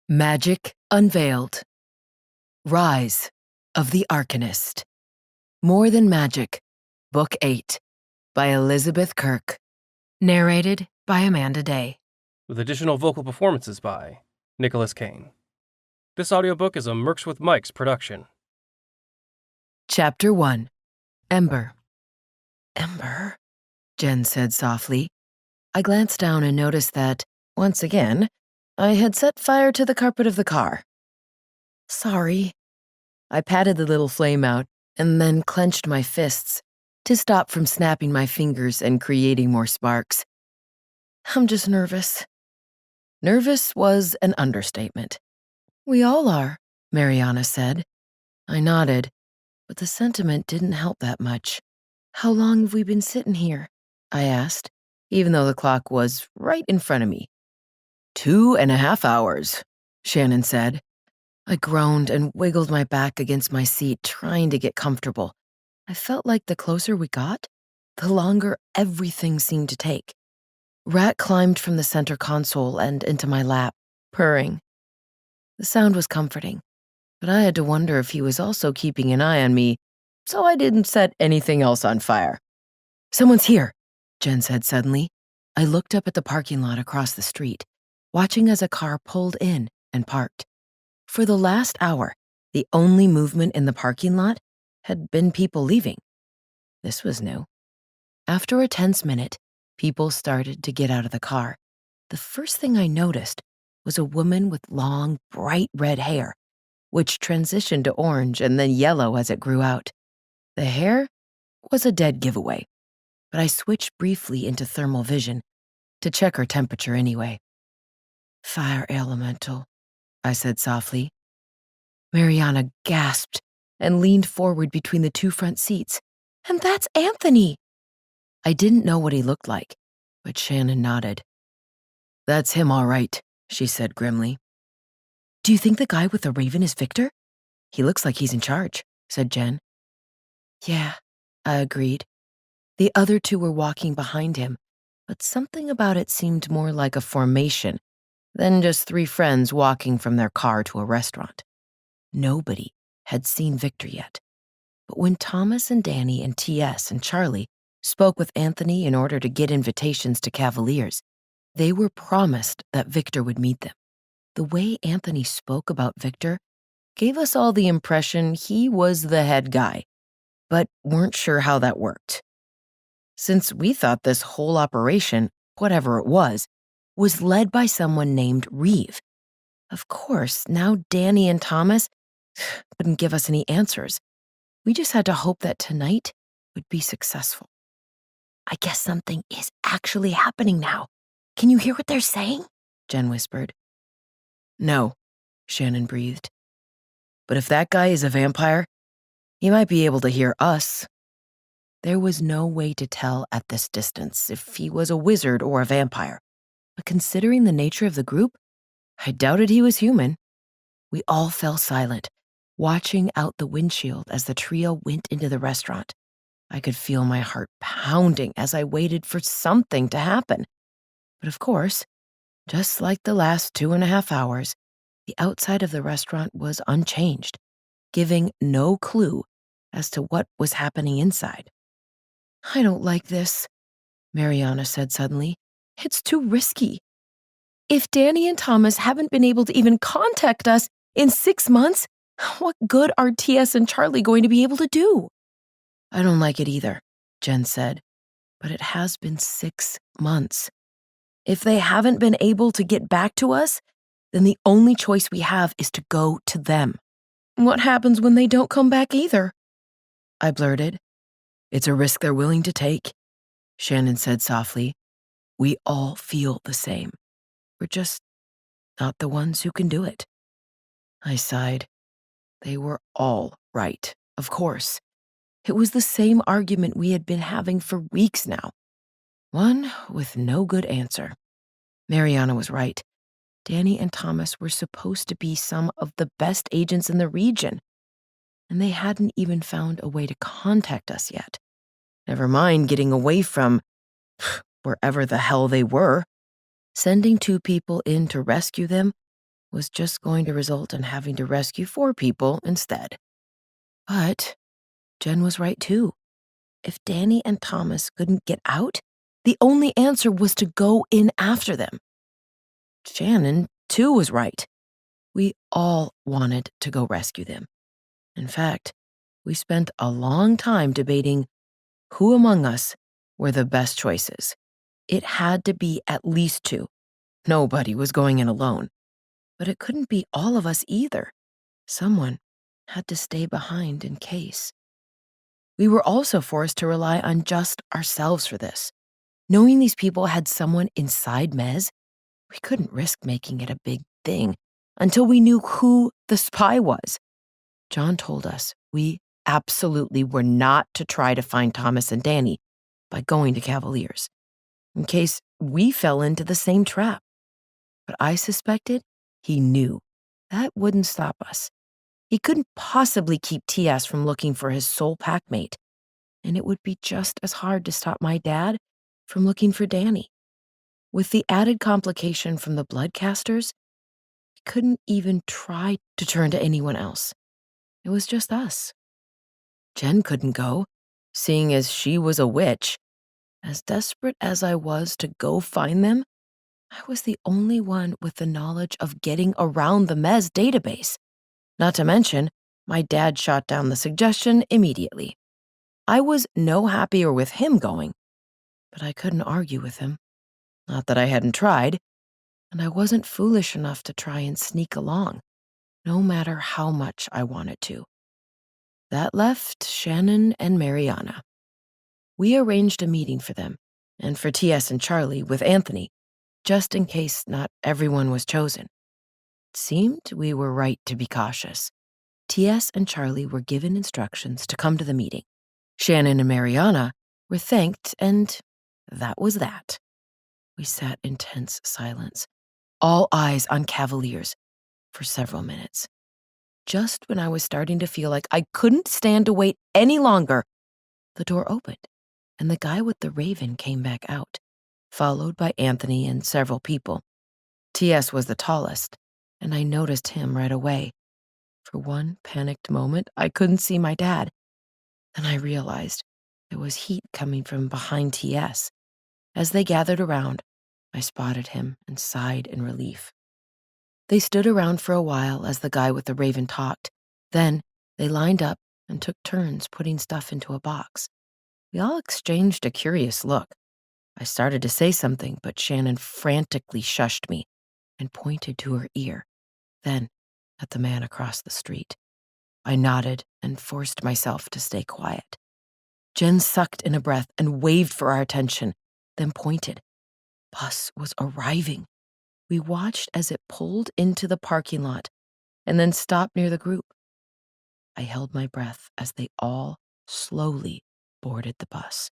Magic Unveiled. Rise of the Arcanist. More Than Magic, Book 8, by Elizabeth Kirke. Narrated by Amanda Day. With additional vocal performances by Cain. This audiobook is a Mercs with Mics production. Chapter 1. Ember. Ember, Jen said softly. I glanced down and noticed that, once again, I had set fire to the carpet of the car. Sorry. I patted the little flame out and then clenched my fists to stop from snapping my fingers and creating more sparks. I'm just nervous. Nervous was an understatement. We all are, Mariana said. I nodded, but the sentiment didn't help that much. How long have we been sitting here? I asked, even though the clock was right in front of me. 2.5 hours, Shannon said. I groaned and wiggled my back against my seat, trying to get comfortable. I felt like the closer we got, the longer everything seemed to take. Rat climbed from the center console and into my lap, purring. The sound was comforting, but I had to wonder if he was also keeping an eye on me, so I didn't set anything else on fire. Someone's here, Jen said suddenly. I looked up at the parking lot across the street, watching as a car pulled in and parked. For the last hour, the only movement in the parking lot had been people leaving. This was new. After a tense minute, people started to get out of the car. The first thing I noticed was a woman with long, bright red hair, which transitioned to orange and then yellow as it grew out. The hair was a dead giveaway, but I switched briefly into thermal vision to check her temperature anyway. Fire elemental, I said softly. Mariana gasped and leaned forward between the two front seats. And that's Anthony! I didn't know what he looked like, but Shannon nodded. That's him all right, she said grimly. Do you think the guy with the raven is Victor? He looks like he's in charge, said Jen. Yeah, I agreed. The other two were walking behind him, but something about it seemed more like a formation than just three friends walking from their car to a restaurant. Nobody had seen Victor yet, but when Thomas and Dani and TS and Charlie spoke with Anthony in order to get invitations to Cavaliers, they were promised that Victor would meet them. The way Anthony spoke about Victor gave us all the impression he was the head guy, but weren't sure how that worked. Since we thought this whole operation, whatever it was led by someone named Reeve. Of course, now Dani and Thomas couldn't give us any answers. We just had to hope that tonight would be successful. I guess something is actually happening now. Can you hear what they're saying? Jen whispered. No, Shannon breathed. But if that guy is a vampire, he might be able to hear us. There was no way to tell at this distance if he was a wizard or a vampire. But considering the nature of the group, I doubted he was human. We all fell silent, watching out the windshield as the trio went into the restaurant. I could feel my heart pounding as I waited for something to happen. But of course, just like the last 2.5 hours, the outside of the restaurant was unchanged, giving no clue as to what was happening inside. I don't like this, Mariana said suddenly. It's too risky. If Dani and Thomas haven't been able to even contact us in 6 months, what good are TS and Charlie going to be able to do? I don't like it either, Jen said, but it has been 6 months. If they haven't been able to get back to us, then the only choice we have is to go to them. What happens when they don't come back either? I blurted. It's a risk they're willing to take, Shannon said softly. We all feel the same. We're just not the ones who can do it. I sighed. They were all right, of course. It was the same argument we had been having for weeks now. One with no good answer. Mariana was right. Dani and Thomas were supposed to be some of the best agents in the region, and they hadn't even found a way to contact us yet. Never mind getting away from wherever the hell they were. Sending 2 people in to rescue them was just going to result in having to rescue 4 people instead. But Jen was right too. If Dani and Thomas couldn't get out, the only answer was to go in after them. Shannon, too, was right. We all wanted to go rescue them. In fact, we spent a long time debating who among us were the best choices. It had to be at least 2. Nobody was going in alone. But it couldn't be all of us either. Someone had to stay behind in case. We were also forced to rely on just ourselves for this. Knowing these people had someone inside Mez, we couldn't risk making it a big thing until we knew who the spy was. John told us we absolutely were not to try to find Thomas and Dani by going to Cavaliers, in case we fell into the same trap. But I suspected he knew. That wouldn't stop us. He couldn't possibly keep TS from looking for his soul packmate, and it would be just as hard to stop my dad from looking for Dani. With the added complication from the bloodcasters, we couldn't even try to turn to anyone else. It was just us. Jen couldn't go, seeing as she was a witch. As desperate as I was to go find them, I was the only one with the knowledge of getting around the Mez database. Not to mention, my dad shot down the suggestion immediately. I was no happier with him going, but I couldn't argue with him. Not that I hadn't tried, and I wasn't foolish enough to try and sneak along, no matter how much I wanted to. That left Shannon and Mariana. We arranged a meeting for them, and for TS and Charlie with Anthony, just in case not everyone was chosen. It seemed we were right to be cautious. TS and Charlie were given instructions to come to the meeting. Shannon and Mariana were thanked, and that was that. We sat in tense silence, all eyes on Cavaliers, for several minutes. Just when I was starting to feel like I couldn't stand to wait any longer, the door opened, and the guy with the raven came back out, followed by Anthony and several people. TS was the tallest, and I noticed him right away. For one panicked moment, I couldn't see my dad. Then I realized there was heat coming from behind TS. As they gathered around, I spotted him and sighed in relief. They stood around for a while as the guy with the raven talked. Then they lined up and took turns putting stuff into a box. We all exchanged a curious look. I started to say something, but Shannon frantically shushed me and pointed to her ear, then at the man across the street. I nodded and forced myself to stay quiet. Jen sucked in a breath and waved for our attention, then pointed. Bus was arriving. We watched as it pulled into the parking lot and then stopped near the group. I held my breath as they all slowly boarded the bus.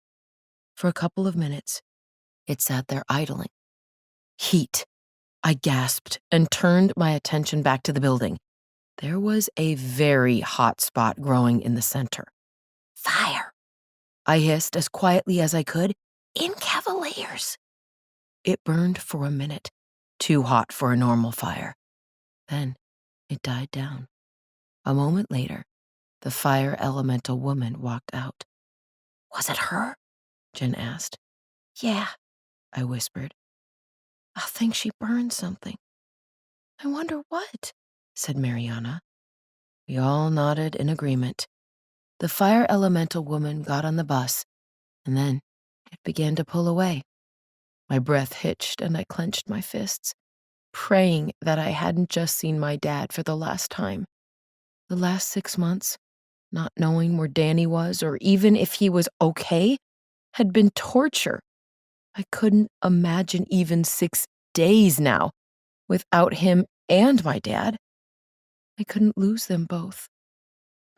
For a couple of minutes, it sat there idling. Heat. I gasped and turned my attention back to the building. There was a very hot spot growing in the center. Fire! I hissed as quietly as I could. In Cavaliers! It burned for a minute, too hot for a normal fire. Then it died down. A moment later, the fire elemental woman walked out. Was it her? Jen asked. Yeah, I whispered. I think she burned something. I wonder what, said Mariana. We all nodded in agreement. The fire elemental woman got on the bus, and then it began to pull away. My breath hitched and I clenched my fists, praying that I hadn't just seen my dad for the last time. The last 6 months, not knowing where Dani was or even if he was okay, had been torture. I couldn't imagine even 6 days now without him and my dad. I couldn't lose them both.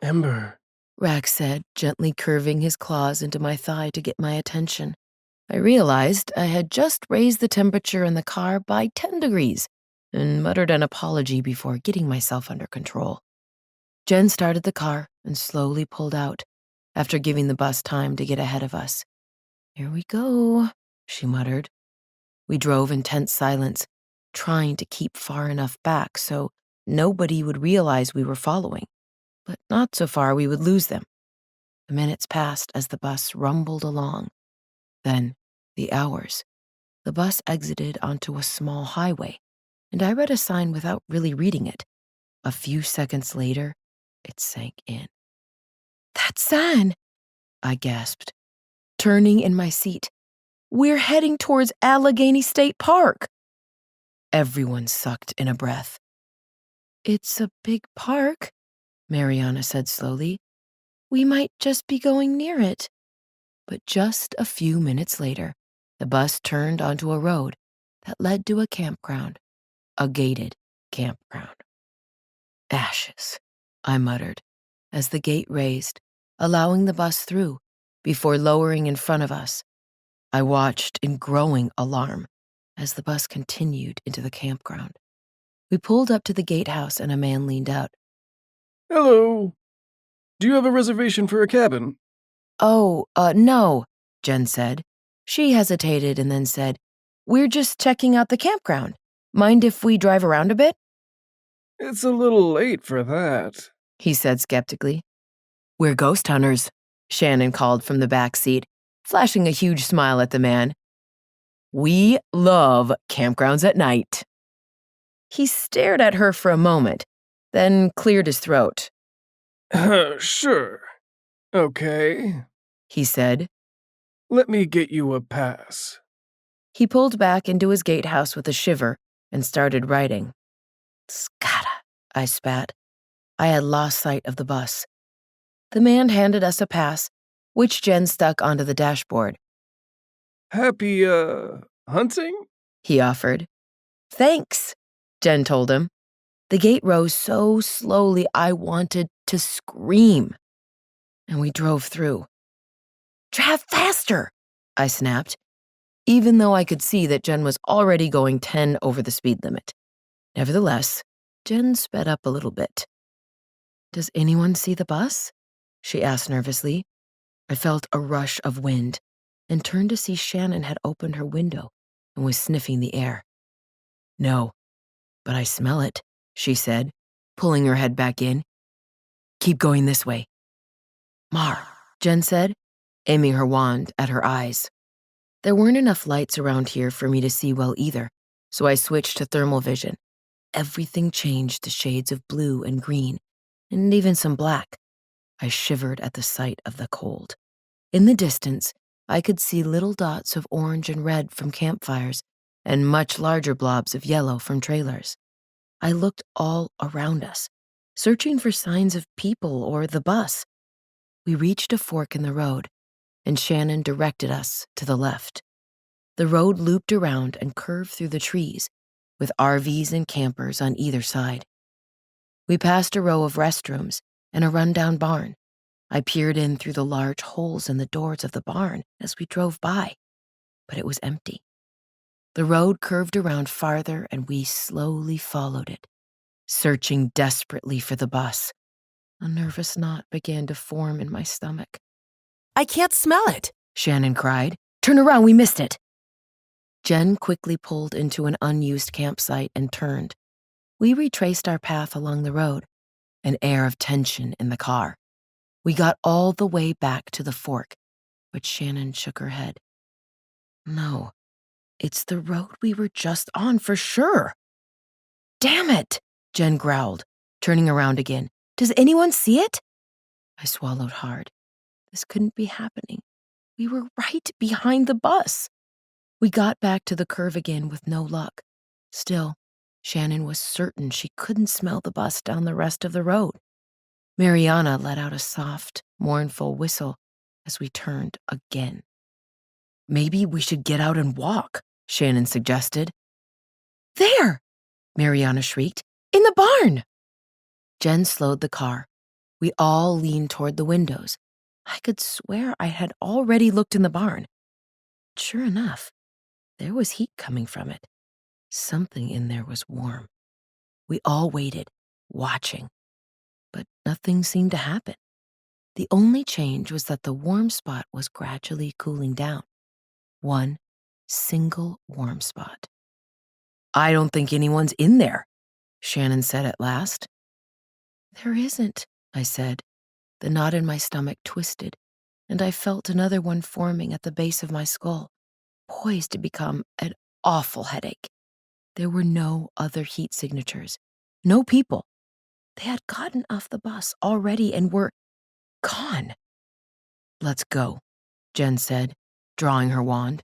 Ember, Rack said, gently curving his claws into my thigh to get my attention. I realized I had just raised the temperature in the car by 10 degrees and muttered an apology before getting myself under control. Jen started the car and slowly pulled out, after giving the bus time to get ahead of us. Here we go, she muttered. We drove in tense silence, trying to keep far enough back so nobody would realize we were following, but not so far we would lose them. The minutes passed as the bus rumbled along. Then, the hours. The bus exited onto a small highway, and I read a sign without really reading it. A few seconds later, it sank in. "That sign," I gasped, turning in my seat. "We're heading towards Allegheny State Park." Everyone sucked in a breath. "It's a big park," Mariana said slowly. "We might just be going near it." But just a few minutes later, the bus turned onto a road that led to a campground, a gated campground. "Ashes," I muttered, as the gate raised, allowing the bus through before lowering in front of us. I watched in growing alarm as the bus continued into the campground. We pulled up to the gatehouse and a man leaned out. "Hello. Do you have a reservation for a cabin?" "Oh, no," Jen said. She hesitated and then said, "We're just checking out the campground. Mind if we drive around a bit?" "It's a little late for that," he said skeptically. "We're ghost hunters," Shannon called from the back seat, flashing a huge smile at the man. "We love campgrounds at night." He stared at her for a moment, then cleared his throat. "Sure. Okay. He said. Let me get you a pass." He pulled back into his gatehouse with a shiver and started writing. "Scatta," I spat. I had lost sight of the bus. The man handed us a pass, which Jen stuck onto the dashboard. "Happy, hunting?" he offered. "Thanks," Jen told him. The gate rose so slowly I wanted to scream, and we drove through. "Drive faster," I snapped, even though I could see that Jen was already going 10 over the speed limit. Nevertheless, Jen sped up a little bit. "Does anyone see the bus?" she asked nervously. I felt a rush of wind and turned to see Shannon had opened her window and was sniffing the air. "No, but I smell it," she said, pulling her head back in. "Keep going this way." "Mar," Jen said, aiming her wand at her eyes. There weren't enough lights around here for me to see well either, so I switched to thermal vision. Everything changed to shades of blue and green, and even some black. I shivered at the sight of the cold. In the distance, I could see little dots of orange and red from campfires and much larger blobs of yellow from trailers. I looked all around us, searching for signs of people or the bus. We reached a fork in the road, and Shannon directed us to the left. The road looped around and curved through the trees, with RVs and campers on either side. We passed a row of restrooms and a rundown barn. I peered in through the large holes in the doors of the barn as we drove by, but it was empty. The road curved around farther and we slowly followed it, searching desperately for the bus. A nervous knot began to form in my stomach. "I can't smell it," Shannon cried. "Turn around, we missed it." Jen quickly pulled into an unused campsite and turned. We retraced our path along the road, an air of tension in the car. We got all the way back to the fork, but Shannon shook her head. "No, it's the road we were just on for sure." "Damn it," Jen growled, turning around again. "Does anyone see it?" I swallowed hard. This couldn't be happening. We were right behind the bus. We got back to the curve again with no luck. Still, Shannon was certain she couldn't smell the bus down the rest of the road. Mariana let out a soft, mournful whistle as we turned again. "Maybe we should get out and walk," Shannon suggested. "There!" Mariana shrieked. "In the barn!" Jen slowed the car. We all leaned toward the windows. I could swear I had already looked in the barn. Sure enough, there was heat coming from it. Something in there was warm. We all waited, watching, but nothing seemed to happen. The only change was that the warm spot was gradually cooling down. One single warm spot. I don't think anyone's in there, Shannon said at last. There isn't, I said. The knot in my stomach twisted, and I felt another one forming at the base of my skull, poised to become an awful headache. There were no other heat signatures, no people. They had gotten off the bus already and were gone. Let's go, Jen said, drawing her wand.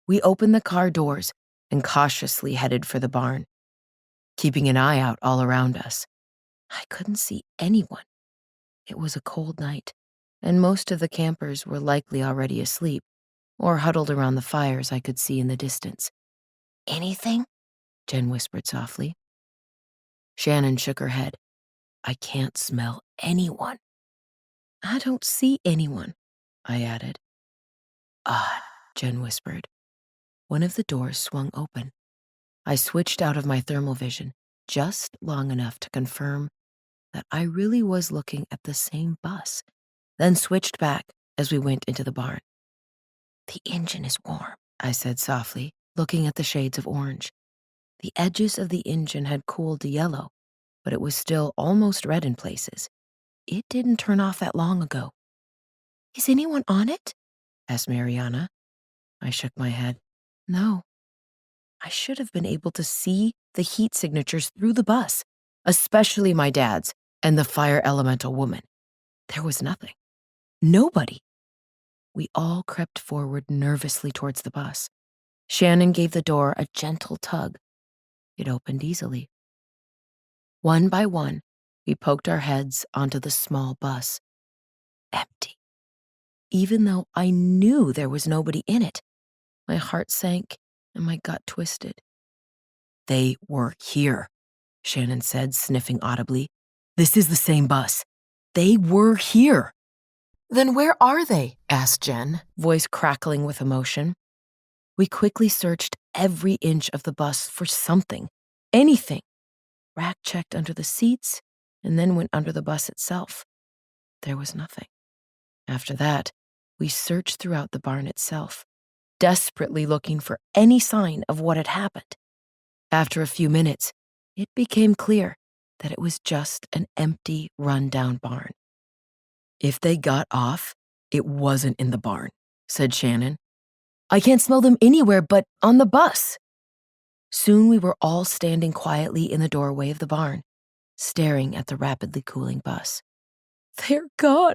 We opened the car doors and cautiously headed for the barn, keeping an eye out all around us. I couldn't see anyone. It was a cold night, and most of the campers were likely already asleep or huddled around the fires I could see in the distance. Anything? Jen whispered softly. Shannon shook her head. I can't smell anyone. I don't see anyone, I added. Odd, Jen whispered. One of the doors swung open. I switched out of my thermal vision just long enough to confirm that I really was looking at the same bus, then switched back as we went into the barn. The engine is warm, I said softly, looking at the shades of orange. The edges of the engine had cooled to yellow, but it was still almost red in places. It didn't turn off that long ago. Is anyone on it? Asked Mariana. I shook my head. No. I should have been able to see the heat signatures through the bus, especially my dad's and the fire elemental woman. There was nothing. Nobody. We all crept forward nervously towards the bus. Shannon gave the door a gentle tug. It opened easily. One by one, we poked our heads onto the small bus. Empty. Even though I knew there was nobody in it, my heart sank and my gut twisted. They were here, Shannon said, sniffing audibly. This is the same bus. They were here. Then where are they? Asked Jen, voice crackling with emotion. We quickly searched every inch of the bus for something, anything. Rack checked under the seats and then went under the bus itself. There was nothing. After that, we searched throughout the barn itself, desperately looking for any sign of what had happened. After a few minutes, it became clear that it was just an empty, run-down barn. If they got off, it wasn't in the barn, said Shannon. I can't smell them anywhere but on the bus. Soon we were all standing quietly in the doorway of the barn, staring at the rapidly cooling bus. They're gone,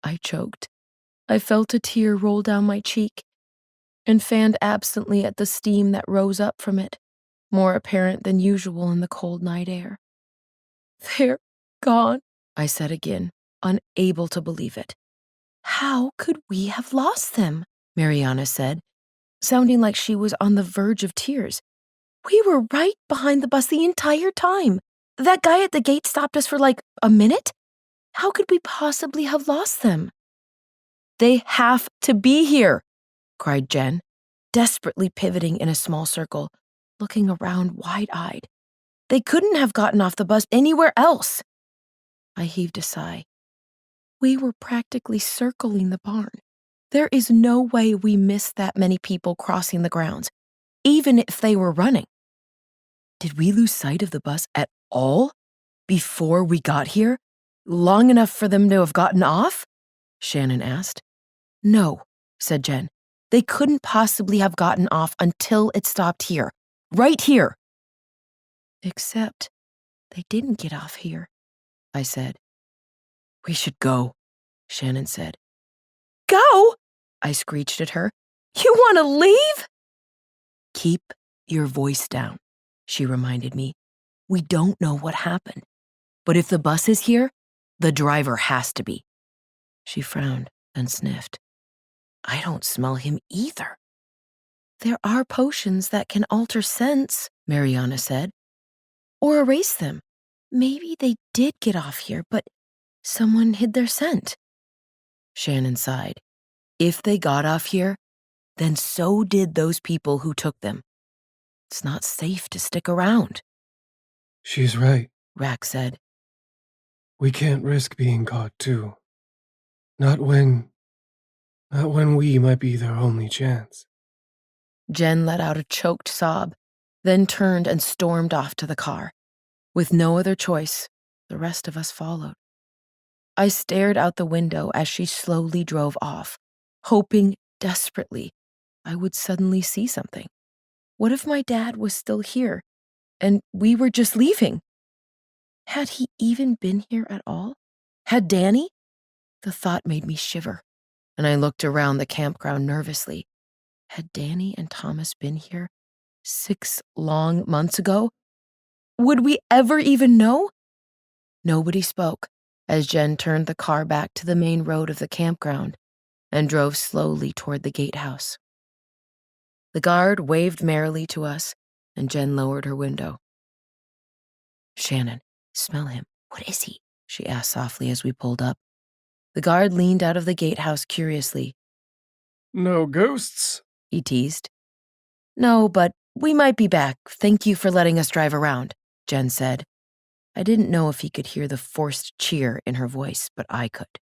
I choked. I felt a tear roll down my cheek and fanned absently at the steam that rose up from it, more apparent than usual in the cold night air. They're gone, I said again, unable to believe it. How could we have lost them? Mariana said, sounding like she was on the verge of tears. We were right behind the bus the entire time. That guy at the gate stopped us for like a minute. How could we possibly have lost them? They have to be here, cried Jen, desperately pivoting in a small circle, looking around wide-eyed. They couldn't have gotten off the bus anywhere else. I heaved a sigh. We were practically circling the barn. There is no way we missed that many people crossing the grounds, even if they were running. Did we lose sight of the bus at all before we got here? Long enough for them to have gotten off? Shannon asked. No, said Jen. They couldn't possibly have gotten off until it stopped here. Right here. Except they didn't get off here, I said. We should go, Shannon said. Go? I screeched at her. You want to leave? Keep your voice down, she reminded me. We don't know what happened. But if the bus is here, the driver has to be. She frowned and sniffed. I don't smell him either. There are potions that can alter scents, Mariana said. Or erase them. Maybe they did get off here, but someone hid their scent. Shannon sighed. If they got off here, then so did those people who took them. It's not safe to stick around. She's right. Rack said. We can't risk being caught, too. Not when we might be their only chance. Jen let out a choked sob. then turned and stormed off to the car. With no other choice, the rest of us followed. I stared out the window as she slowly drove off, hoping desperately I would suddenly see something. What if my dad was still here and we were just leaving? Had he even been here at all? Had Dani? The thought made me shiver, and I looked around the campground nervously. Had Dani and Thomas been here 6 long months ago? Would we ever even know? Nobody spoke as Jen turned the car back to the main road of the campground and drove slowly toward the gatehouse. The guard waved merrily to us, and Jen lowered her window. "Shannon, smell him. What is he?" she asked softly as we pulled up. The guard leaned out of the gatehouse curiously. No ghosts? He teased. "No, but we might be back. Thank you for letting us drive around," Jen said. I didn't know if he could hear the forced cheer in her voice, but I could.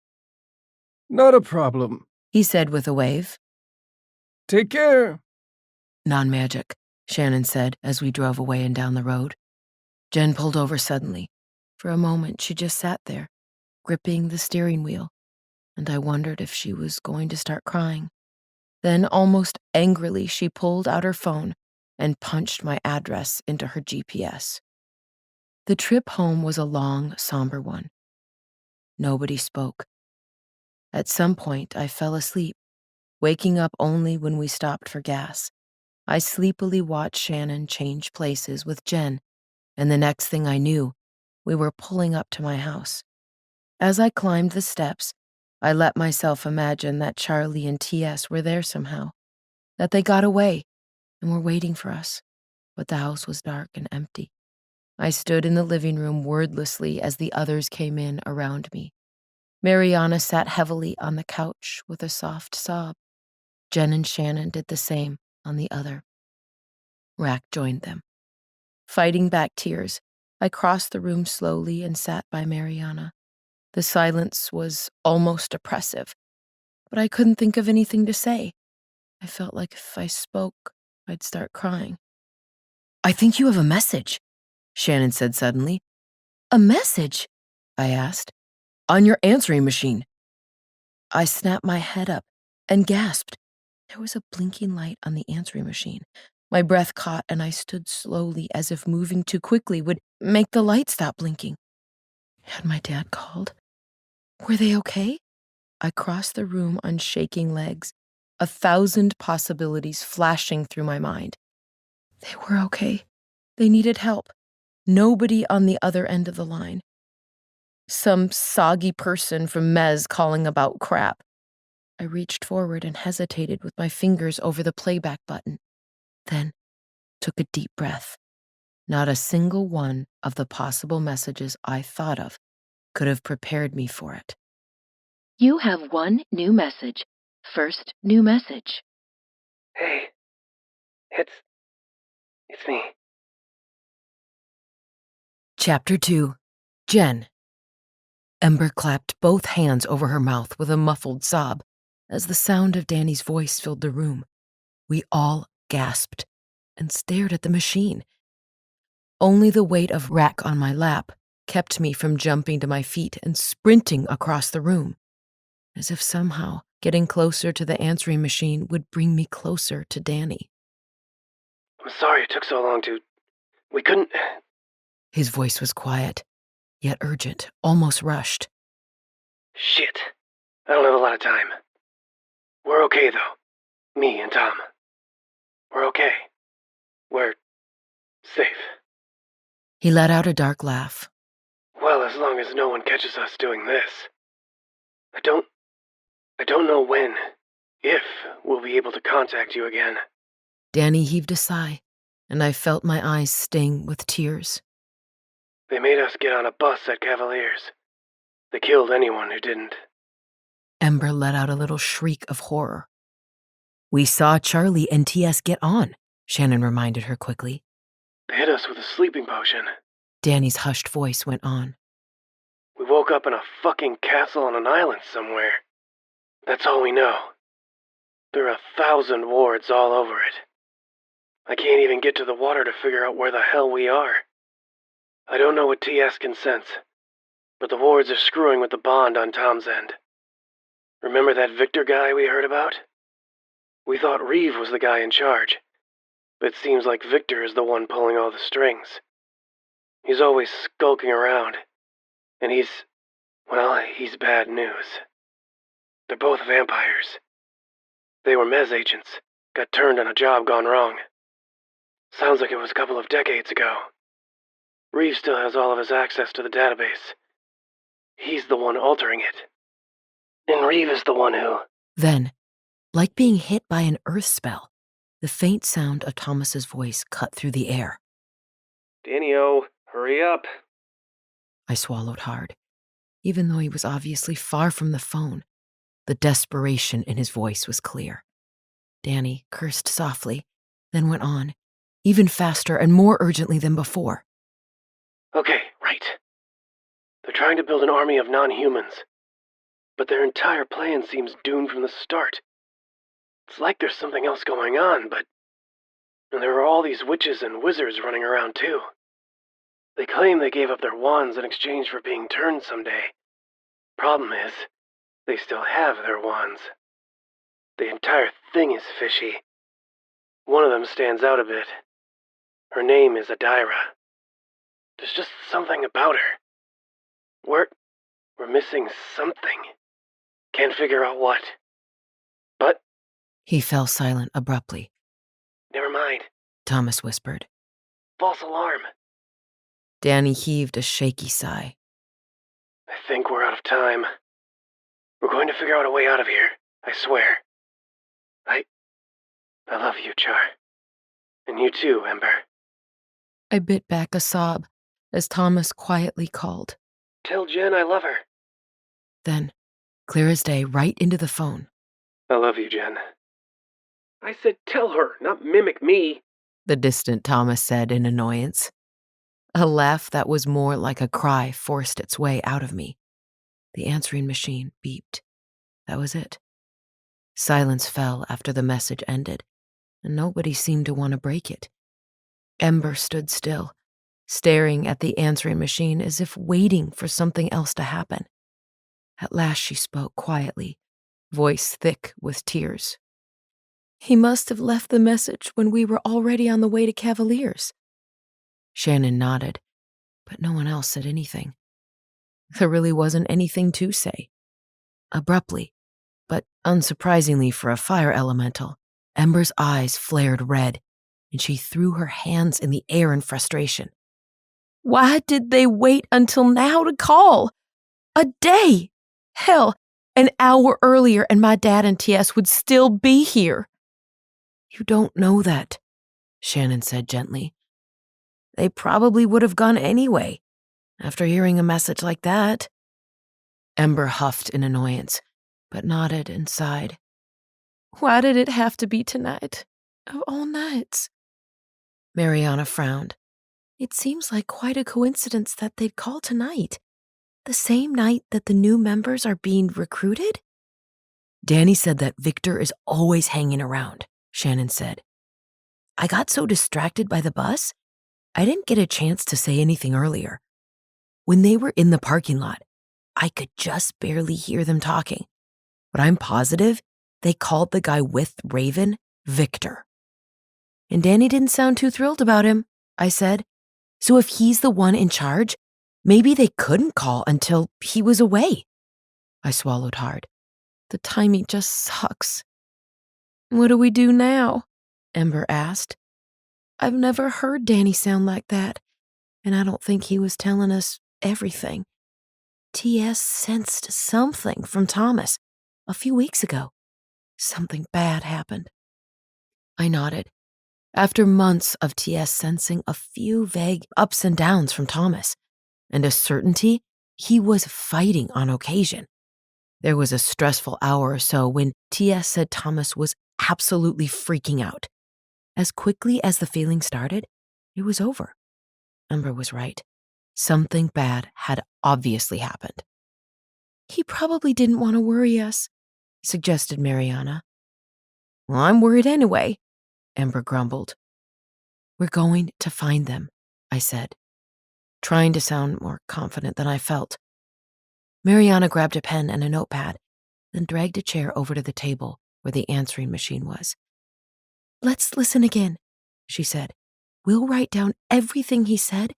Not a problem. He said with a wave. Take care. "Non-magic," Shannon said as we drove away and down the road. Jen pulled over suddenly. For a moment, she just sat there, gripping the steering wheel, and I wondered if she was going to start crying. Then, almost angrily, she pulled out her phone and punched my address into her GPS. The trip home was a long, somber one. Nobody spoke. At some point, I fell asleep, waking up only when we stopped for gas. I sleepily watched Shannon change places with Jen, and the next thing I knew, we were pulling up to my house. As I climbed the steps, I let myself imagine that Charlie and T.S. were there somehow, that they got away and were waiting for us, but the house was dark and empty. I stood in the living room wordlessly as the others came in around me. Mariana sat heavily on the couch with a soft sob. Jen and Shannon did the same on the other. Rack joined them. Fighting back tears, I crossed the room slowly and sat by Mariana. The silence was almost oppressive, but I couldn't think of anything to say. I felt like if I spoke, I'd start crying. "I think you have a message," Shannon said suddenly. "A message?" I asked. "On your answering machine." I snapped my head up and gasped. There was a blinking light on the answering machine. My breath caught and I stood slowly as if moving too quickly would make the light stop blinking. Had my dad called? Were they okay? I crossed the room on shaking legs, 1,000 possibilities flashing through my mind. They were okay. They needed help. Nobody on the other end of the line. Some soggy person from Mez calling about crap. I reached forward and hesitated with my fingers over the playback button. Then took a deep breath. Not a single one of the possible messages I thought of could have prepared me for it. You have one new message. First new message. Hey, it's me. Chapter 2. Jen. Ember clapped both hands over her mouth with a muffled sob as the sound of Dani's voice filled the room. We all gasped and stared at the machine. Only the weight of Rack on my lap kept me from jumping to my feet and sprinting across the room, as if somehow getting closer to the answering machine would bring me closer to Dani. I'm sorry it took so long to... We couldn't... His voice was quiet, yet urgent, almost rushed. Shit. I don't have a lot of time. We're okay, though. Me and Tom. We're okay. We're safe. He let out a dark laugh. Well, as long as no one catches us doing this. I don't know when, if we'll be able to contact you again. Dani heaved a sigh, and I felt my eyes sting with tears. They made us get on a bus at Cavaliers. They killed anyone who didn't. Ember let out a little shriek of horror. We saw Charlie and T.S. get on, Shannon reminded her quickly. They hit us with a sleeping potion. Dani's hushed voice went on. We woke up in a fucking castle on an island somewhere. That's all we know. There are 1,000 wards all over it. I can't even get to the water to figure out where the hell we are. I don't know what TS can sense, but the wards are screwing with the bond on Tom's end. Remember that Victor guy we heard about? We thought Reeve was the guy in charge, but it seems like Victor is the one pulling all the strings. He's always skulking around, and he's bad news. They're both vampires. They were Mez agents, got turned on a job gone wrong. Sounds like it was a couple of decades ago. Reeve still has all of his access to the database. He's the one altering it. And Reeve is the one who... Then, like being hit by an earth spell, the faint sound of Thomas's voice cut through the air. Danny-o, hurry up. I swallowed hard. Even though he was obviously far from the phone, the desperation in his voice was clear. Dani cursed softly, then went on, even faster and more urgently than before. Okay, right. They're trying to build an army of non-humans, but their entire plan seems doomed from the start. It's like there's something else going on, but there are all these witches and wizards running around too. They claim they gave up their wands in exchange for being turned someday. Problem is, they still have their wands. The entire thing is fishy. One of them stands out a bit. Her name is Adira. There's just something about her. We're missing something. Can't figure out what. But... He fell silent abruptly. Never mind. Thomas whispered. False alarm. Dani heaved a shaky sigh. I think we're out of time. We're going to figure out a way out of here, I swear. I love you, Char. And you too, Ember. I bit back a sob as Thomas quietly called. Tell Jen I love her. Then, clear as day, right into the phone. I love you, Jen. I said tell her, not mimic me. The distant Thomas said in annoyance. A laugh that was more like a cry forced its way out of me. The answering machine beeped. That was it. Silence fell after the message ended, and nobody seemed to want to break it. Ember stood still, staring at the answering machine as if waiting for something else to happen. At last she spoke quietly, voice thick with tears. He must have left the message when we were already on the way to Cavaliers. Shannon nodded, but no one else said anything. There really wasn't anything to say. Abruptly, but unsurprisingly for a fire elemental, Ember's eyes flared red, and she threw her hands in the air in frustration. Why did they wait until now to call? A day! Hell, an hour earlier and my dad and TS would still be here. You don't know that, Shannon said gently. They probably would have gone anyway, after hearing a message like that. Ember huffed in annoyance, but nodded and sighed. Why did it have to be tonight, of all nights? Mariana frowned. It seems like quite a coincidence that they'd call tonight, the same night that the new members are being recruited? Dani said that Victor is always hanging around, Shannon said. I got so distracted by the bus, I didn't get a chance to say anything earlier. When they were in the parking lot, I could just barely hear them talking, but I'm positive they called the guy with Raven Victor. And Dani didn't sound too thrilled about him, I said. So if he's the one in charge, maybe they couldn't call until he was away. I swallowed hard. The timing just sucks. What do we do now? Ember asked. I've never heard Dani sound like that, and I don't think he was telling us everything. TS sensed something from Thomas a few weeks ago. Something bad happened. I nodded. After months of TS sensing a few vague ups and downs from Thomas, and a certainty he was fighting on occasion. There was a stressful hour or so when TS said Thomas was absolutely freaking out. As quickly as the feeling started, it was over. Ember was right. Something bad had obviously happened. He probably didn't want to worry us, suggested Mariana. Well, I'm worried anyway, Ember grumbled. We're going to find them, I said, trying to sound more confident than I felt. Mariana grabbed a pen and a notepad, then dragged a chair over to the table where the answering machine was. Let's listen again, she said. We'll write down everything he said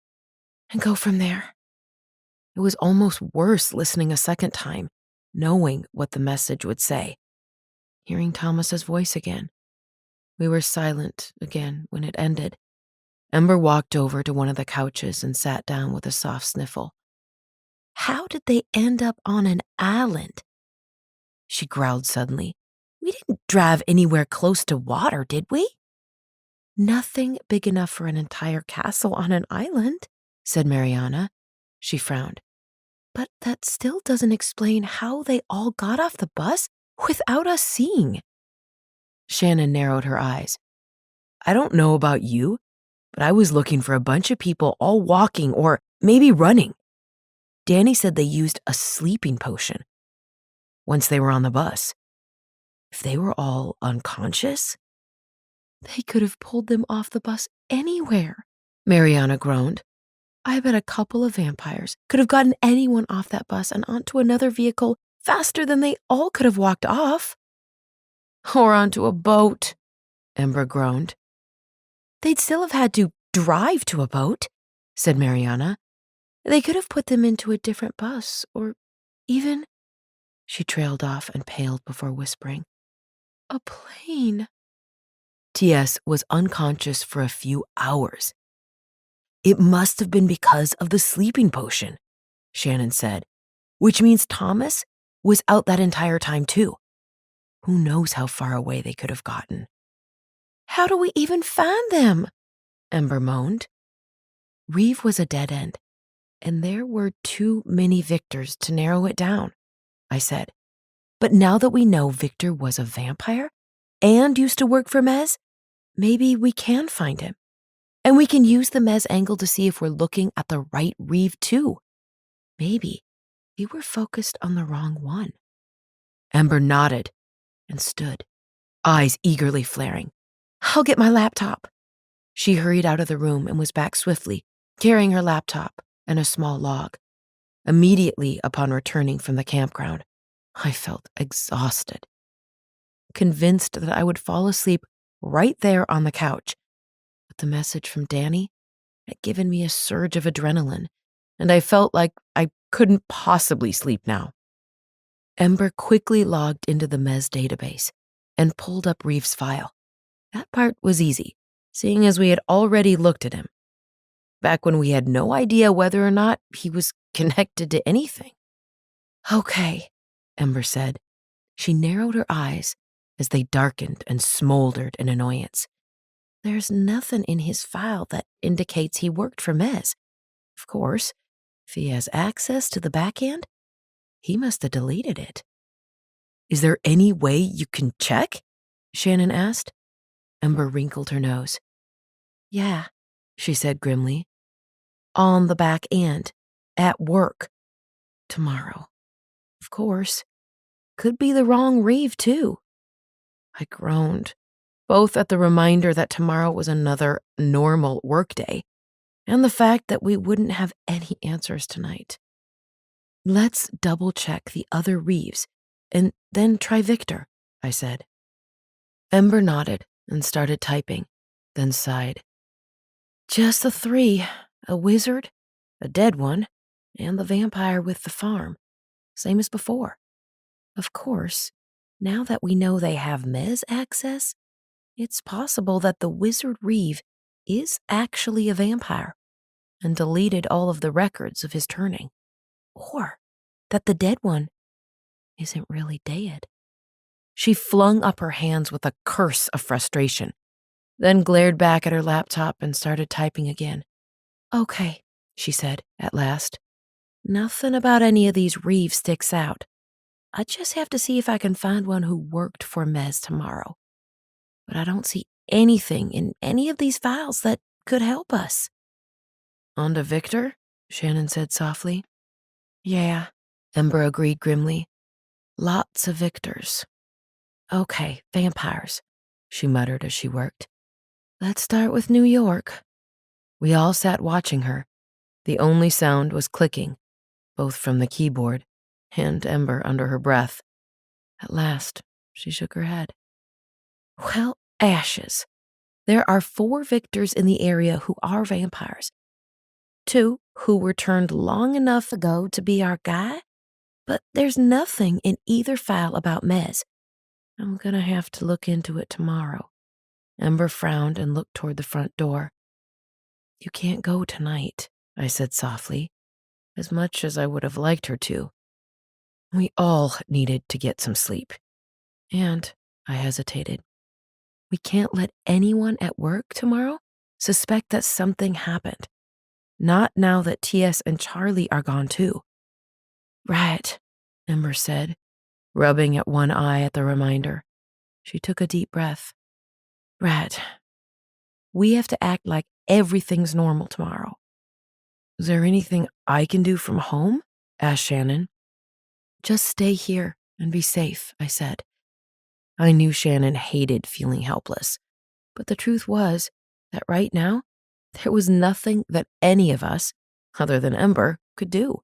and go from there. It was almost worse listening a second time, knowing what the message would say. Hearing Thomas's voice again. We were silent again when it ended. Ember walked over to one of the couches and sat down with a soft sniffle. How did they end up on an island? She growled suddenly. We didn't drive anywhere close to water, did we? Nothing big enough for an entire castle on an island, said Mariana. She frowned. But that still doesn't explain how they all got off the bus without us seeing. Shannon narrowed her eyes. I don't know about you, but I was looking for a bunch of people all walking or maybe running. Dani said they used a sleeping potion once they were on the bus. If they were all unconscious, they could have pulled them off the bus anywhere, Mariana groaned. I bet a couple of vampires could have gotten anyone off that bus and onto another vehicle faster than they all could have walked off. Or onto a boat, Ember groaned. They'd still have had to drive to a boat, said Mariana. They could have put them into a different bus, or even... She trailed off and paled before whispering. A plane. T.S. was unconscious for a few hours. It must have been because of the sleeping potion, Shannon said, which means Thomas was out that entire time too. Who knows how far away they could have gotten? How do we even find them? Ember moaned. Reeve was a dead end, and there were too many Victors to narrow it down, I said. But now that we know Victor was a vampire and used to work for Mez, maybe we can find him. And we can use the Mez angle to see if we're looking at the right Reeve too. Maybe we were focused on the wrong one. Ember nodded and stood, eyes eagerly flaring. I'll get my laptop. She hurried out of the room and was back swiftly, carrying her laptop and a small log. Immediately upon returning from the campground, I felt exhausted, convinced that I would fall asleep right there on the couch. But the message from Dani had given me a surge of adrenaline, and I felt like I couldn't possibly sleep now. Ember quickly logged into the Mez database and pulled up Reeve's file. That part was easy, seeing as we had already looked at him, back when we had no idea whether or not he was connected to anything. Okay, Ember said. She narrowed her eyes as they darkened and smoldered in annoyance. There's nothing in his file that indicates he worked for Mez. Of course, if he has access to the back end, he must have deleted it. Is there any way you can check? Shannon asked. Ember wrinkled her nose. Yeah, she said grimly. On the back end, at work, tomorrow. Of course, could be the wrong Reeve too. I groaned, both at the reminder that tomorrow was another normal workday and the fact that we wouldn't have any answers tonight. Let's double check the other Reeves and then try Victor, I said. Ember nodded and started typing, then sighed. Just the three, a wizard, a dead one, and the vampire with the farm, same as before. Of course, now that we know they have Mez access, it's possible that the wizard Reeve is actually a vampire and deleted all of the records of his turning. Or that the dead one isn't really dead. She flung up her hands with a curse of frustration, then glared back at her laptop and started typing again. Okay, she said at last. Nothing about any of these Reeves sticks out. I just have to see if I can find one who worked for Mez tomorrow. But I don't see anything in any of these files that could help us. On to Victor? Shannon said softly. Yeah, Ember agreed grimly. Lots of Victors. Okay, vampires, she muttered as she worked. Let's start with New York. We all sat watching her. The only sound was clicking, both from the keyboard and Ember under her breath. At last, she shook her head. Well, ashes. There are 4 victors in the area who are vampires. 2 who were turned long enough ago to be our guy, but there's nothing in either file about Mez. I'm gonna have to look into it tomorrow. Ember frowned and looked toward the front door. You can't go tonight, I said softly, as much as I would have liked her to. We all needed to get some sleep. And I hesitated. We can't let anyone at work tomorrow suspect that something happened. Not now that TS and Charlie are gone too. Right, Ember said, rubbing at one eye at the reminder. She took a deep breath. Right. We have to act like everything's normal tomorrow. Is there anything I can do from home? Asked Shannon. Just stay here and be safe, I said. I knew Shannon hated feeling helpless, but the truth was that right now, there was nothing that any of us, other than Ember, could do.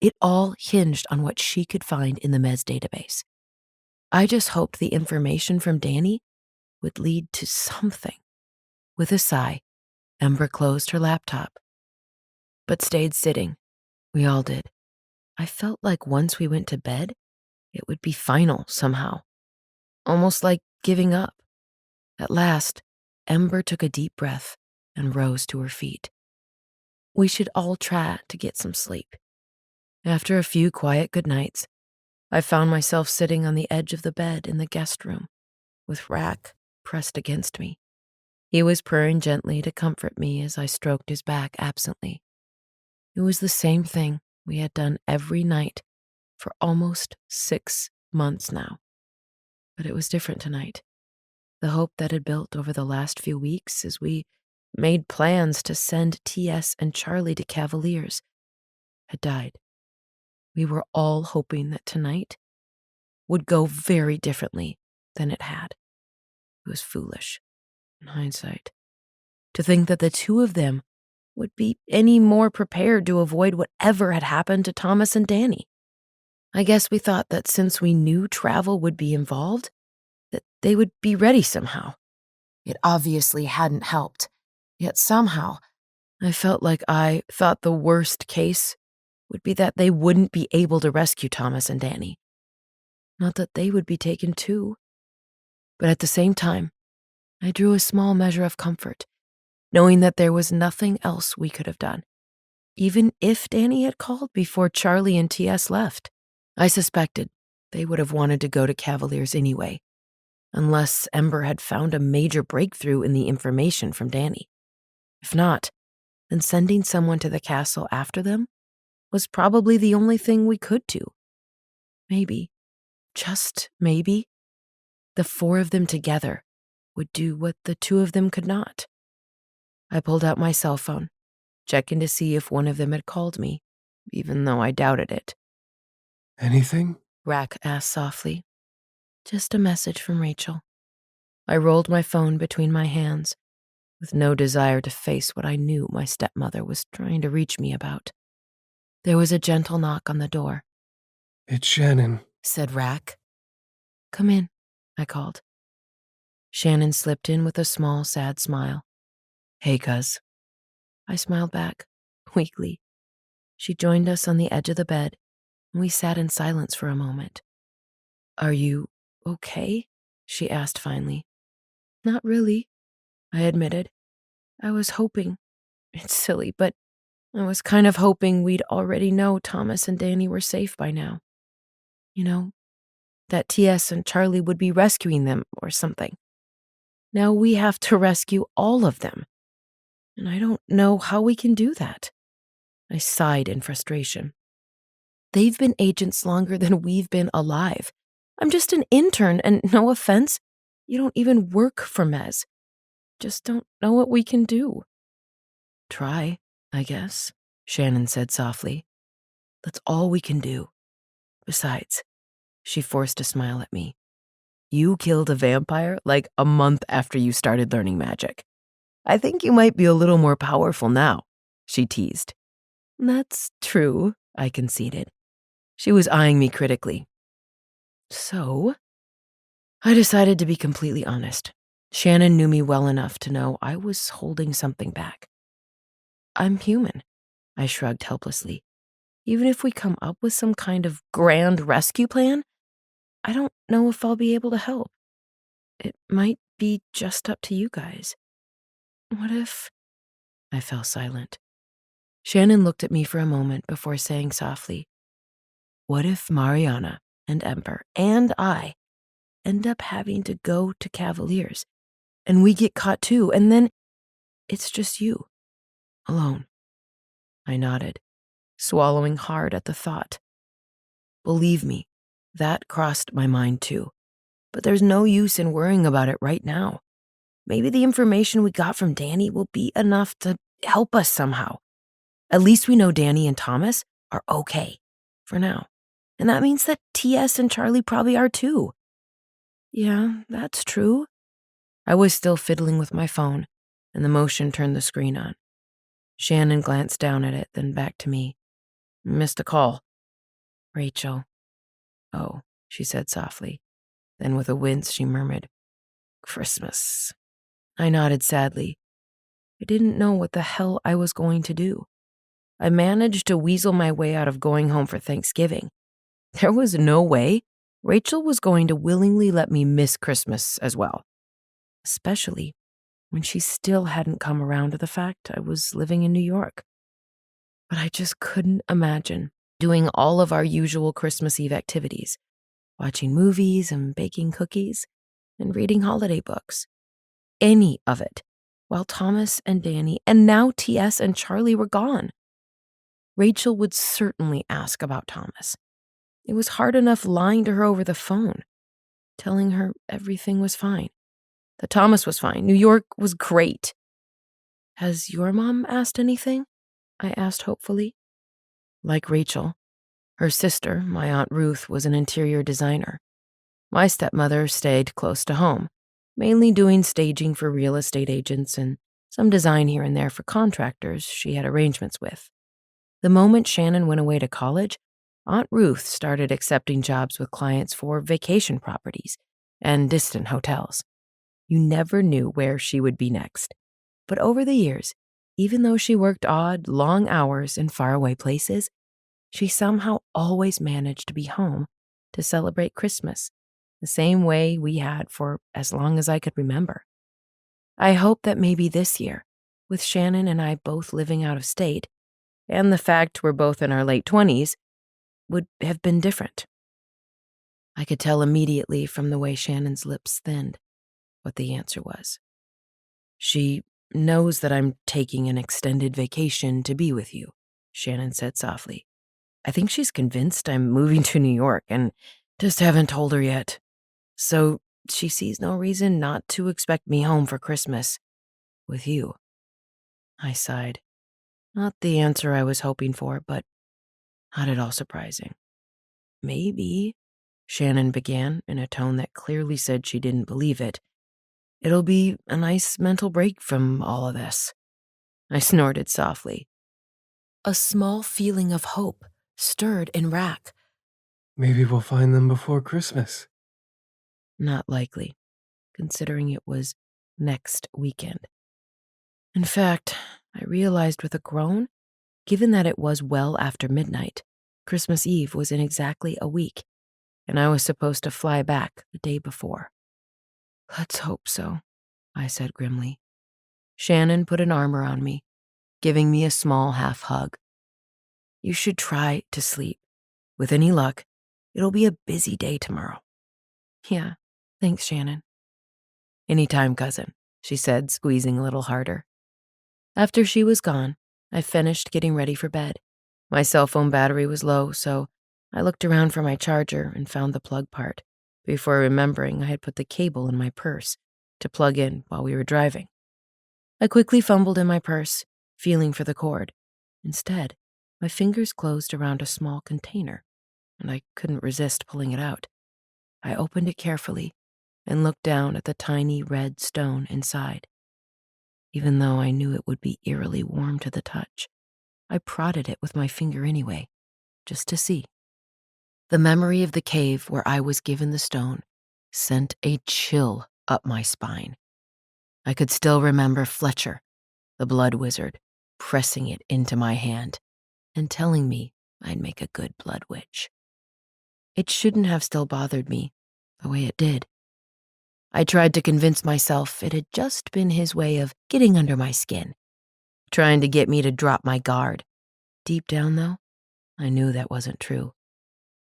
It all hinged on what she could find in the Mez database. I just hoped the information from Dani would lead to something. With a sigh, Ember closed her laptop, but stayed sitting. We all did. I felt like once we went to bed, it would be final somehow. Almost like giving up. At last, Ember took a deep breath and rose to her feet. We should all try to get some sleep. After a few quiet good nights, I found myself sitting on the edge of the bed in the guest room, with Rack pressed against me. He was purring gently to comfort me as I stroked his back absently. It was the same thing we had done every night for almost 6 months now. But it was different tonight. The hope that had built over the last few weeks as we made plans to send TS and Charlie to Cavaliers had died. We were all hoping that tonight would go very differently than it had. It was foolish, in hindsight, to think that the 2 of them would be any more prepared to avoid whatever had happened to Thomas and Dani. I guess we thought that since we knew travel would be involved, that they would be ready somehow. It obviously hadn't helped, yet somehow I felt like I thought the worst case would be that they wouldn't be able to rescue Thomas and Dani. Not that they would be taken too. But at the same time, I drew a small measure of comfort, knowing that there was nothing else we could have done, even if Dani had called before Charlie and TS left. I suspected they would have wanted to go to Cavaliers anyway, unless Ember had found a major breakthrough in the information from Dani. If not, then sending someone to the castle after them was probably the only thing we could do. Maybe, just maybe, the 4 of them together would do what the 2 of them could not. I pulled out my cell phone, checking to see if one of them had called me, even though I doubted it. Anything? Rack asked softly. Just a message from Rachel. I rolled my phone between my hands, with no desire to face what I knew my stepmother was trying to reach me about. There was a gentle knock on the door. It's Shannon, said Rack. Come in, I called. Shannon slipped in with a small, sad smile. Hey, cuz. I smiled back, weakly. She joined us on the edge of the bed, and we sat in silence for a moment. Are you okay? She asked finally. Not really, I admitted. I was hoping. It's silly, but I was kind of hoping we'd already know Thomas and Dani were safe by now. You know, that TS and Charlie would be rescuing them or something. Now we have to rescue all of them. And I don't know how we can do that. I sighed in frustration. They've been agents longer than we've been alive. I'm just an intern, and no offense, you don't even work for Mez. Just don't know what we can do. Try, I guess, Shannon said softly. That's all we can do. Besides, she forced a smile at me. You killed a vampire like a month after you started learning magic. I think you might be a little more powerful now, she teased. That's true, I conceded. She was eyeing me critically. So, I decided to be completely honest. Shannon knew me well enough to know I was holding something back. I'm human, I shrugged helplessly. Even if we come up with some kind of grand rescue plan, I don't know if I'll be able to help. It might be just up to you guys. What if... I fell silent. Shannon looked at me for a moment before saying softly, what if Mariana and Ember and I end up having to go to Cavaliers, and we get caught too, and then it's just you, alone? I nodded, swallowing hard at the thought. Believe me, that crossed my mind too, but there's no use in worrying about it right now. Maybe the information we got from Dani will be enough to help us somehow. At least we know Dani and Thomas are okay, for now. And that means that TS and Charlie probably are too. Yeah, that's true. I was still fiddling with my phone, and the motion turned the screen on. Shannon glanced down at it, then back to me. Missed a call. Rachel. Oh, she said softly. Then with a wince, she murmured, Christmas. I nodded sadly. I didn't know what the hell I was going to do. I managed to weasel my way out of going home for Thanksgiving. There was no way Rachel was going to willingly let me miss Christmas as well, especially when she still hadn't come around to the fact I was living in New York. But I just couldn't imagine doing all of our usual Christmas Eve activities, watching movies and baking cookies and reading holiday books. Any of it, while Thomas and Dani and now TS and Charlie were gone. Rachel would certainly ask about Thomas. It was hard enough lying to her over the phone, telling her everything was fine, that Thomas was fine, New York was great. Has your mom asked anything? I asked hopefully. Like Rachel, her sister, my Aunt Ruth, was an interior designer. My stepmother stayed close to home, mainly doing staging for real estate agents and some design here and there for contractors she had arrangements with. The moment Shannon went away to college, Aunt Ruth started accepting jobs with clients for vacation properties and distant hotels. You never knew where she would be next. But over the years, even though she worked odd, long hours in faraway places, she somehow always managed to be home to celebrate Christmas, the same way we had for as long as I could remember. I hope that maybe this year, with Shannon and I both living out of state, and the fact we're both in our late 20s, would have been different. I could tell immediately from the way Shannon's lips thinned what the answer was. She knows that I'm taking an extended vacation to be with you, Shannon said softly. I think she's convinced I'm moving to New York and just haven't told her yet. So she sees no reason not to expect me home for Christmas with you. I sighed. Not the answer I was hoping for, but not at all surprising. Maybe, Shannon began in a tone that clearly said she didn't believe it. It'll be a nice mental break from all of this. I snorted softly. A small feeling of hope stirred in Rack. Maybe we'll find them before Christmas. Not likely, considering it was next weekend. In fact, I realized with a groan, given that it was well after midnight, Christmas Eve was in exactly a week, and I was supposed to fly back the day before. Let's hope so, I said grimly. Shannon put an arm around me, giving me a small half hug. You should try to sleep. With any luck, it'll be a busy day tomorrow. Yeah, thanks, Shannon. Anytime, cousin, she said, squeezing a little harder. After she was gone, I finished getting ready for bed. My cell phone battery was low, so I looked around for my charger and found the plug part, before remembering I had put the cable in my purse to plug in while we were driving. I quickly fumbled in my purse, feeling for the cord. Instead, my fingers closed around a small container, and I couldn't resist pulling it out. I opened it carefully and looked down at the tiny red stone inside. Even though I knew it would be eerily warm to the touch, I prodded it with my finger anyway, just to see. The memory of the cave where I was given the stone sent a chill up my spine. I could still remember Fletcher, the blood wizard, pressing it into my hand and telling me I'd make a good blood witch. It shouldn't have still bothered me the way it did. I tried to convince myself it had just been his way of getting under my skin, trying to get me to drop my guard. Deep down, though, I knew that wasn't true.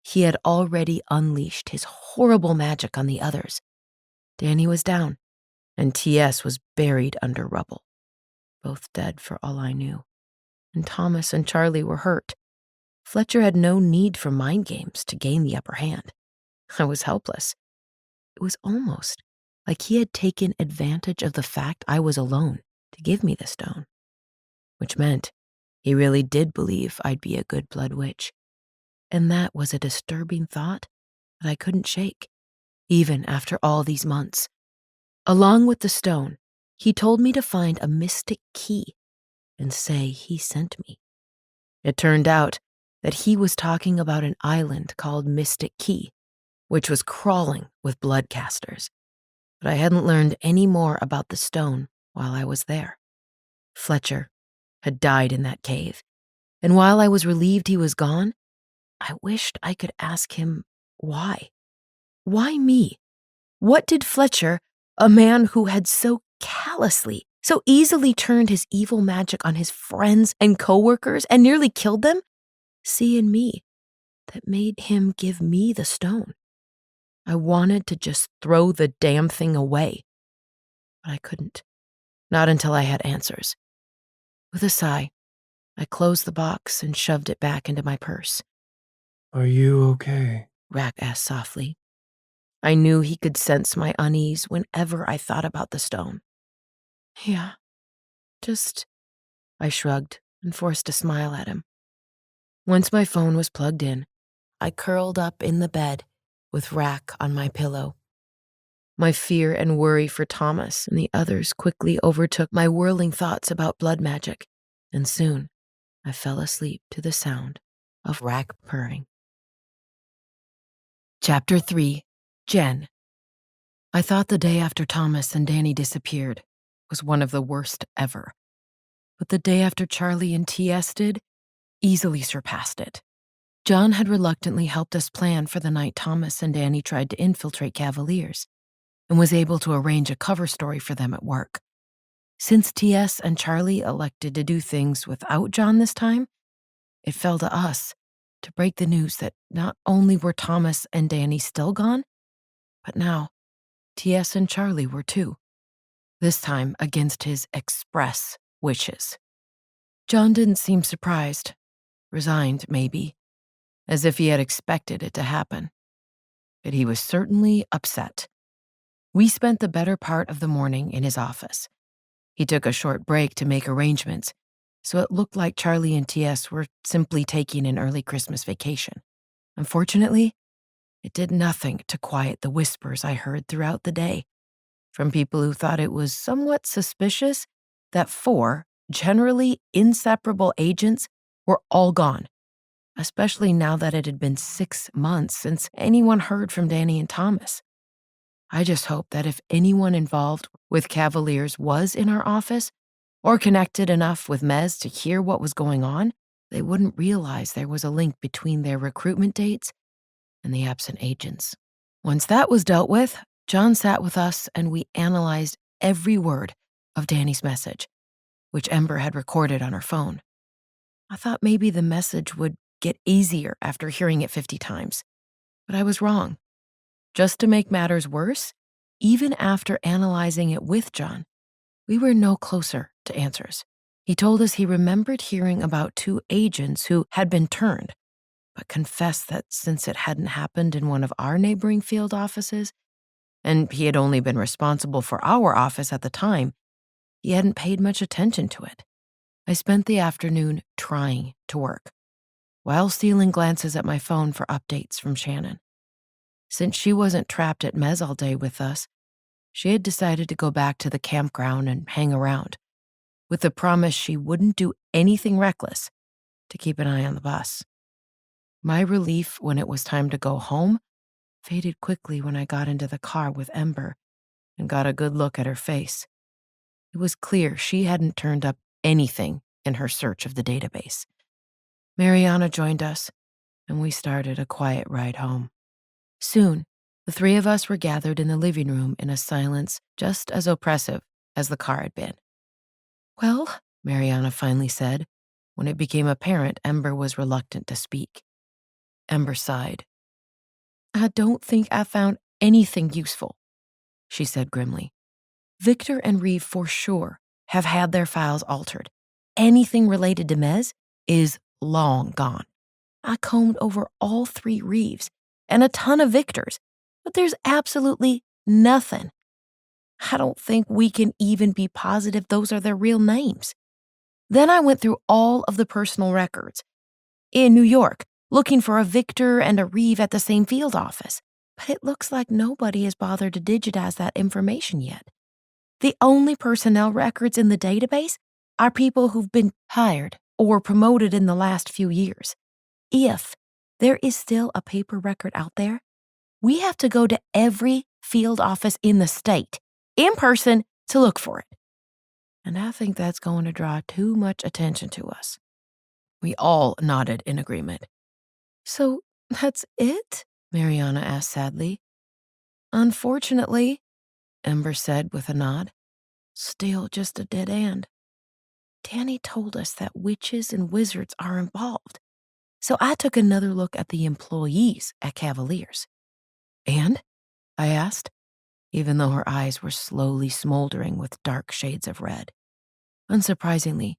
He had already unleashed his horrible magic on the others. Dani was down, and TS was buried under rubble, both dead for all I knew. And Thomas and Charlie were hurt. Fletcher had no need for mind games to gain the upper hand. I was helpless. It was almost like he had taken advantage of the fact I was alone to give me the stone, which meant he really did believe I'd be a good blood witch. And that was a disturbing thought that I couldn't shake, even after all these months. Along with the stone, he told me to find a mystic key and say he sent me. It turned out that he was talking about an island called Mystic Key, which was crawling with bloodcasters. But I hadn't learned any more about the stone while I was there. Fletcher had died in that cave, and while I was relieved he was gone, I wished I could ask him why. Why me? What did Fletcher, a man who had so callously, so easily turned his evil magic on his friends and coworkers and nearly killed them, see in me that made him give me the stone? I wanted to just throw the damn thing away, but I couldn't. Not until I had answers. With a sigh, I closed the box and shoved it back into my purse. Are you okay? Rack asked softly. I knew he could sense my unease whenever I thought about the stone. Yeah, I shrugged and forced a smile at him. Once my phone was plugged in, I curled up in the bed with Rack on my pillow. My fear and worry for Thomas and the others quickly overtook my whirling thoughts about blood magic, and soon I fell asleep to the sound of Rack purring. Chapter 3, Jen. I thought the day after Thomas and Dani disappeared was one of the worst ever, but the day after Charlie and TS did easily surpassed it. John had reluctantly helped us plan for the night Thomas and Dani tried to infiltrate Cavaliers, and was able to arrange a cover story for them at work. Since TS and Charlie elected to do things without John this time, it fell to us to break the news that not only were Thomas and Dani still gone, but now TS and Charlie were too, this time against his express wishes. John didn't seem surprised, resigned maybe, as if he had expected it to happen. But he was certainly upset. We spent the better part of the morning in his office. He took a short break to make arrangements, so it looked like Charlie and TS were simply taking an early Christmas vacation. Unfortunately, it did nothing to quiet the whispers I heard throughout the day from people who thought it was somewhat suspicious that 4 generally inseparable agents were all gone, especially now that it had been 6 months since anyone heard from Dani and Thomas. I just hoped that if anyone involved with Cavaliers was in our office or connected enough with Mez to hear what was going on, they wouldn't realize there was a link between their recruitment dates and the absent agents. Once that was dealt with, John sat with us and we analyzed every word of Dani's message, which Ember had recorded on her phone. I thought maybe the message would get easier after hearing it 50 times, but I was wrong. Just to make matters worse, even after analyzing it with John, we were no closer to answers. He told us he remembered hearing about 2 agents who had been turned, but confessed that since it hadn't happened in one of our neighboring field offices, and he had only been responsible for our office at the time, he hadn't paid much attention to it. I spent the afternoon trying to work, while stealing glances at my phone for updates from Shannon. Since she wasn't trapped at Mez all day with us, she had decided to go back to the campground and hang around, with the promise she wouldn't do anything reckless to keep an eye on the bus. My relief when it was time to go home faded quickly when I got into the car with Ember and got a good look at her face. It was clear she hadn't turned up anything in her search of the database. Mariana joined us, and we started a quiet ride home. Soon, the three of us were gathered in the living room in a silence just as oppressive as the car had been. "Well," Mariana finally said, when it became apparent Ember was reluctant to speak. Ember sighed. "I don't think I found anything useful," she said grimly. "Victor and Reeve for sure have had their files altered. Anything related to Mez is long gone. I combed over all 3 Reeves and a ton of Victors, but there's absolutely nothing. I don't think we can even be positive those are their real names. Then I went through all of the personal records in New York, looking for a Victor and a Reeve at the same field office, but it looks like nobody has bothered to digitize that information yet. The only personnel records in the database are people who've been hired or promoted in the last few years. If there is still a paper record out there, we have to go to every field office in the state, in person, to look for it. And I think that's going to draw too much attention to us." We all nodded in agreement. "So that's it?" Mariana asked sadly. "Unfortunately," Ember said with a nod. "Still just a dead end. Dani told us that witches and wizards are involved, so I took another look at the employees at Cavaliers." "And?" I asked, even though her eyes were slowly smoldering with dark shades of red. Unsurprisingly,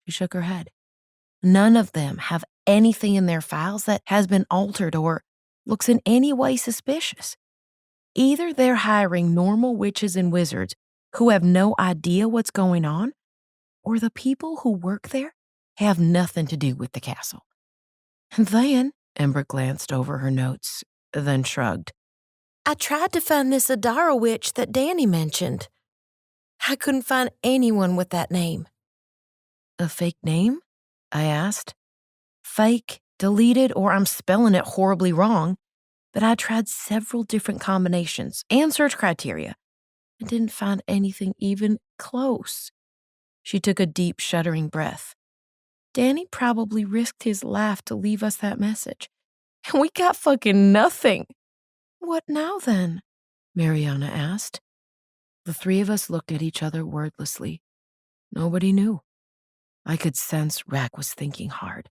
she shook her head. None of them have anything in their files that has been altered or looks in any way suspicious. Either they're hiring normal witches and wizards who have no idea what's going on, or the people who work there have nothing to do with the castle." And then, Ember glanced over her notes, then shrugged. "I tried to find this Adara witch that Dani mentioned. I couldn't find anyone with that name." "A fake name?" I asked. "Fake, deleted, or I'm spelling it horribly wrong, but I tried several different combinations and search criteria and didn't find anything even close." She took a deep, shuddering breath. "Dani probably risked his life to leave us that message, and we got fucking nothing." "What now then?" Mariana asked. The 3 of us looked at each other wordlessly. Nobody knew. I could sense Rack was thinking hard,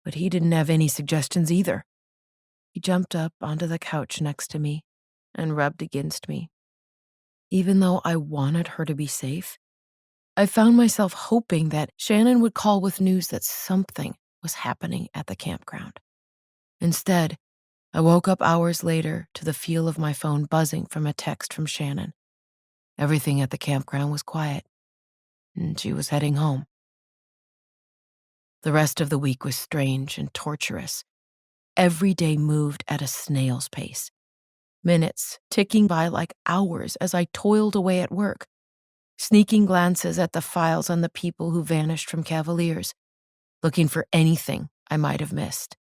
but he didn't have any suggestions either. He jumped up onto the couch next to me and rubbed against me. Even though I wanted her to be safe, I found myself hoping that Shannon would call with news that something was happening at the campground. Instead, I woke up hours later to the feel of my phone buzzing from a text from Shannon. Everything at the campground was quiet, and she was heading home. The rest of the week was strange and torturous. Every day moved at a snail's pace. Minutes ticking by like hours as I toiled away at work, sneaking glances at the files on the people who vanished from Cavaliers, looking for anything I might have missed.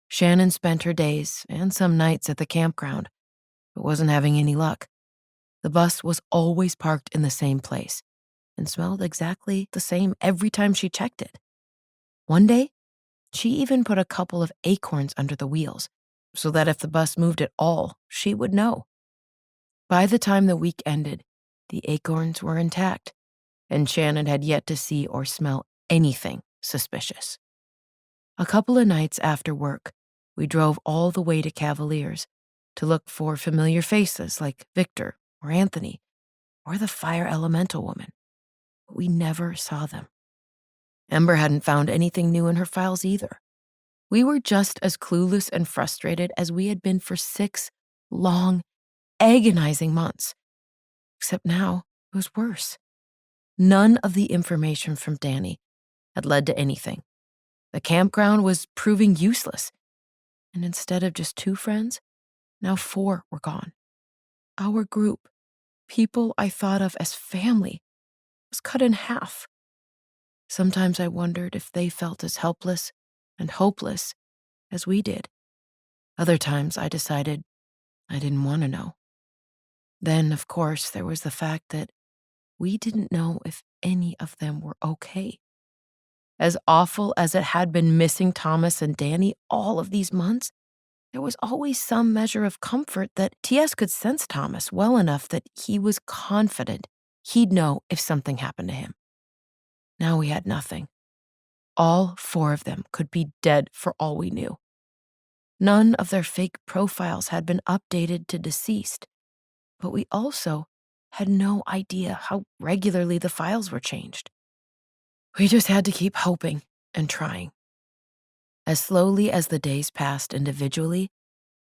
Shannon spent her days and some nights at the campground, but wasn't having any luck. The bus was always parked in the same place and smelled exactly the same every time she checked it. One day, she even put a couple of acorns under the wheels so that if the bus moved at all, she would know. By the time the week ended, the acorns were intact, and Shannon had yet to see or smell anything suspicious. A couple of nights after work, we drove all the way to Cavaliers to look for familiar faces like Victor or Anthony or the fire elemental woman, but we never saw them. Ember hadn't found anything new in her files either. We were just as clueless and frustrated as we had been for 6 long, agonizing months. Except now, it was worse. None of the information from Dani had led to anything. The campground was proving useless, and instead of just 2 friends, now 4 were gone. Our group, people I thought of as family, was cut in half. Sometimes I wondered if they felt as helpless and hopeless as we did. Other times I decided I didn't want to know. Then, of course, there was the fact that we didn't know if any of them were okay. As awful as it had been missing Thomas and Dani all of these months, there was always some measure of comfort that T.S. could sense Thomas well enough that he was confident he'd know if something happened to him. Now we had nothing. All 4 of them could be dead for all we knew. None of their fake profiles had been updated to deceased, but we also had no idea how regularly the files were changed. We just had to keep hoping and trying. As slowly as the days passed individually,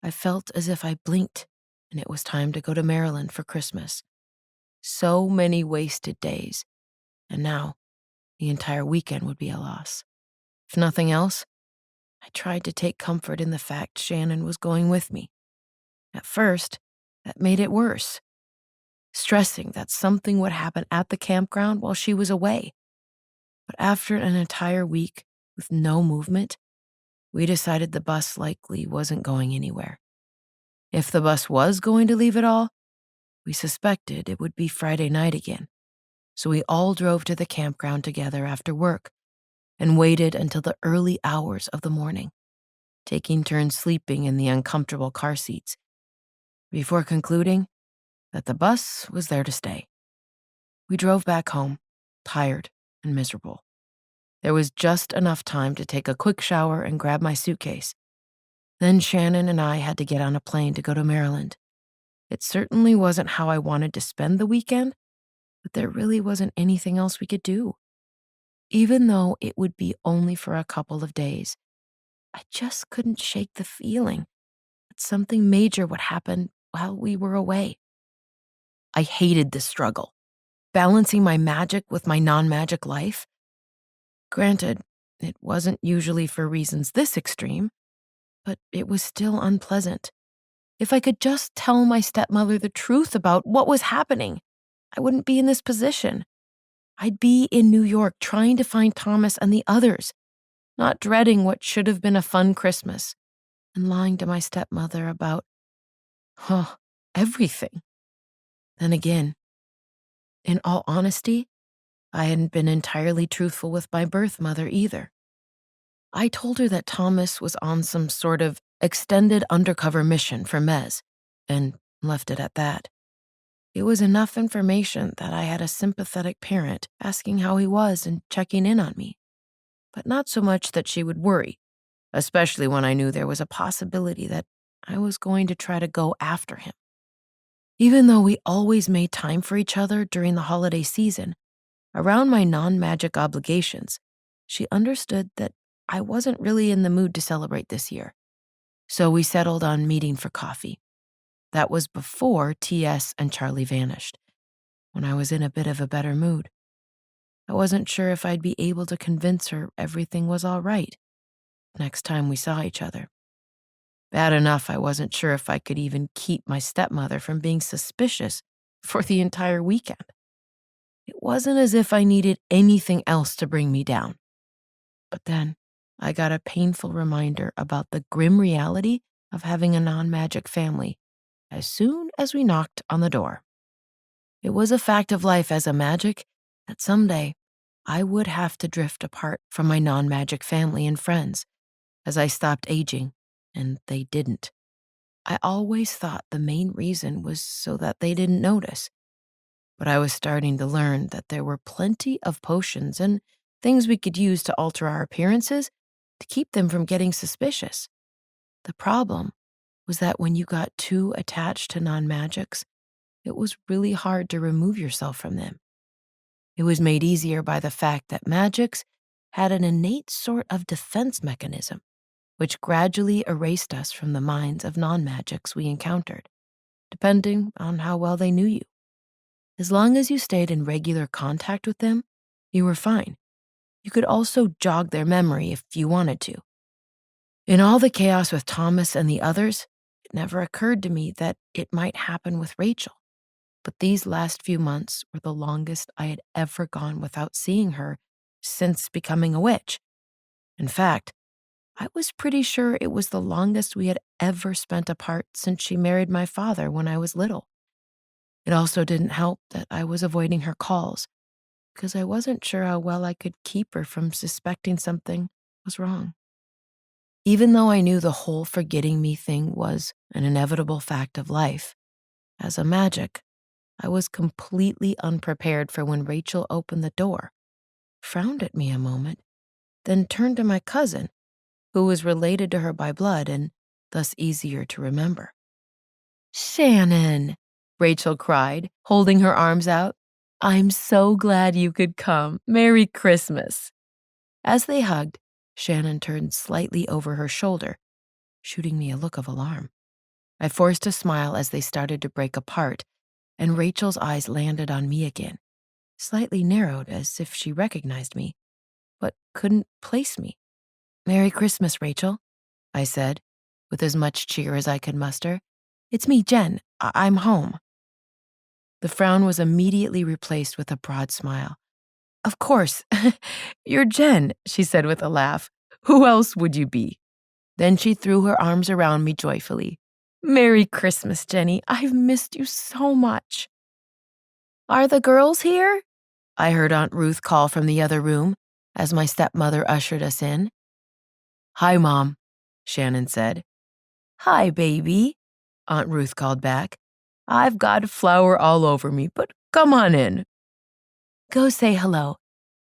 I felt as if I blinked and it was time to go to Maryland for Christmas. So many wasted days, and now the entire weekend would be a loss. If nothing else, I tried to take comfort in the fact Shannon was going with me. At first, that made it worse, stressing that something would happen at the campground while she was away. But after an entire week with no movement, we decided the bus likely wasn't going anywhere. If the bus was going to leave at all, we suspected it would be Friday night again. So we all drove to the campground together after work and waited until the early hours of the morning, taking turns sleeping in the uncomfortable car seats, before concluding that the bus was there to stay. We drove back home, tired and miserable. There was just enough time to take a quick shower and grab my suitcase. Then Shannon and I had to get on a plane to go to Maryland. It certainly wasn't how I wanted to spend the weekend, but there really wasn't anything else we could do. Even though it would be only for a couple of days, I just couldn't shake the feeling that something major would happen while we were away. I hated the struggle, balancing my magic with my non-magic life. Granted, it wasn't usually for reasons this extreme, but it was still unpleasant. If I could just tell my stepmother the truth about what was happening, I wouldn't be in this position. I'd be in New York trying to find Thomas and the others, not dreading what should have been a fun Christmas, and lying to my stepmother about, everything. Then again, in all honesty, I hadn't been entirely truthful with my birth mother either. I told her that Thomas was on some sort of extended undercover mission for Mez, and left it at that. It was enough information that I had a sympathetic parent asking how he was and checking in on me, but not so much that she would worry, especially when I knew there was a possibility that I was going to try to go after him. Even though we always made time for each other during the holiday season, around my non-magic obligations, she understood that I wasn't really in the mood to celebrate this year. So we settled on meeting for coffee. That was before T.S. and Charlie vanished, when I was in a bit of a better mood. I wasn't sure if I'd be able to convince her everything was all right next time we saw each other. Bad enough I wasn't sure if I could even keep my stepmother from being suspicious for the entire weekend. It wasn't as if I needed anything else to bring me down. But then I got a painful reminder about the grim reality of having a non-magic family as soon as we knocked on the door. It was a fact of life as a magic that someday I would have to drift apart from my non-magic family and friends as I stopped aging, and they didn't. I always thought the main reason was so that they didn't notice, but I was starting to learn that there were plenty of potions and things we could use to alter our appearances to keep them from getting suspicious. The problem was that when you got too attached to non-magics, it was really hard to remove yourself from them. It was made easier by the fact that magics had an innate sort of defense mechanism, which gradually erased us from the minds of non-magics we encountered, depending on how well they knew you. As long as you stayed in regular contact with them, you were fine. You could also jog their memory if you wanted to. In all the chaos with Thomas and the others, it never occurred to me that it might happen with Rachel. But these last few months were the longest I had ever gone without seeing her since becoming a witch. In fact, I was pretty sure it was the longest we had ever spent apart since she married my father when I was little. It also didn't help that I was avoiding her calls, because I wasn't sure how well I could keep her from suspecting something was wrong. Even though I knew the whole forgetting me thing was an inevitable fact of life, as a magic, I was completely unprepared for when Rachel opened the door, frowned at me a moment, then turned to my cousin, who was related to her by blood and thus easier to remember. "Shannon," Rachel cried, holding her arms out. "I'm so glad you could come. Merry Christmas." As they hugged, Shannon turned slightly over her shoulder, shooting me a look of alarm. I forced a smile as they started to break apart, and Rachel's eyes landed on me again, slightly narrowed as if she recognized me, but couldn't place me. "Merry Christmas, Rachel," I said, with as much cheer as I could muster. "It's me, Jen. I'm home." The frown was immediately replaced with a broad smile. "Of course. You're Jen," she said with a laugh. "Who else would you be?" Then she threw her arms around me joyfully. "Merry Christmas, Jenny. I've missed you so much." "Are the girls here?" I heard Aunt Ruth call from the other room as my stepmother ushered us in. "Hi, Mom," Shannon said. "Hi, baby," Aunt Ruth called back. "I've got flour all over me, but come on in." "Go say hello.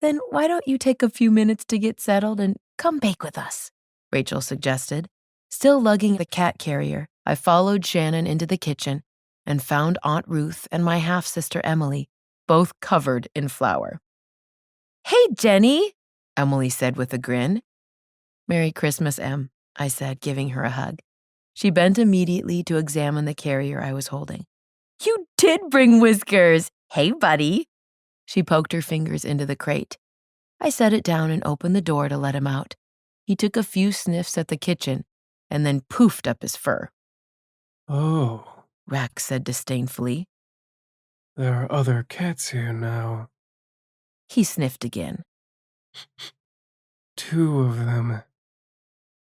Then why don't you take a few minutes to get settled and come bake with us?" Rachel suggested. Still lugging the cat carrier, I followed Shannon into the kitchen and found Aunt Ruth and my half-sister Emily, both covered in flour. "Hey, Jenny," Emily said with a grin. "Merry Christmas, Em," I said, giving her a hug. She bent immediately to examine the carrier I was holding. "You did bring Whiskers! Hey, buddy." She poked her fingers into the crate. I set it down and opened the door to let him out. He took a few sniffs at the kitchen and then poofed up his fur. Oh, Rack said disdainfully. there are other cats here now. He sniffed again. 2 of them.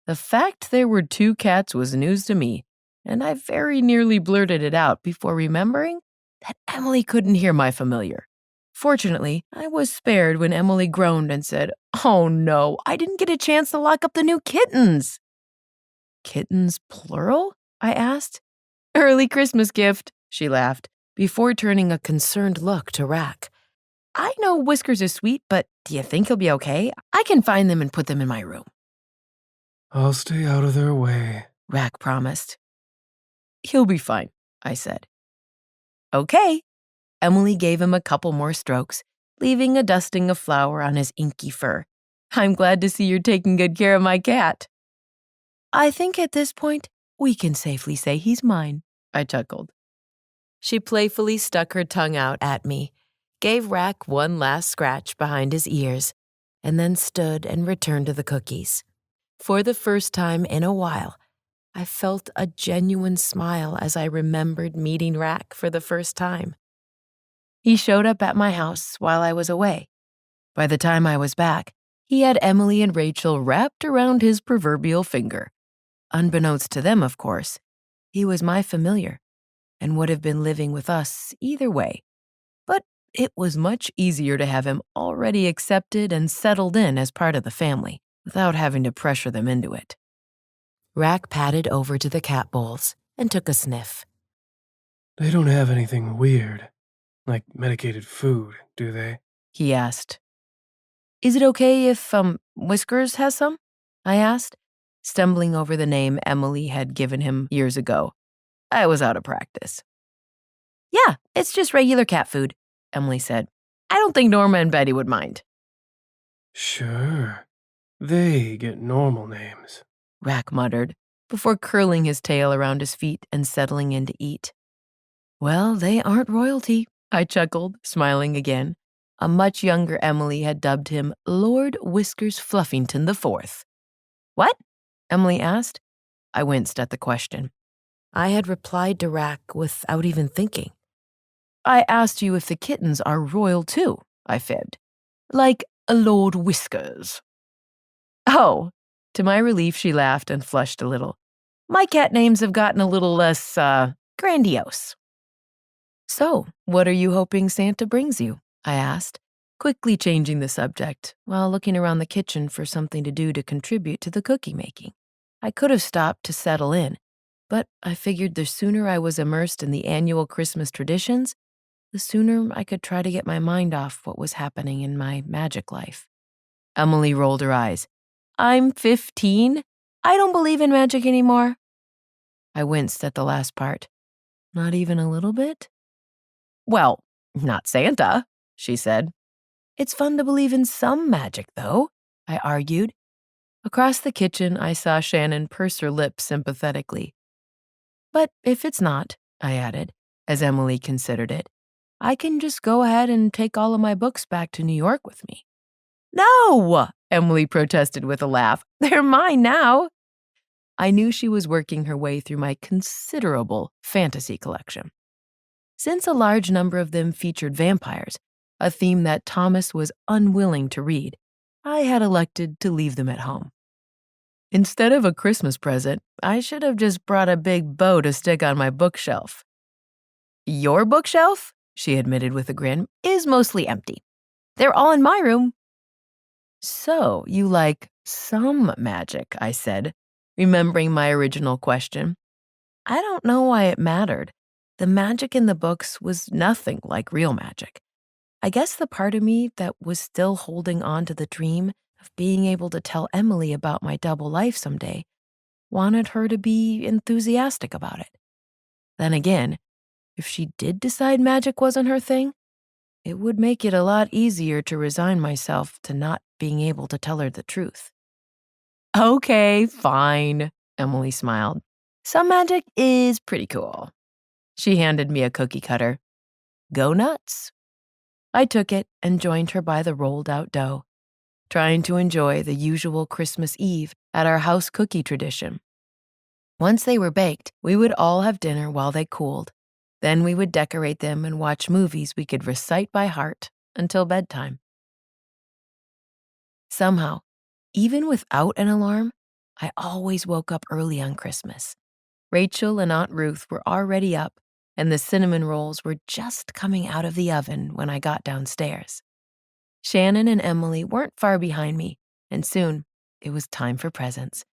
The fact there were 2 cats was news to me, and I very nearly blurted it out before remembering that Emily couldn't hear my familiar. Fortunately, I was spared when Emily groaned and said, "Oh no, I didn't get a chance to lock up the new kittens." "Kittens, plural?" I asked. "Early Christmas gift," she laughed, before turning a concerned look to Rack. "I know Whiskers is sweet, but do you think he'll be okay? I can find them and put them in my room." I'll stay out of their way, Rack promised. "He'll be fine," I said. "Okay." Emily gave him a couple more strokes, leaving a dusting of flour on his inky fur. "I'm glad to see you're taking good care of my cat." "I think at this point, we can safely say he's mine," I chuckled. She playfully stuck her tongue out at me, gave Rack one last scratch behind his ears, and then stood and returned to the cookies. For the first time in a while, I felt a genuine smile as I remembered meeting Rack for the first time. He showed up at my house while I was away. By the time I was back, he had Emily and Rachel wrapped around his proverbial finger. Unbeknownst to them, of course, he was my familiar and would have been living with us either way. But it was much easier to have him already accepted and settled in as part of the family, without having to pressure them into it. Rack padded over to the cat bowls and took a sniff. They don't have anything weird, like medicated food, do they? He asked. "Is it okay if, Whiskers has some?" I asked, stumbling over the name Emily had given him years ago. I was out of practice. "Yeah, it's just regular cat food," Emily said. "I don't think Norma and Betty would mind." Sure. They get normal names. Rack muttered, before curling his tail around his feet and settling in to eat. "Well, they aren't royalty," I chuckled, smiling again. A much younger Emily had dubbed him Lord Whiskers Fluffington IV. "What?" Emily asked. I winced at the question. I had replied to Rack without even thinking. "I asked you if the kittens are royal too," I fibbed. "Like Lord Whiskers. Oh, to my relief, she laughed and flushed a little. My cat names have gotten a little less, grandiose. So, what are you hoping Santa brings you? I asked, quickly changing the subject while looking around the kitchen for something to do to contribute to the cookie making. I could have stopped to settle in, but I figured the sooner I was immersed in the annual Christmas traditions, the sooner I could try to get my mind off what was happening in my magic life. Emily rolled her eyes. I'm 15? I don't believe in magic anymore. I winced at the last part. Not even a little bit? Well, not Santa, she said. It's fun to believe in some magic, though, I argued. Across the kitchen, I saw Shannon purse her lips sympathetically. But if it's not, I added, as Emily considered it, I can just go ahead and take all of my books back to New York with me. No, Emily protested with a laugh. They're mine now. I knew she was working her way through my considerable fantasy collection. Since a large number of them featured vampires, a theme that Thomas was unwilling to read, I had elected to leave them at home. Instead of a Christmas present, I should have just brought a big bow to stick on my bookshelf. Your bookshelf, she admitted with a grin, is mostly empty. They're all in my room. So, you like some magic, I said, remembering my original question. I don't know why it mattered. The magic in the books was nothing like real magic. I guess the part of me that was still holding on to the dream of being able to tell Emily about my double life someday wanted her to be enthusiastic about it. Then again, if she did decide magic wasn't her thing, it would make it a lot easier to resign myself to not being able to tell her the truth. Okay, fine, Emily smiled. Some magic is pretty cool. She handed me a cookie cutter. Go nuts. I took it and joined her by the rolled-out dough, trying to enjoy the usual Christmas Eve at our house cookie tradition. Once they were baked, we would all have dinner while they cooled. Then we would decorate them and watch movies we could recite by heart until bedtime. Somehow, even without an alarm, I always woke up early on Christmas. Rachel and Aunt Ruth were already up, and the cinnamon rolls were just coming out of the oven when I got downstairs. Shannon and Emily weren't far behind me, and soon it was time for presents.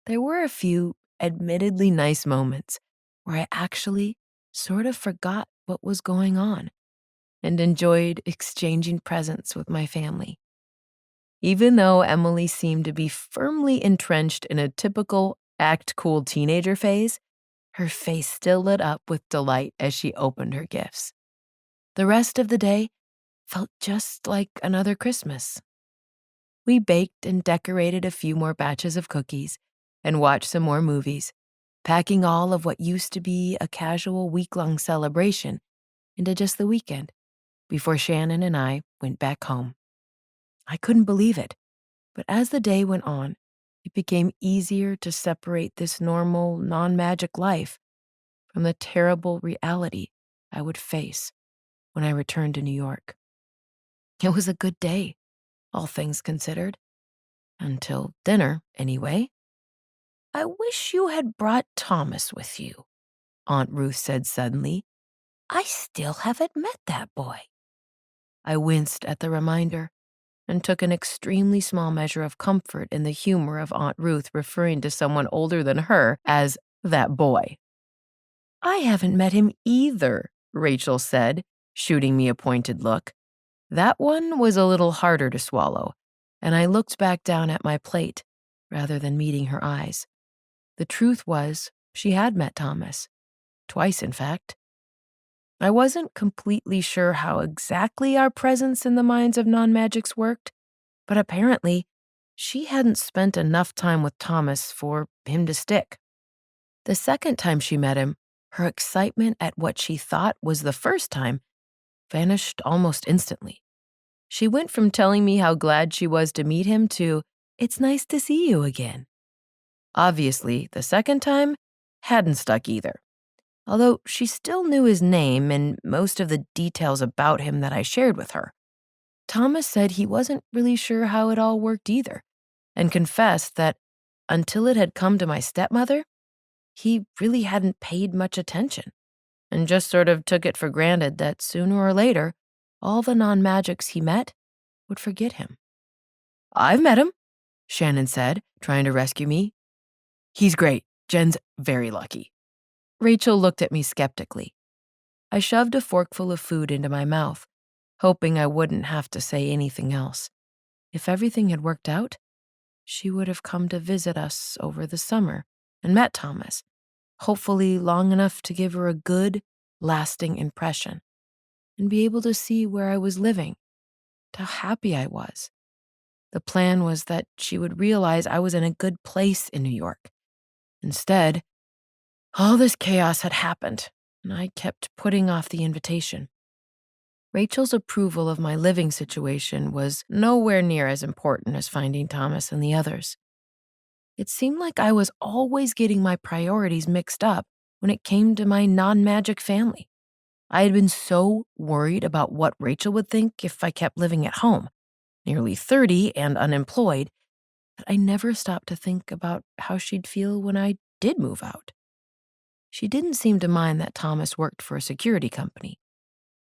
There were a few admittedly nice moments where I actually sort of forgot what was going on and enjoyed exchanging presents with my family. Even though Emily seemed to be firmly entrenched in a typical act cool teenager phase, her face still lit up with delight as she opened her gifts. The rest of the day felt just like another Christmas. We baked and decorated a few more batches of cookies and watched some more movies, packing all of what used to be a casual week-long celebration into just the weekend before Shannon and I went back home. I couldn't believe it, but as the day went on, it became easier to separate this normal, non-magic life from the terrible reality I would face when I returned to New York. It was a good day, all things considered. Until dinner, anyway. I wish you had brought Thomas with you, Aunt Ruth said suddenly. I still haven't met that boy. I winced at the reminder and took an extremely small measure of comfort in the humor of Aunt Ruth referring to someone older than her as that boy. I haven't met him either, Rachel said, shooting me a pointed look. That one was a little harder to swallow, and I looked back down at my plate rather than meeting her eyes. The truth was, she had met Thomas. Twice, in fact. I wasn't completely sure how exactly our presence in the minds of non-magics worked, but apparently, she hadn't spent enough time with Thomas for him to stick. The second time she met him, her excitement at what she thought was the first time vanished almost instantly. She went from telling me how glad she was to meet him to, "It's nice to see you again." Obviously, the second time hadn't stuck either, although she still knew his name and most of the details about him that I shared with her. Thomas said he wasn't really sure how it all worked either, and confessed that until it had come to my stepmother, he really hadn't paid much attention, and just sort of took it for granted that sooner or later, all the non-magics he met would forget him. "I've met him," Shannon said, trying to rescue me. "He's great. Jen's very lucky." Rachel looked at me skeptically. I shoved a forkful of food into my mouth, hoping I wouldn't have to say anything else. If everything had worked out, she would have come to visit us over the summer and met Thomas, hopefully long enough to give her a good, lasting impression and be able to see where I was living, how happy I was. The plan was that she would realize I was in a good place in New York. Instead, all this chaos had happened, and I kept putting off the invitation. Rachel's approval of my living situation was nowhere near as important as finding Thomas and the others. It seemed like I was always getting my priorities mixed up when it came to my non-magic family. I had been so worried about what Rachel would think if I kept living at home, nearly 30 and unemployed, that I never stopped to think about how she'd feel when I did move out. She didn't seem to mind that Thomas worked for a security company,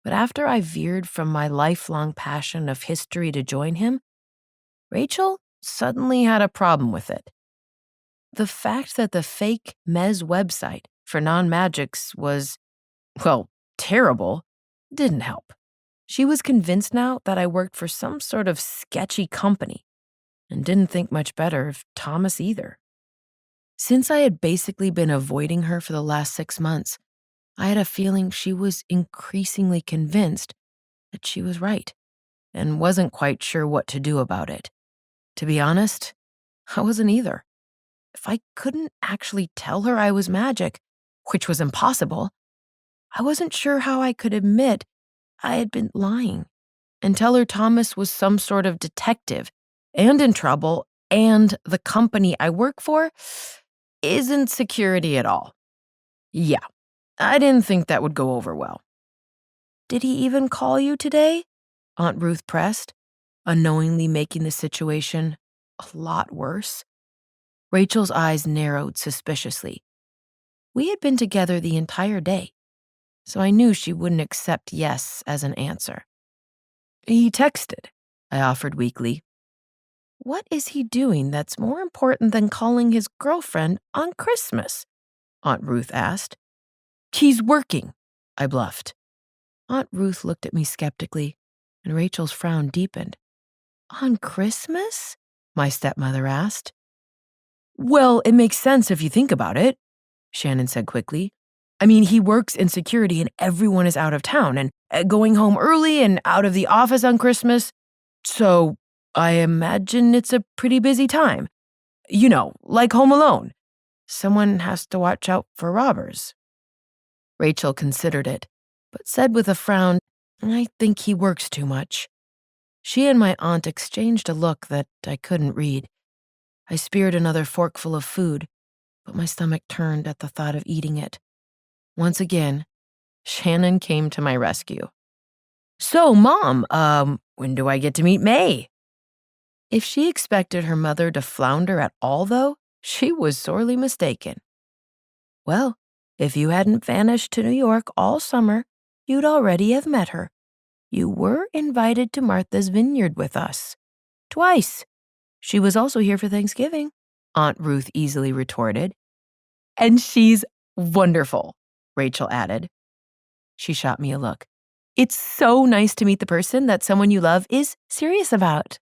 but after I veered from my lifelong passion of history to join him, Rachel suddenly had a problem with it. The fact that the fake Mez website for non-magics was, well, terrible, didn't help. She was convinced now that I worked for some sort of sketchy company and didn't think much better of Thomas either. Since I had basically been avoiding her for the last 6 months, I had a feeling she was increasingly convinced that she was right and wasn't quite sure what to do about it. To be honest, I wasn't either. If I couldn't actually tell her I was magic, which was impossible, I wasn't sure how I could admit I had been lying and tell her Thomas was some sort of detective and in trouble and the company I work for isn't security at all. Yeah, I didn't think that would go over well. "Did he even call you today?" Aunt Ruth pressed, unknowingly making the situation a lot worse. Rachel's eyes narrowed suspiciously. We had been together the entire day, so I knew she wouldn't accept yes as an answer. "He texted," I offered weakly. "What is he doing that's more important than calling his girlfriend on Christmas?" Aunt Ruth asked. "He's working," I bluffed. Aunt Ruth looked at me skeptically, and Rachel's frown deepened. "On Christmas?" my stepmother asked. "Well, it makes sense if you think about it," Shannon said quickly. "I mean, he works in security and everyone is out of town and going home early and out of the office on Christmas. So I imagine it's a pretty busy time. You know, like Home Alone. Someone has to watch out for robbers." Rachel considered it, but said with a frown, "I think he works too much." She and my aunt exchanged a look that I couldn't read. I speared another forkful of food, but my stomach turned at the thought of eating it. Once again, Shannon came to my rescue. "So, Mom, when do I get to meet May?" If she expected her mother to flounder at all, though, she was sorely mistaken. "Well, if you hadn't vanished to New York all summer, you'd already have met her. You were invited to Martha's Vineyard with us. Twice. She was also here for Thanksgiving," Aunt Ruth easily retorted. "And she's wonderful," Rachel added. She shot me a look. "It's so nice to meet the person that someone you love is serious about."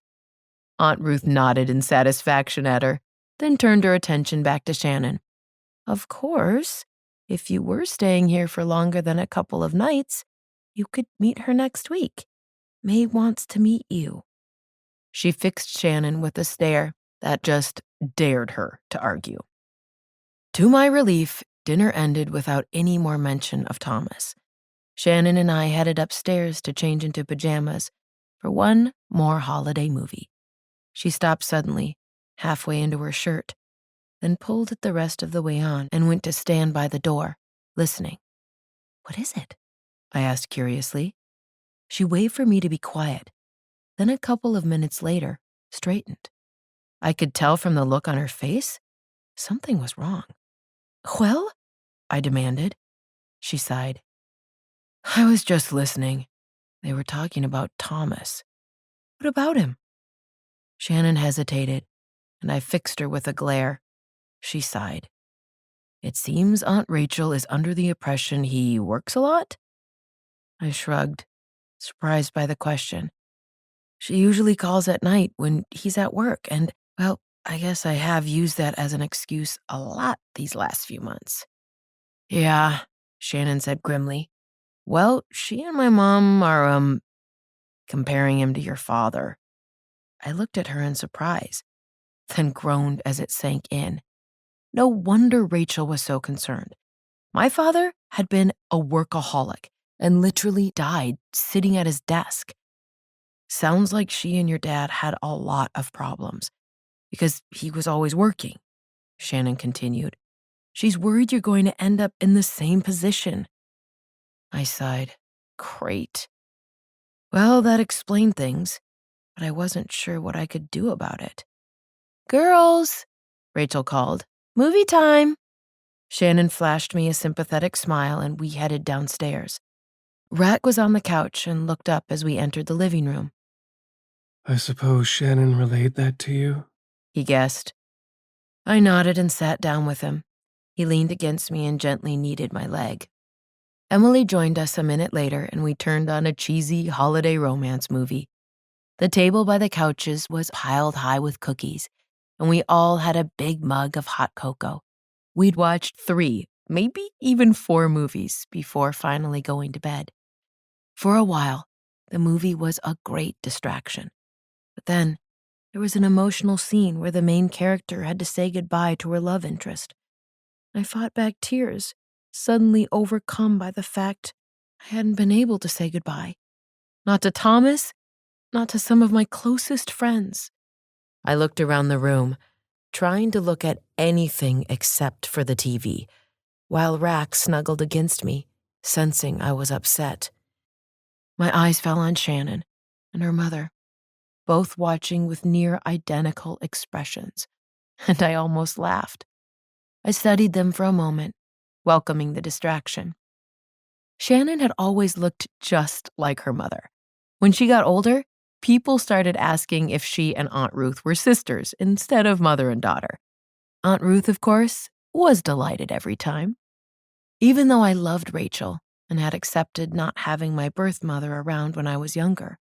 Aunt Ruth nodded in satisfaction at her, then turned her attention back to Shannon. "Of course, if you were staying here for longer than a couple of nights, you could meet her next week. May wants to meet you." She fixed Shannon with a stare that just dared her to argue. To my relief, dinner ended without any more mention of Thomas. Shannon and I headed upstairs to change into pajamas for one more holiday movie. She stopped suddenly, halfway into her shirt, then pulled it the rest of the way on and went to stand by the door, listening. "What is it?" I asked curiously. She waved for me to be quiet, then a couple of minutes later, straightened. I could tell from the look on her face something was wrong. "Well?" I demanded. She sighed. "I was just listening. They were talking about Thomas." "What about him?" Shannon hesitated, and I fixed her with a glare. She sighed. "It seems Aunt Rachel is under the impression he works a lot?" I shrugged, surprised by the question. "She usually calls at night when he's at work, and, well, I guess I have used that as an excuse a lot these last few months." "Yeah," Shannon said grimly. "Well, she and my mom are, comparing him to your father." I looked at her in surprise, then groaned as it sank in. No wonder Rachel was so concerned. My father had been a workaholic and literally died sitting at his desk. "Sounds like she and your dad had a lot of problems because he was always working," Shannon continued. "She's worried you're going to end up in the same position." I sighed. Great. Well, that explained things, but I wasn't sure what I could do about it. "Girls," Rachel called. "Movie time." Shannon flashed me a sympathetic smile, and we headed downstairs. Rat was on the couch and looked up as we entered the living room. I suppose Shannon relayed that to you? He guessed. I nodded and sat down with him. He leaned against me and gently kneaded my leg. Emily joined us a minute later, and we turned on a cheesy holiday romance movie. The table by the couches was piled high with cookies, and we all had a big mug of hot cocoa. We'd watched 3, maybe even 4 movies before finally going to bed. For a while, the movie was a great distraction. But then, there was an emotional scene where the main character had to say goodbye to her love interest. I fought back tears, suddenly overcome by the fact I hadn't been able to say goodbye. Not to Thomas, not to some of my closest friends. I looked around the room, trying to look at anything except for the TV, while Rack snuggled against me, sensing I was upset. My eyes fell on Shannon and her mother, both watching with near identical expressions, and I almost laughed. I studied them for a moment, welcoming the distraction. Shannon had always looked just like her mother. When she got older, people started asking if she and Aunt Ruth were sisters instead of mother and daughter. Aunt Ruth, of course, was delighted every time. Even though I loved Rachel and had accepted not having my birth mother around when I was younger,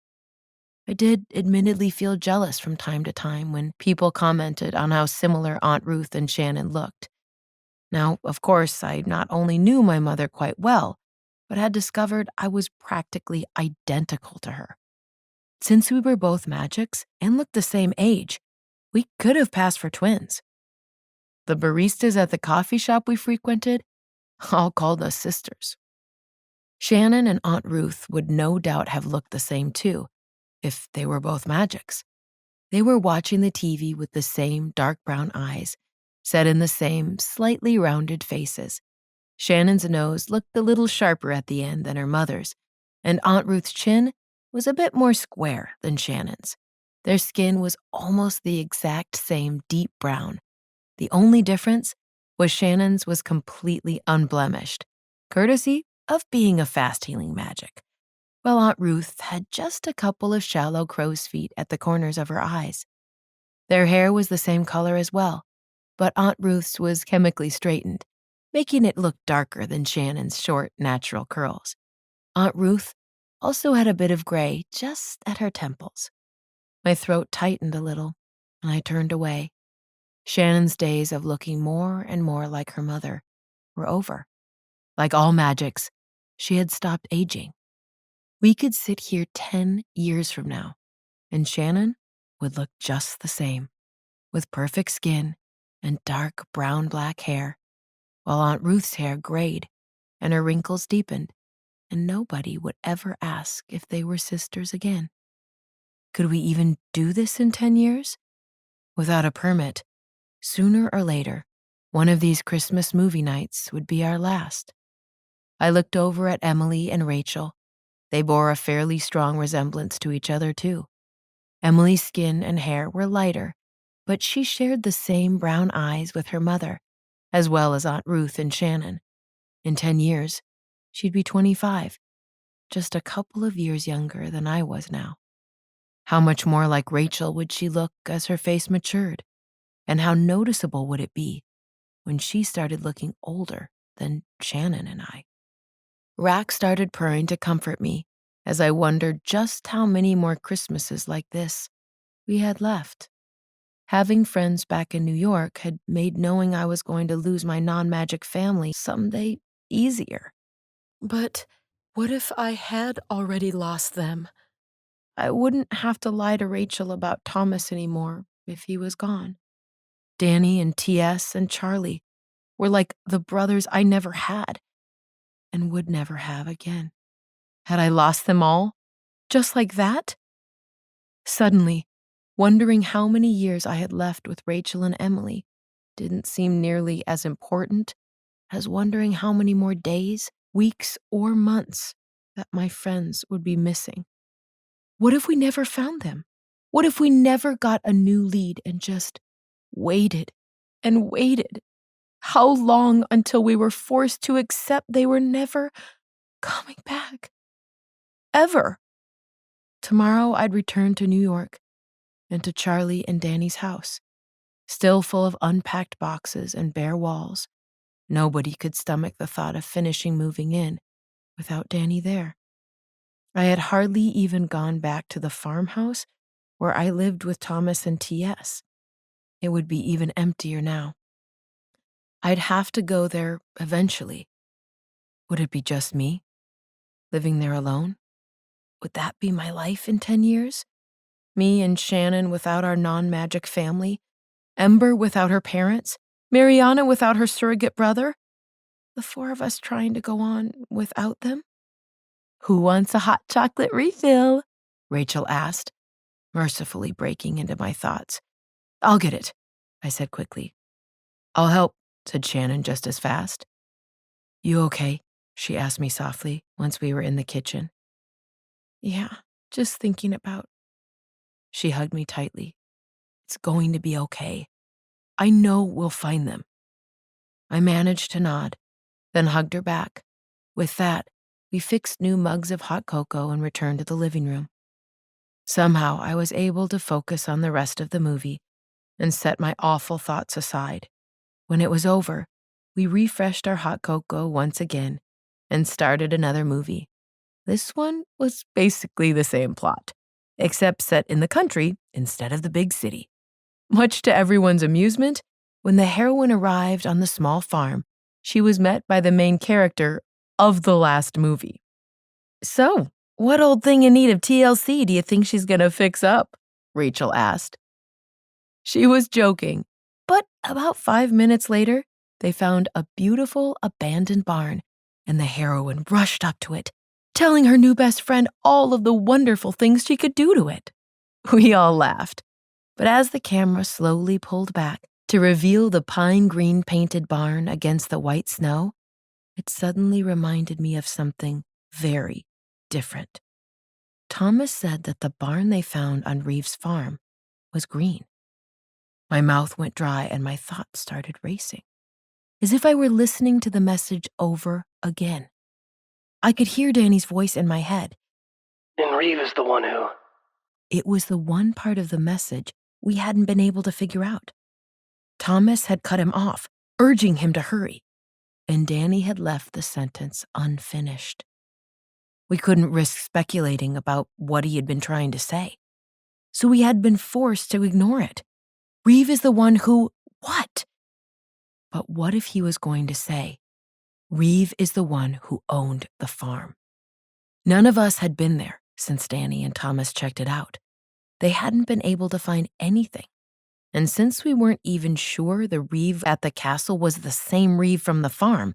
I did admittedly feel jealous from time to time when people commented on how similar Aunt Ruth and Shannon looked. Now, of course, I not only knew my mother quite well, but had discovered I was practically identical to her. Since we were both magics and looked the same age, we could have passed for twins. The baristas at the coffee shop we frequented all called us sisters. Shannon and Aunt Ruth would no doubt have looked the same too, if they were both magics. They were watching the TV with the same dark brown eyes, set in the same slightly rounded faces. Shannon's nose looked a little sharper at the end than her mother's, and Aunt Ruth's chin was a bit more square than Shannon's. Their skin was almost the exact same deep brown. The only difference was Shannon's was completely unblemished, courtesy of being a fast-healing magic, while Aunt Ruth had just a couple of shallow crow's feet at the corners of her eyes. Their hair was the same color as well, but Aunt Ruth's was chemically straightened, making it look darker than Shannon's short, natural curls. Aunt Ruth also had a bit of gray just at her temples. My throat tightened a little, and I turned away. Shannon's days of looking more and more like her mother were over. Like all magics, she had stopped aging. We could sit here 10 years from now, and Shannon would look just the same, with perfect skin and dark brown-black hair, while Aunt Ruth's hair grayed and her wrinkles deepened, and nobody would ever ask if they were sisters again. Could we even do this in 10 years? Without a permit, sooner or later, one of these Christmas movie nights would be our last. I looked over at Emily and Rachel. They bore a fairly strong resemblance to each other, too. Emily's skin and hair were lighter, but she shared the same brown eyes with her mother, as well as Aunt Ruth and Shannon. In 10 years, she'd be 25, just a couple of years younger than I was now. How much more like Rachel would she look as her face matured? And how noticeable would it be when she started looking older than Shannon and I? Rack started purring to comfort me as I wondered just how many more Christmases like this we had left. Having friends back in New York had made knowing I was going to lose my non-magic family someday easier. But what if I had already lost them? I wouldn't have to lie to Rachel about Thomas anymore if he was gone. Dani and TS and Charlie were like the brothers I never had and would never have again. Had I lost them all? Just like that? Suddenly, wondering how many years I had left with Rachel and Emily didn't seem nearly as important as wondering how many more days, weeks, or months that my friends would be missing. What if we never found them? What if we never got a new lead and just waited and waited? How long until we were forced to accept they were never coming back? Ever. Tomorrow I'd return to New York and to Charlie and Dani's house, still full of unpacked boxes and bare walls. Nobody could stomach the thought of finishing moving in without Dani there. I had hardly even gone back to the farmhouse where I lived with Thomas and TS. It would be even emptier now. I'd have to go there eventually. Would it be just me, living there alone? Would that be my life in 10 years? Me and Shannon without our non-magic family? Ember without her parents? Mariana without her surrogate brother? The four of us trying to go on without them? Who wants a hot chocolate refill? Rachel asked, mercifully breaking into my thoughts. I'll get it, I said quickly. I'll help, said Shannon just as fast. You okay? She asked me softly once we were in the kitchen. Yeah, just thinking about. She hugged me tightly. It's going to be okay. I know we'll find them. I managed to nod, then hugged her back. With that, we fixed new mugs of hot cocoa and returned to the living room. Somehow I was able to focus on the rest of the movie and set my awful thoughts aside. When it was over, we refreshed our hot cocoa once again and started another movie. This one was basically the same plot, except set in the country instead of the big city. Much to everyone's amusement, when the heroine arrived on the small farm, she was met by the main character of the last movie. So, what old thing in need of TLC do you think she's gonna fix up? Rachel asked. She was joking, but about 5 minutes later, they found a beautiful abandoned barn, and the heroine rushed up to it, telling her new best friend all of the wonderful things she could do to it. We all laughed, but as the camera slowly pulled back to reveal the pine green painted barn against the white snow, it suddenly reminded me of something very different. Thomas said that the barn they found on Reeves' farm was green. My mouth went dry and my thoughts started racing, as if I were listening to the message over again. I could hear Dani's voice in my head. And Reeve is the one who... It was the one part of the message we hadn't been able to figure out. Thomas had cut him off, urging him to hurry, and Dani had left the sentence unfinished. We couldn't risk speculating about what he had been trying to say, so we had been forced to ignore it. Reeve is the one who... What? But what if he was going to say, Reeve is the one who owned the farm? None of us had been there since Dani and Thomas checked it out. They hadn't been able to find anything. And since we weren't even sure the Reeve at the castle was the same Reeve from the farm,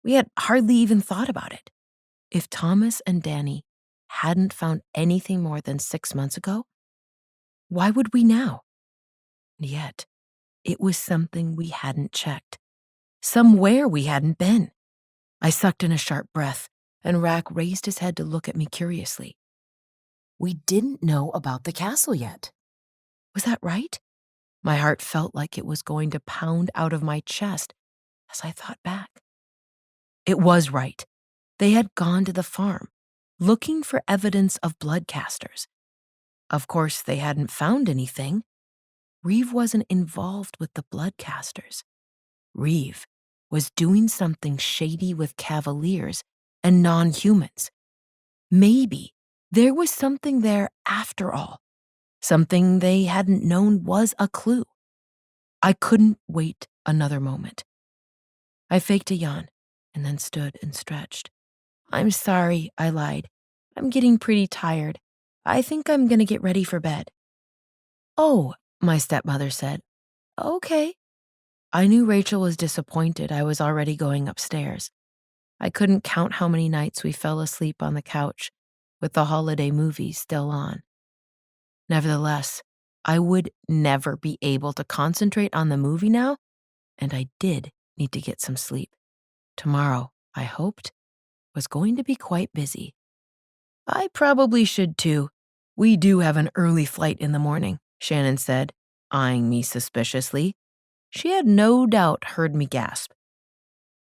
we had hardly even thought about it. If Thomas and Dani hadn't found anything more than 6 months ago, why would we now? Yet, it was something we hadn't checked. Somewhere we hadn't been. I sucked in a sharp breath, and Rack raised his head to look at me curiously. we didn't know about the castle yet. Was that right? My heart felt like it was going to pound out of my chest as I thought back. It was right. They had gone to the farm, looking for evidence of bloodcasters. Of course, they hadn't found anything. Reeve wasn't involved with the bloodcasters. Reeve was doing something shady with cavaliers and non-humans. Maybe there was something there after all, something they hadn't known was a clue. I couldn't wait another moment. I faked a yawn and then stood and stretched. "I'm sorry," I lied. "I'm getting pretty tired. I think I'm gonna get ready for bed." "Oh," my stepmother said. "Okay." I knew Rachel was disappointed I was already going upstairs. I couldn't count how many nights we fell asleep on the couch with the holiday movies still on. Nevertheless, I would never be able to concentrate on the movie now, and I did need to get some sleep. Tomorrow, I hoped, was going to be quite busy. "I probably should too. We do have an early flight in the morning," Shannon said, eyeing me suspiciously. She had no doubt heard me gasp.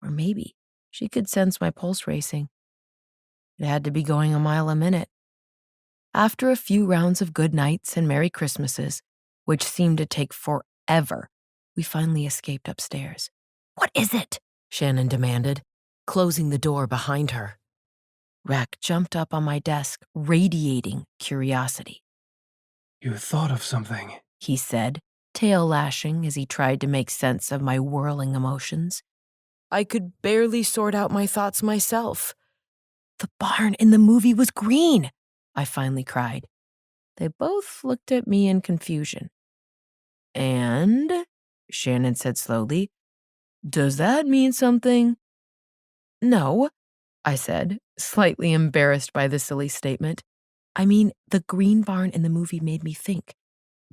Or maybe she could sense my pulse racing. It had to be going a mile a minute. After a few rounds of good nights and Merry Christmases, which seemed to take forever, we finally escaped upstairs. "What is it?" Shannon demanded, closing the door behind her. Rack jumped up on my desk, radiating curiosity. You thought of something. He said, tail lashing as he tried to make sense of my whirling emotions. I could barely sort out my thoughts myself. "The barn in the movie was green," I finally cried. They both looked at me in confusion. "And," Shannon said slowly, "does that mean something?" "No," I said, slightly embarrassed by the silly statement. "I mean, the green barn in the movie made me think.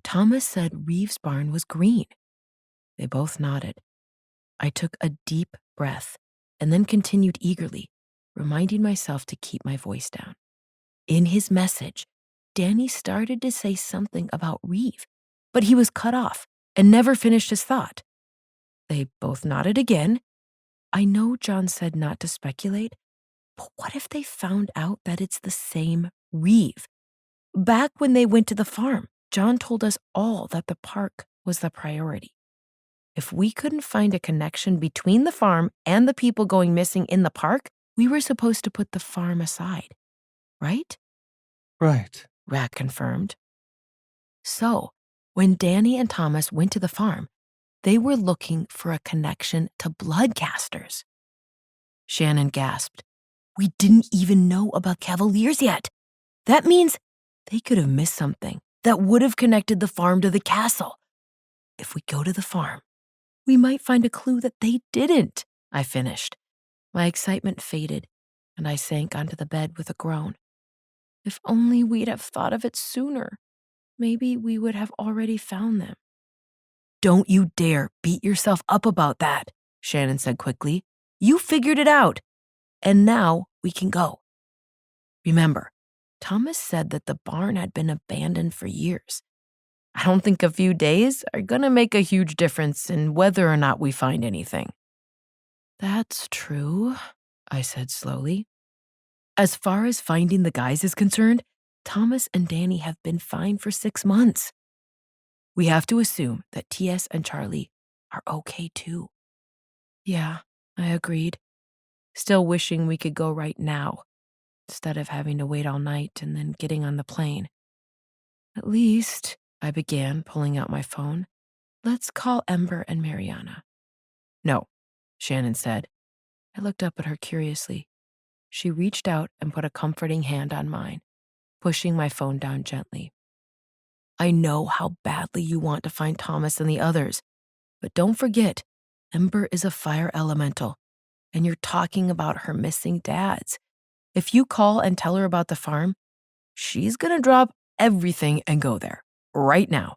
Thomas said Reeves' barn was green." They both nodded. I took a deep breath and then continued eagerly, reminding myself to keep my voice down. In his message, Dani started to say something about Reeve, but he was cut off and never finished his thought. They both nodded again. I know John said not to speculate, but what if they found out that it's the same Reeve? Back when they went to the farm, John told us all that the park was the priority. If we couldn't find a connection between the farm and the people going missing in the park, we were supposed to put the farm aside, right? Right. Rack confirmed. So, when Dani and Thomas went to the farm, they were looking for a connection to bloodcasters. Shannon gasped. "We didn't even know about Cavaliers yet. That means they could have missed something that would have connected the farm to the castle. If we go to the farm, we might find a clue that they didn't," I finished. My excitement faded, and I sank onto the bed with a groan. If only we'd have thought of it sooner. Maybe we would have already found them. "Don't you dare beat yourself up about that," Shannon said quickly. "You figured it out, and now we can go. Remember, Thomas said that the barn had been abandoned for years. I don't think a few days are gonna make a huge difference in whether or not we find anything." "That's true," I said slowly. "As far as finding the guys is concerned, Thomas and Dani have been fine for 6 months. We have to assume that TS and Charlie are okay too." "Yeah," I agreed, still wishing we could go right now, instead of having to wait all night and then getting on the plane. "At least," I began, pulling out my phone, "let's call Ember and Mariana." "No," Shannon said. I looked up at her curiously. She reached out and put a comforting hand on mine, pushing my phone down gently. "I know how badly you want to find Thomas and the others, but don't forget, Ember is a fire elemental, and you're talking about her missing dads. If you call and tell her about the farm, she's gonna drop everything and go there, right now.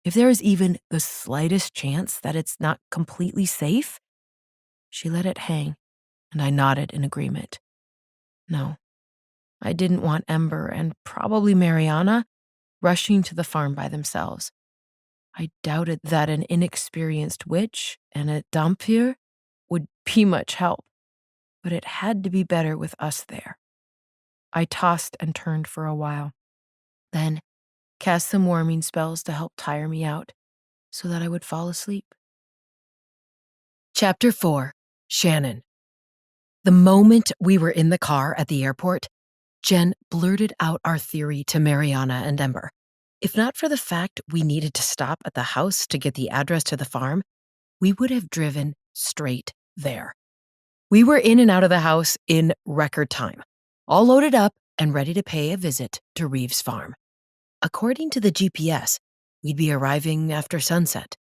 If there is even the slightest chance that it's not completely safe." She let it hang, and I nodded in agreement. No, I didn't want Ember and probably Mariana rushing to the farm by themselves. I doubted that an inexperienced witch and a dhampir would be much help, but it had to be better with us there. I tossed and turned for a while, then cast some warming spells to help tire me out so that I would fall asleep. Chapter 4, Shannon. The moment we were in the car at the airport, Jen blurted out our theory to Mariana and Ember. If not for the fact we needed to stop at the house to get the address to the farm, we would have driven straight there. We were in and out of the house in record time, all loaded up and ready to pay a visit to Reeves' farm. According to the GPS, we'd be arriving after sunset.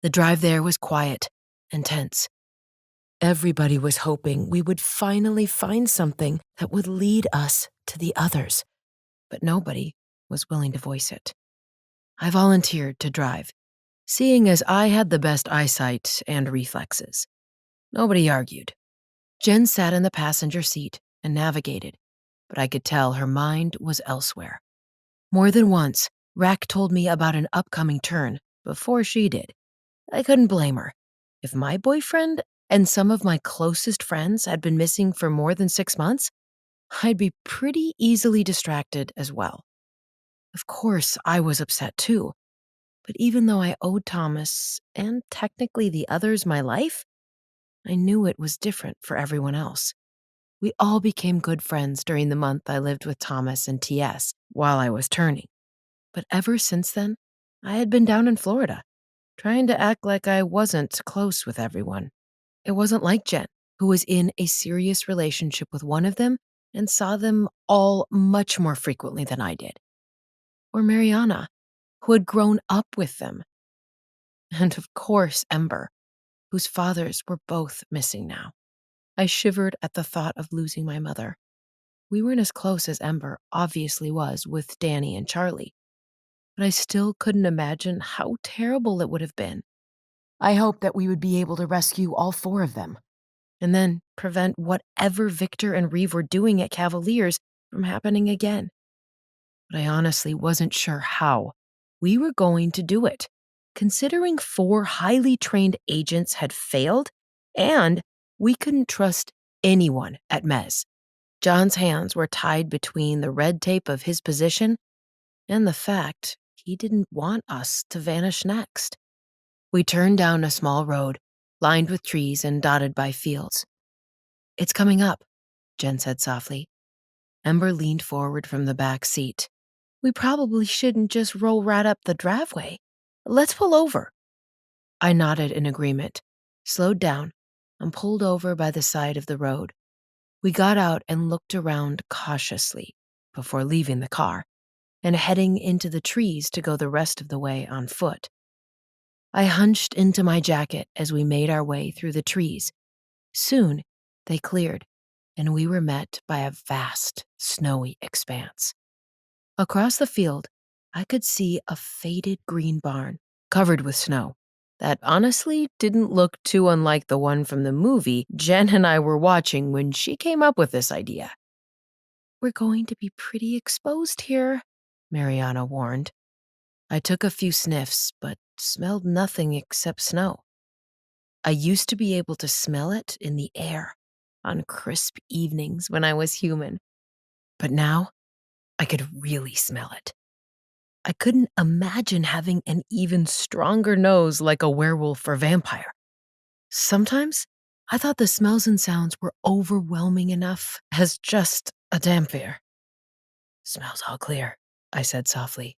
The drive there was quiet and tense. Everybody was hoping we would finally find something that would lead us to the others, but nobody was willing to voice it. I volunteered to drive, seeing as I had the best eyesight and reflexes. Nobody argued. Jen sat in the passenger seat and navigated, but I could tell her mind was elsewhere. More than once, Rack told me about an upcoming turn before she did. I couldn't blame her. If my boyfriend and some of my closest friends had been missing for more than 6 months, I'd be pretty easily distracted as well. Of course, I was upset too. But even though I owed Thomas, and technically the others, my life, I knew it was different for everyone else. We all became good friends during the month I lived with Thomas and TS while I was turning. But ever since then, I had been down in Florida, trying to act like I wasn't close with everyone. It wasn't like Jen, who was in a serious relationship with one of them and saw them all much more frequently than I did. Or Mariana, who had grown up with them. And of course, Ember, whose fathers were both missing now. I shivered at the thought of losing my mother. We weren't as close as Ember obviously was with Dani and Charlie, but I still couldn't imagine how terrible it would have been. I hoped that we would be able to rescue all 4 of them, and then prevent whatever Victor and Reeve were doing at Cavaliers from happening again. But I honestly wasn't sure how we were going to do it, considering 4 highly trained agents had failed, and we couldn't trust anyone at Mez. John's hands were tied between the red tape of his position and the fact he didn't want us to vanish next. We turned down a small road, lined with trees and dotted by fields. "It's coming up," Jen said softly. Ember leaned forward from the back seat. "We probably shouldn't just roll right up the driveway. Let's pull over." I nodded in agreement, slowed down, and pulled over by the side of the road. We got out and looked around cautiously before leaving the car and heading into the trees to go the rest of the way on foot. I hunched into my jacket as we made our way through the trees. Soon, they cleared, and we were met by a vast, snowy expanse. Across the field, I could see a faded green barn covered with snow that honestly didn't look too unlike the one from the movie Jen and I were watching when she came up with this idea. "We're going to be pretty exposed here," Mariana warned. I took a few sniffs, but smelled nothing except snow. I used to be able to smell it in the air on crisp evenings when I was human, but now I could really smell it. I couldn't imagine having an even stronger nose like a werewolf or vampire. Sometimes I thought the smells and sounds were overwhelming enough as just a dhampir. "Smells all clear," I said softly.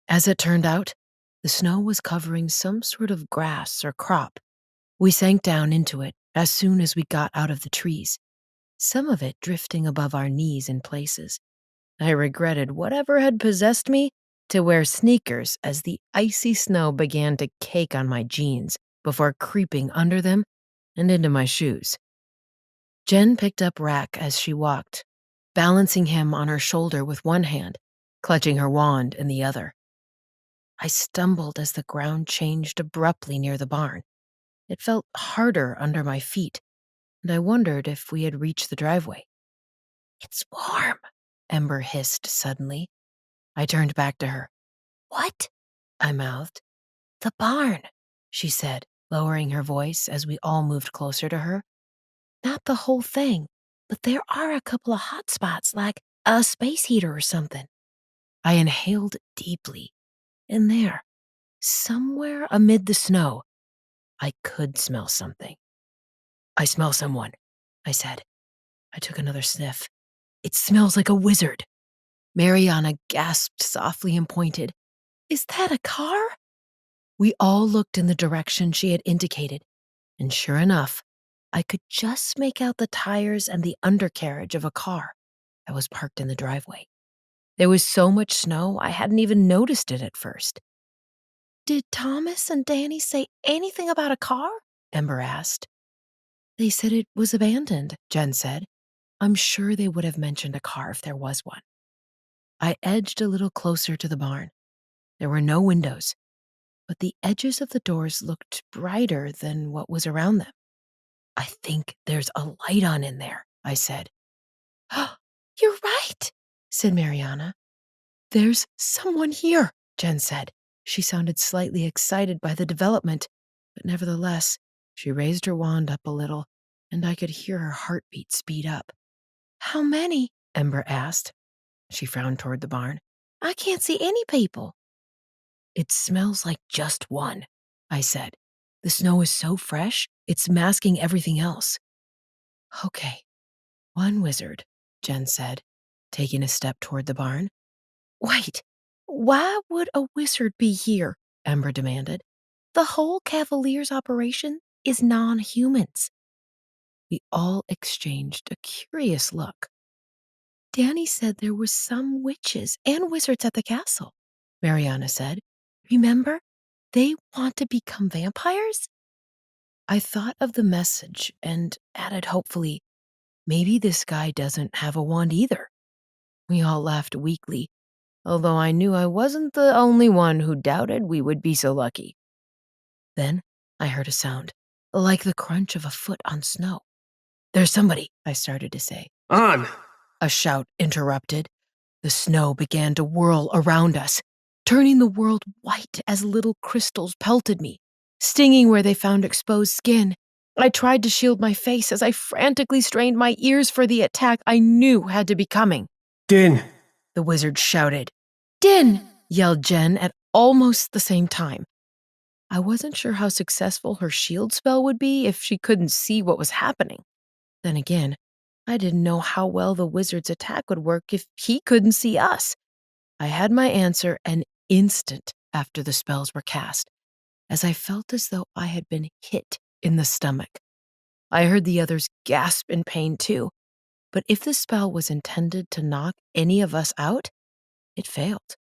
As it turned out, the snow was covering some sort of grass or crop. We sank down into it as soon as we got out of the trees, some of it drifting above our knees in places. I regretted whatever had possessed me to wear sneakers as the icy snow began to cake on my jeans before creeping under them and into my shoes. Jen picked up Rack as she walked, balancing him on her shoulder with one hand, clutching her wand in the other. I stumbled as the ground changed abruptly near the barn. It felt harder under my feet, and I wondered if we had reached the driveway. It's warm, Ember hissed suddenly. I turned back to her. What? I mouthed. The barn, she said, lowering her voice as we all moved closer to her. Not the whole thing, but there are a couple of hot spots, like a space heater or something. I inhaled deeply. In there, somewhere amid the snow, I could smell something. I smell someone, I said. I took another sniff. It smells like a wizard. Mariana gasped softly and pointed. Is that a car? We all looked in the direction she had indicated, and sure enough, I could just make out the tires and the undercarriage of a car that was parked in the driveway. There was so much snow, I hadn't even noticed it at first. Did Thomas and Dani say anything about a car? Ember asked. They said it was abandoned, Jen said. I'm sure they would have mentioned a car if there was one. I edged a little closer to the barn. There were no windows, but the edges of the doors looked brighter than what was around them. I think there's a light on in there, I said. Oh, you're right, said Mariana. There's someone here, Jen said. She sounded slightly excited by the development, but nevertheless, she raised her wand up a little, and I could hear her heartbeat speed up. How many? Ember asked. She frowned toward the barn. I can't see any people. It smells like just one, I said. The snow is so fresh, it's masking everything else. Okay, one wizard, Jen said, taking a step toward the barn. Wait, why would a wizard be here? Ember demanded. The whole Cavalier's operation is non-humans. We all exchanged a curious look. Dani said there were some witches and wizards at the castle, Mariana said. Remember? They want to become vampires? I thought of the message and added hopefully, maybe this guy doesn't have a wand either. We all laughed weakly, although I knew I wasn't the only one who doubted we would be so lucky. Then I heard a sound, like the crunch of a foot on snow. There's somebody, I started to say. On! A shout interrupted. The snow began to whirl around us, turning the world white as little crystals pelted me, stinging where they found exposed skin. I tried to shield my face as I frantically strained my ears for the attack I knew had to be coming. Din! The wizard shouted. Din! Yelled Jen at almost the same time. I wasn't sure how successful her shield spell would be if she couldn't see what was happening. Then again, I didn't know how well the wizard's attack would work if he couldn't see us. I had my answer an instant after the spells were cast, as I felt as though I had been hit in the stomach. I heard the others gasp in pain too, but if the spell was intended to knock any of us out, it failed.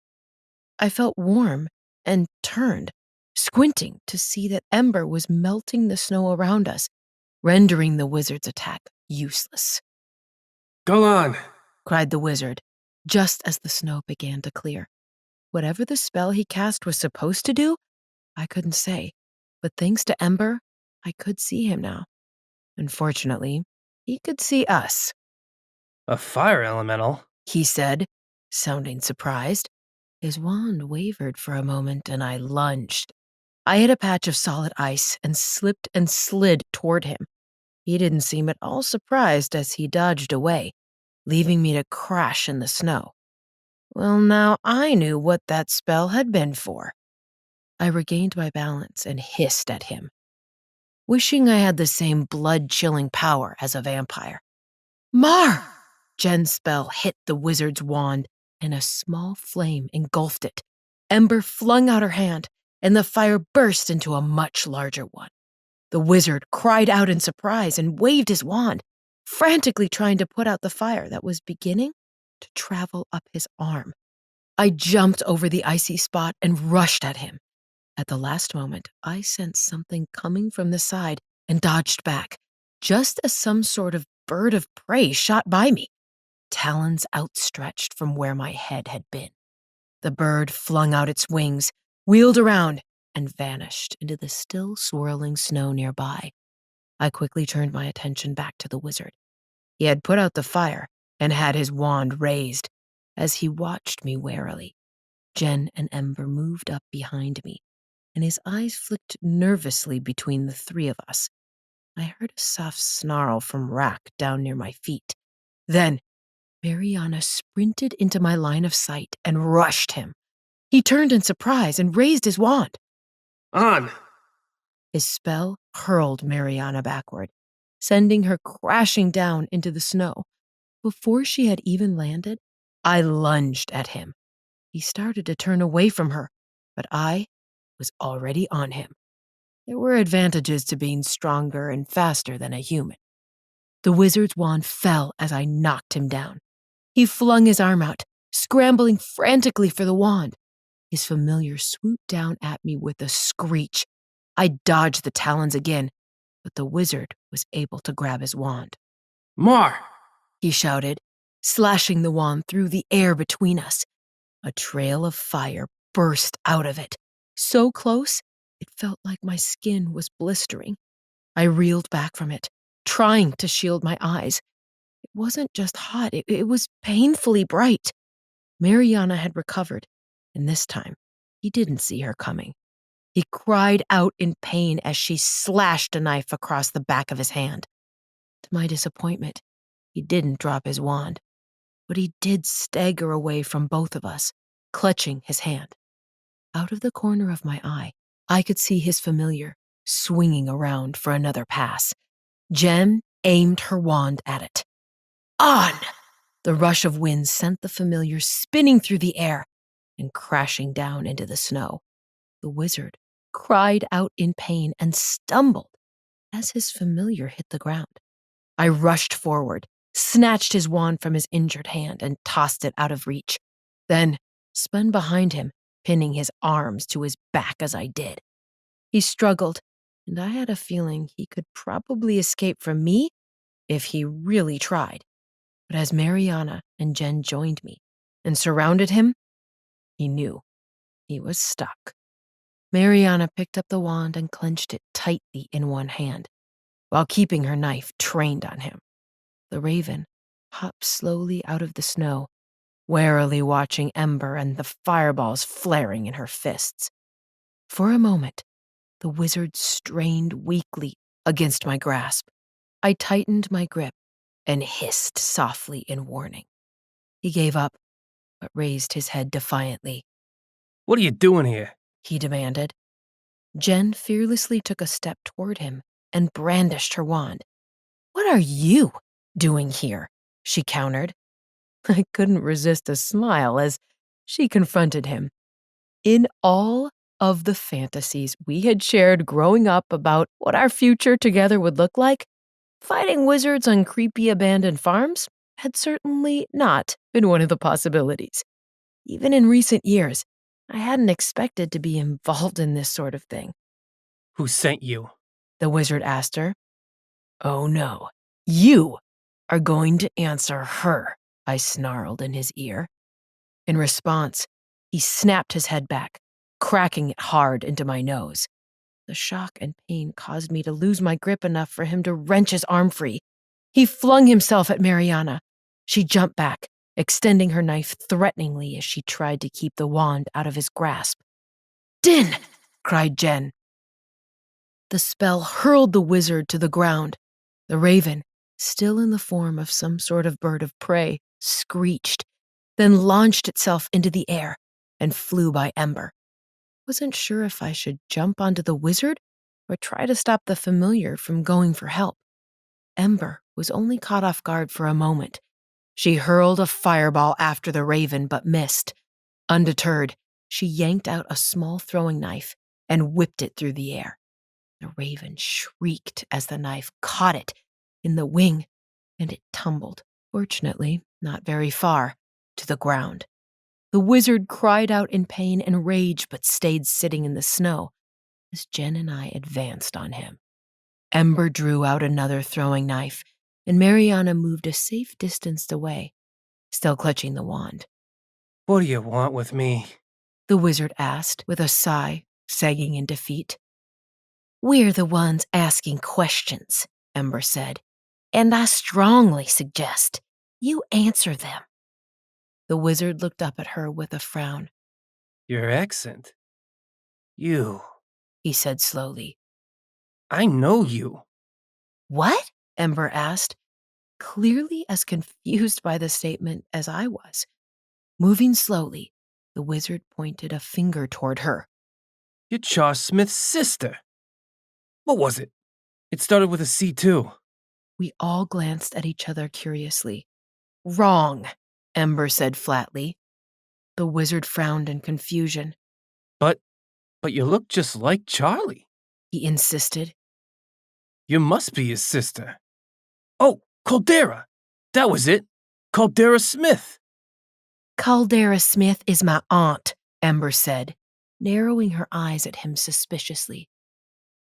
I felt warm and turned, squinting to see that Ember was melting the snow around us, rendering the wizard's attack useless. Go on! Cried the wizard, just as the snow began to clear. Whatever the spell he cast was supposed to do, I couldn't say, but thanks to Ember, I could see him now. Unfortunately, he could see us. A fire elemental? He said, sounding surprised. His wand wavered for a moment and I lunged. I hit a patch of solid ice and slipped and slid toward him. He didn't seem at all surprised as he dodged away, leaving me to crash in the snow. Well, now I knew what that spell had been for. I regained my balance and hissed at him, wishing I had the same blood-chilling power as a vampire. Mar! Jen's spell hit the wizard's wand, and a small flame engulfed it. Ember flung out her hand, and the fire burst into a much larger one. The wizard cried out in surprise and waved his wand, frantically trying to put out the fire that was beginning to travel up his arm. I jumped over the icy spot and rushed at him. At the last moment, I sensed something coming from the side and dodged back, just as some sort of bird of prey shot by me, talons outstretched from where my head had been. The bird flung out its wings, wheeled around, and vanished into the still swirling snow nearby. I quickly turned my attention back to the wizard. He had put out the fire, and had his wand raised. As he watched me warily, Jen and Ember moved up behind me, and his eyes flicked nervously between the three of us. I heard a soft snarl from Rack down near my feet. Then, Mariana sprinted into my line of sight and rushed him. He turned in surprise and raised his wand. On! His spell hurled Mariana backward, sending her crashing down into the snow. Before she had even landed, I lunged at him. He started to turn away from her, but I was already on him. There were advantages to being stronger and faster than a human. The wizard's wand fell as I knocked him down. He flung his arm out, scrambling frantically for the wand. His familiar swooped down at me with a screech. I dodged the talons again, but the wizard was able to grab his wand. More! He shouted, slashing the wand through the air between us. A trail of fire burst out of it, so close it felt like my skin was blistering. I reeled back from it, trying to shield my eyes. It wasn't just hot, it was painfully bright. Mariana had recovered, and this time he didn't see her coming. He cried out in pain as she slashed a knife across the back of his hand. To my disappointment, he didn't drop his wand, but he did stagger away from both of us, clutching his hand. Out of the corner of my eye, I could see his familiar swinging around for another pass. Jen aimed her wand at it. On! The rush of wind sent the familiar spinning through the air and crashing down into the snow. The wizard cried out in pain and stumbled as his familiar hit the ground. I rushed forward, snatched his wand from his injured hand, and tossed it out of reach. Then spun behind him, pinning his arms to his back as I did. He struggled, and I had a feeling he could probably escape from me if he really tried. But as Mariana and Jen joined me and surrounded him, he knew he was stuck. Mariana picked up the wand and clenched it tightly in one hand, while keeping her knife trained on him. The raven hopped slowly out of the snow, warily watching Ember and the fireballs flaring in her fists. For a moment, the wizard strained weakly against my grasp. I tightened my grip and hissed softly in warning. He gave up, but raised his head defiantly. What are you doing here? He demanded. Jen fearlessly took a step toward him and brandished her wand. What are you doing here? She countered. I couldn't resist a smile as she confronted him. In all of the fantasies we had shared growing up about what our future together would look like, fighting wizards on creepy abandoned farms had certainly not been one of the possibilities. Even in recent years, I hadn't expected to be involved in this sort of thing. Who sent you? The wizard asked her. Oh no, you are going to answer her, I snarled in his ear. In response, he snapped his head back, cracking it hard into my nose. The shock and pain caused me to lose my grip enough for him to wrench his arm free. He flung himself at Mariana. She jumped back, extending her knife threateningly as she tried to keep the wand out of his grasp. Din! Cried Jen. The spell hurled the wizard to the ground. The raven, still in the form of some sort of bird of prey, screeched, then launched itself into the air and flew by Ember. Wasn't sure if I should jump onto the wizard or try to stop the familiar from going for help. Ember was only caught off guard for a moment. She hurled a fireball after the raven but missed. Undeterred, she yanked out a small throwing knife and whipped it through the air. The raven shrieked as the knife caught it in the wing, and it tumbled, fortunately not very far, to the ground. The wizard cried out in pain and rage but stayed sitting in the snow as Jen and I advanced on him. Ember drew out another throwing knife, and Mariana moved a safe distance away, still clutching the wand. What do you want with me? The wizard asked with a sigh, sagging in defeat. We're the ones asking questions, Ember said, and I strongly suggest You answer them. The wizard looked up at her with a frown. Your accent. You. He said slowly. I know you. What? Ember asked, clearly as confused by the statement as I was. Moving slowly, the wizard pointed a finger toward her. You're Charles Smith's sister. What was it? It started with a C too. We all glanced at each other curiously. Wrong, Ember said flatly. The wizard frowned in confusion. But you look just like Charlie. He insisted. You must be his sister. Oh, Caldera. That was it. Caldera Smith. Caldera Smith is my aunt, Ember said, narrowing her eyes at him suspiciously.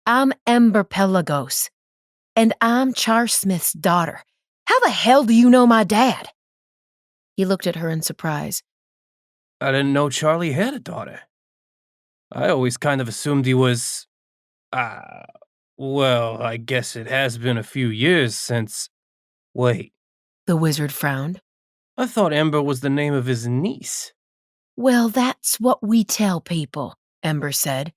I'm Ember Pelagos, and I'm Charles Smith's daughter. How the hell do you know my dad? He looked at her in surprise. I didn't know Charlie had a daughter. I always kind of assumed he was... well, I guess it has been a few years since... Wait, The wizard frowned. I thought Ember was the name of his niece. Well, that's what we tell people, Ember said,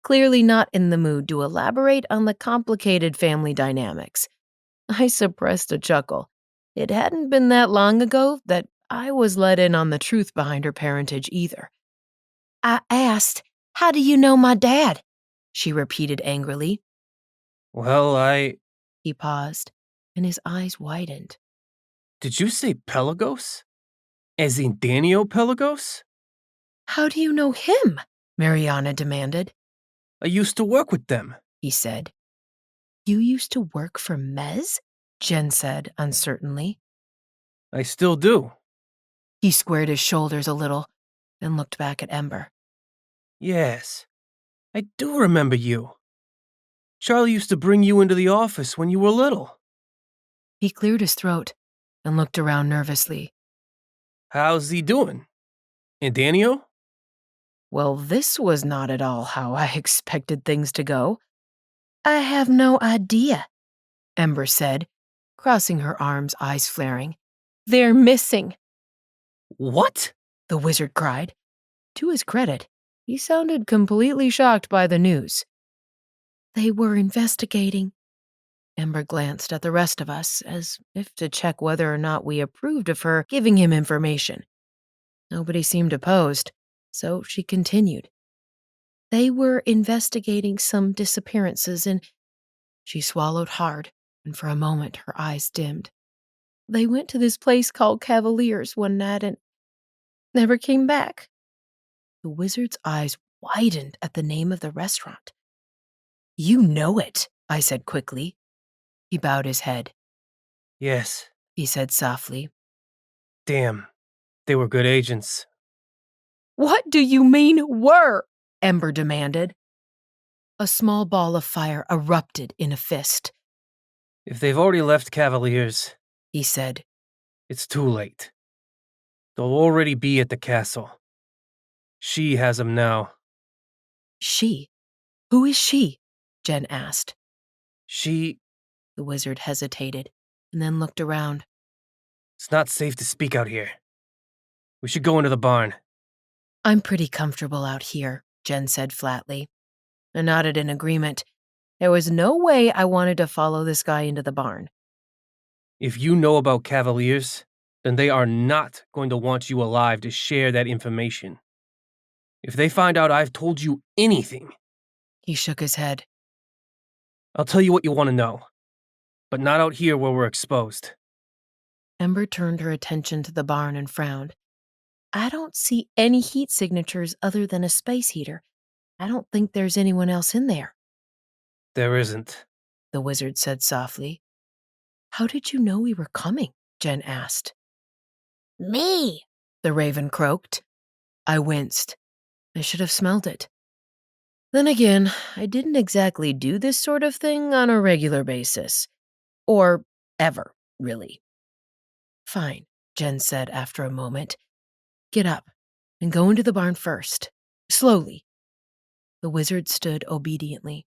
clearly not in the mood to elaborate on the complicated family dynamics. I suppressed a chuckle. It hadn't been that long ago that I was let in on the truth behind her parentage either. I asked, "How do you know my dad?" she repeated angrily. Well, He paused, and his eyes widened. Did you say Pelagos? As in Daniel Pelagos? How do you know him? Mariana demanded. I used to work with them. He said. You used to work for Mez? Jen said uncertainly. I still do. He squared his shoulders a little and looked back at Ember. Yes, I do remember you. Charlie used to bring you into the office when you were little. He cleared his throat and looked around nervously. How's he doing? And Daniel? Well, this was not at all how I expected things to go. I have no idea, Ember said, crossing her arms, eyes flaring. They're missing. What? The wizard cried. To his credit, he sounded completely shocked by the news. They were investigating. Ember glanced at the rest of us as if to check whether or not we approved of her giving him information. Nobody seemed opposed, so she continued. They were investigating some disappearances and she swallowed hard, and for a moment her eyes dimmed. They went to this place called Cavaliers one night and never came back. The wizard's eyes widened at the name of the restaurant. You know it, I said quickly. He bowed his head. Yes. He said softly. Damn, they were good agents. What do you mean, were? Ember demanded. A small ball of fire erupted in a fist. If they've already left Cavaliers, He said. It's too late. They'll already be at the castle. She has them now. She? Who is she? Jen asked. She... The wizard hesitated and then looked around. It's not safe to speak out here. We should go into the barn. I'm pretty comfortable out here, Jen said flatly. I nodded in agreement. There was no way I wanted to follow this guy into the barn. If you know about Cavaliers, then they are not going to want you alive to share that information. If they find out I've told you anything... He shook his head. I'll tell you what you want to know. But not out here where we're exposed. Ember turned her attention to the barn and frowned. I don't see any heat signatures other than a space heater. I don't think there's anyone else in there. There isn't, The wizard said softly. How did you know we were coming? Jen asked. Me, the raven croaked. I winced. I should have smelled it. Then again, I didn't exactly do this sort of thing on a regular basis. Or ever, really. Fine, Jen said after a moment. Get up and go into the barn first. Slowly. The wizard stood obediently,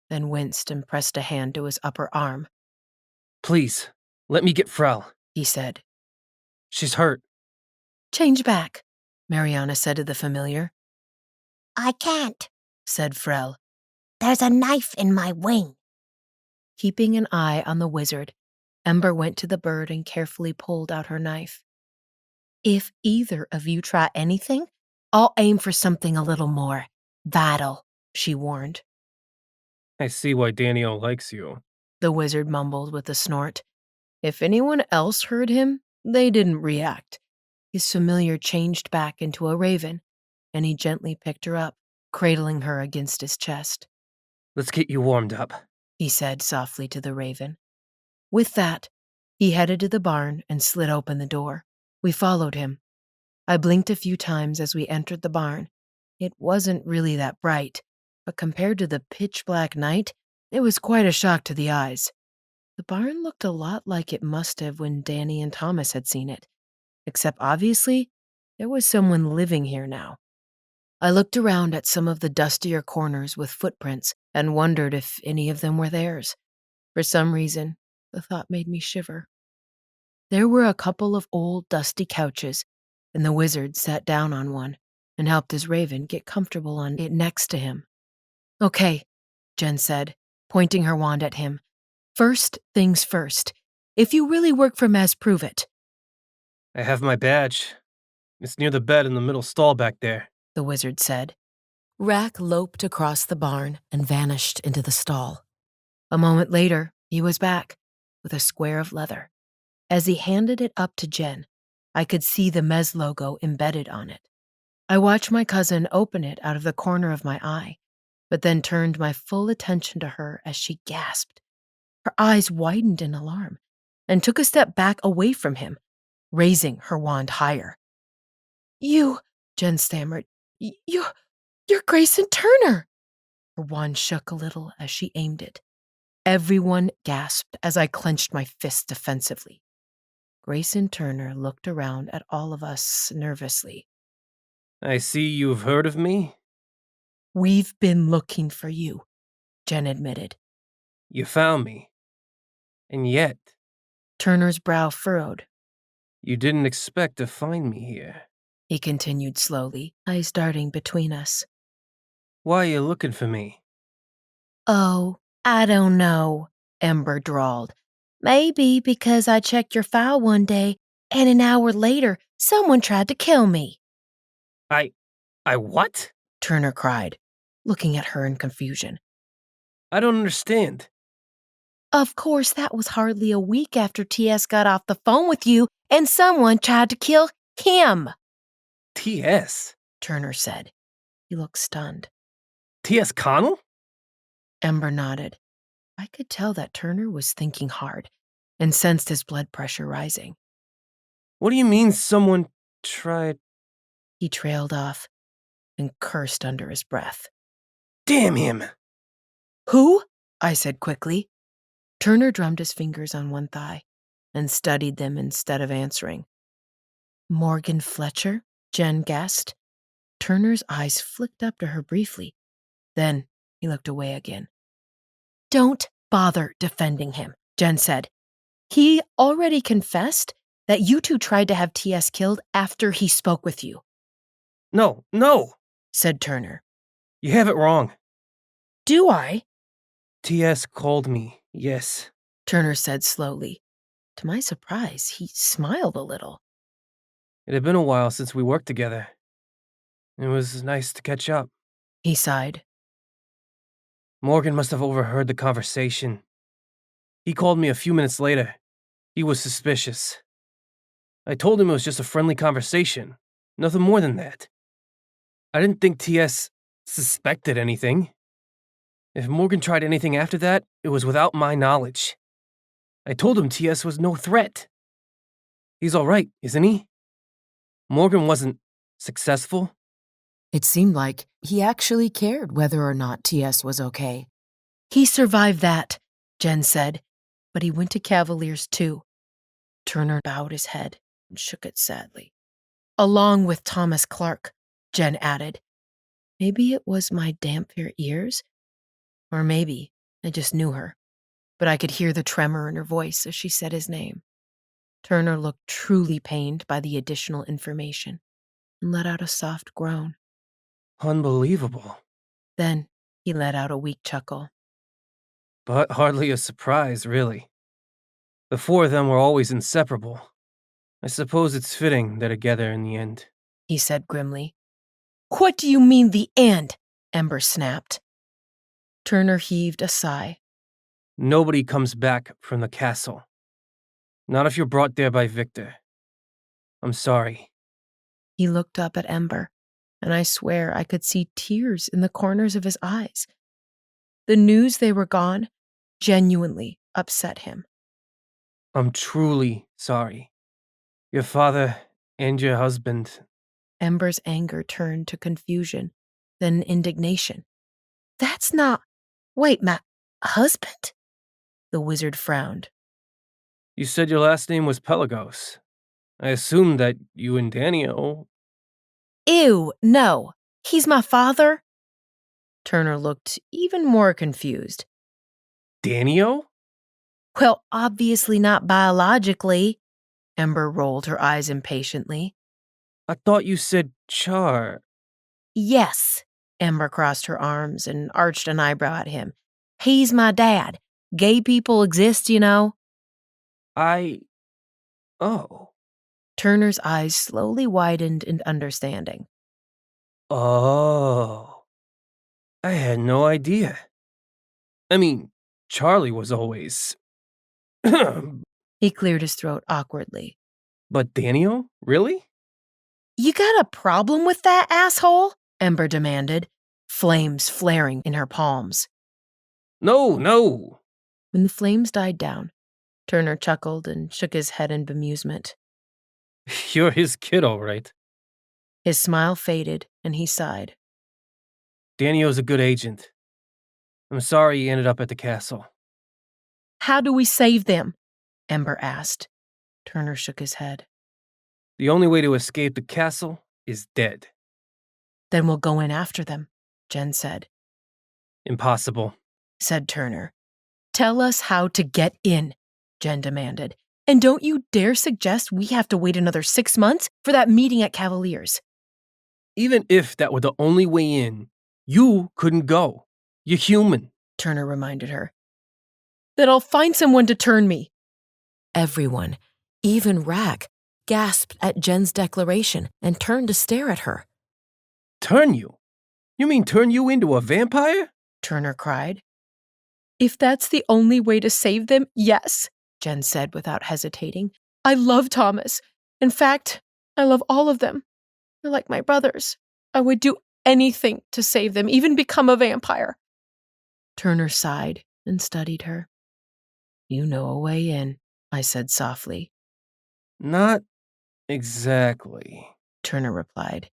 then winced and pressed a hand to his upper arm. Please, let me get Frau. He said. She's hurt. Change back, Mariana said to the familiar. I can't, Said Frel, there's a knife in my wing. keeping an eye on the wizard. Ember went to the bird and carefully pulled out her knife. If either of you try anything, I'll aim for something a little more vital, she warned. I see why Daniel likes you. The wizard mumbled with a snort. If anyone else heard him, they didn't react. His familiar changed back into a raven, and he gently picked her up, cradling her against his chest. Let's get you warmed up. He said softly to the raven. With that, he headed to the barn and slid open the door. We followed him. I blinked a few times as we entered the barn. It wasn't really that bright, but compared to the pitch-black night, it was quite a shock to the eyes. The barn looked a lot like it must have when Dani and Thomas had seen it, except obviously, there was someone living here now. I looked around at some of the dustier corners with footprints and wondered if any of them were theirs. For some reason, the thought made me shiver. There were a couple of old, dusty couches, and the wizard sat down on one and helped his raven get comfortable on it next to him. Okay, Jen said, pointing her wand at him. First things first. If you really work for Mez, prove it, I have my badge. It's near the bed in the middle stall back there. the wizard said. Rack loped across the barn and vanished into the stall. A moment later, he was back, with a square of leather. As he handed it up to Jen, I could see the Mez logo embedded on it. I watched my cousin open it out of the corner of my eye, but then turned my full attention to her as she gasped. Her eyes widened in alarm and took a step back away from him, raising her wand higher. You, Jen stammered, you're Grayson Turner. Her wand shook a little as she aimed it. Everyone gasped as I clenched my fist defensively. Grayson Turner looked around at all of us nervously. I see you've heard of me. We've been looking for you, Jen admitted. You found me. And yet, Turner's brow furrowed. you didn't expect to find me here. He continued slowly, eyes darting between us. Why are you looking for me? Oh, I don't know, Ember drawled. maybe because I checked your file one day and an hour later someone tried to kill me. I what? Turner cried, looking at her in confusion. I don't understand. Of course, that was hardly a week after TS got off the phone with you and someone tried to kill him, T.S.? Turner said. He looked stunned. T.S. Connell? Ember nodded. I could tell that Turner was thinking hard and sensed his blood pressure rising. What do you mean someone tried? He trailed off and cursed under his breath. Damn him! Who? I said quickly. Turner drummed his fingers on one thigh and studied them instead of answering. Morgan Fletcher? Jen guessed. Turner's eyes flicked up to her briefly. Then he looked away again. Don't bother defending him, Jen said. He already confessed that you two tried to have TS killed after he spoke with you, No, said Turner. you have it wrong. Do I? T.S. called me, yes. Turner said slowly. To my surprise, he smiled a little. It had been a while since we worked together. It was nice to catch up. He sighed. Morgan must have overheard the conversation. He called me a few minutes later. He was suspicious. I told him it was just a friendly conversation, nothing more than that. I didn't think T.S. suspected anything. If Morgan tried anything after that, it was without my knowledge. I told him T.S. was no threat. He's all right, isn't he? Morgan wasn't successful. It seemed like he actually cared whether or not TS was okay. He survived that, Jen said, but he went to Cavaliers too. Turner bowed his head and shook it sadly. Along with Thomas Clark, Jen added. Maybe it was my dampier ears, or maybe I just knew her, but I could hear the tremor in her voice as she said his name. Turner looked truly pained by the additional information and let out a soft groan. Unbelievable. Then he let out a weak chuckle. But hardly a surprise, really. The four of them were always inseparable. I suppose it's fitting they're together in the end. He said grimly. What do you mean, the end? Ember snapped. Turner heaved a sigh. Nobody comes back from the castle. Not if you're brought there by Victor. I'm sorry. He looked up at Ember, and I swear I could see tears in the corners of his eyes. The news they were gone genuinely upset him. I'm truly sorry. Your father and your husband. Ember's anger turned to confusion, then indignation. That's not... Wait, my husband? The wizard frowned. You said your last name was Pelagos. I assumed that you and Daniel... Ew, no. He's my father? Turner looked even more confused. Daniel? Well, obviously not biologically. Ember rolled her eyes impatiently. I thought you said Char. Yes. Ember crossed her arms and arched an eyebrow at him. He's my dad. Gay people exist, you know. Oh. Turner's eyes slowly widened in understanding. Oh. I had no idea. I mean, Charlie was always... He cleared his throat awkwardly. But Daniel? Really? You got a problem with that, asshole? Ember demanded, flames flaring in her palms. No. When the flames died down, Turner chuckled and shook his head in bemusement. You're his kid, all right. His smile faded, and he sighed. Daniel's a good agent. I'm sorry he ended up at the castle. How do we save them? Ember asked. Turner shook his head. The only way to escape the castle is dead. Then we'll go in after them, Jen said. Impossible, said Turner. Tell us how to get in, Jen demanded. And don't you dare suggest we have to wait another 6 months for that meeting at Cavalier's. Even if that were the only way in, you couldn't go. You're human, Turner reminded her. Then I'll find someone to turn me. Everyone, even Rack, gasped at Jen's declaration and turned to stare at her. Turn you? You mean turn you into a vampire? Turner cried. If that's the only way to save them, yes, Jen said without hesitating. I love Thomas. In fact, I love all of them. They're like my brothers. I would do anything to save them, even become a vampire. Turner sighed and studied her. You know a way in, I said softly. Not exactly, Turner replied.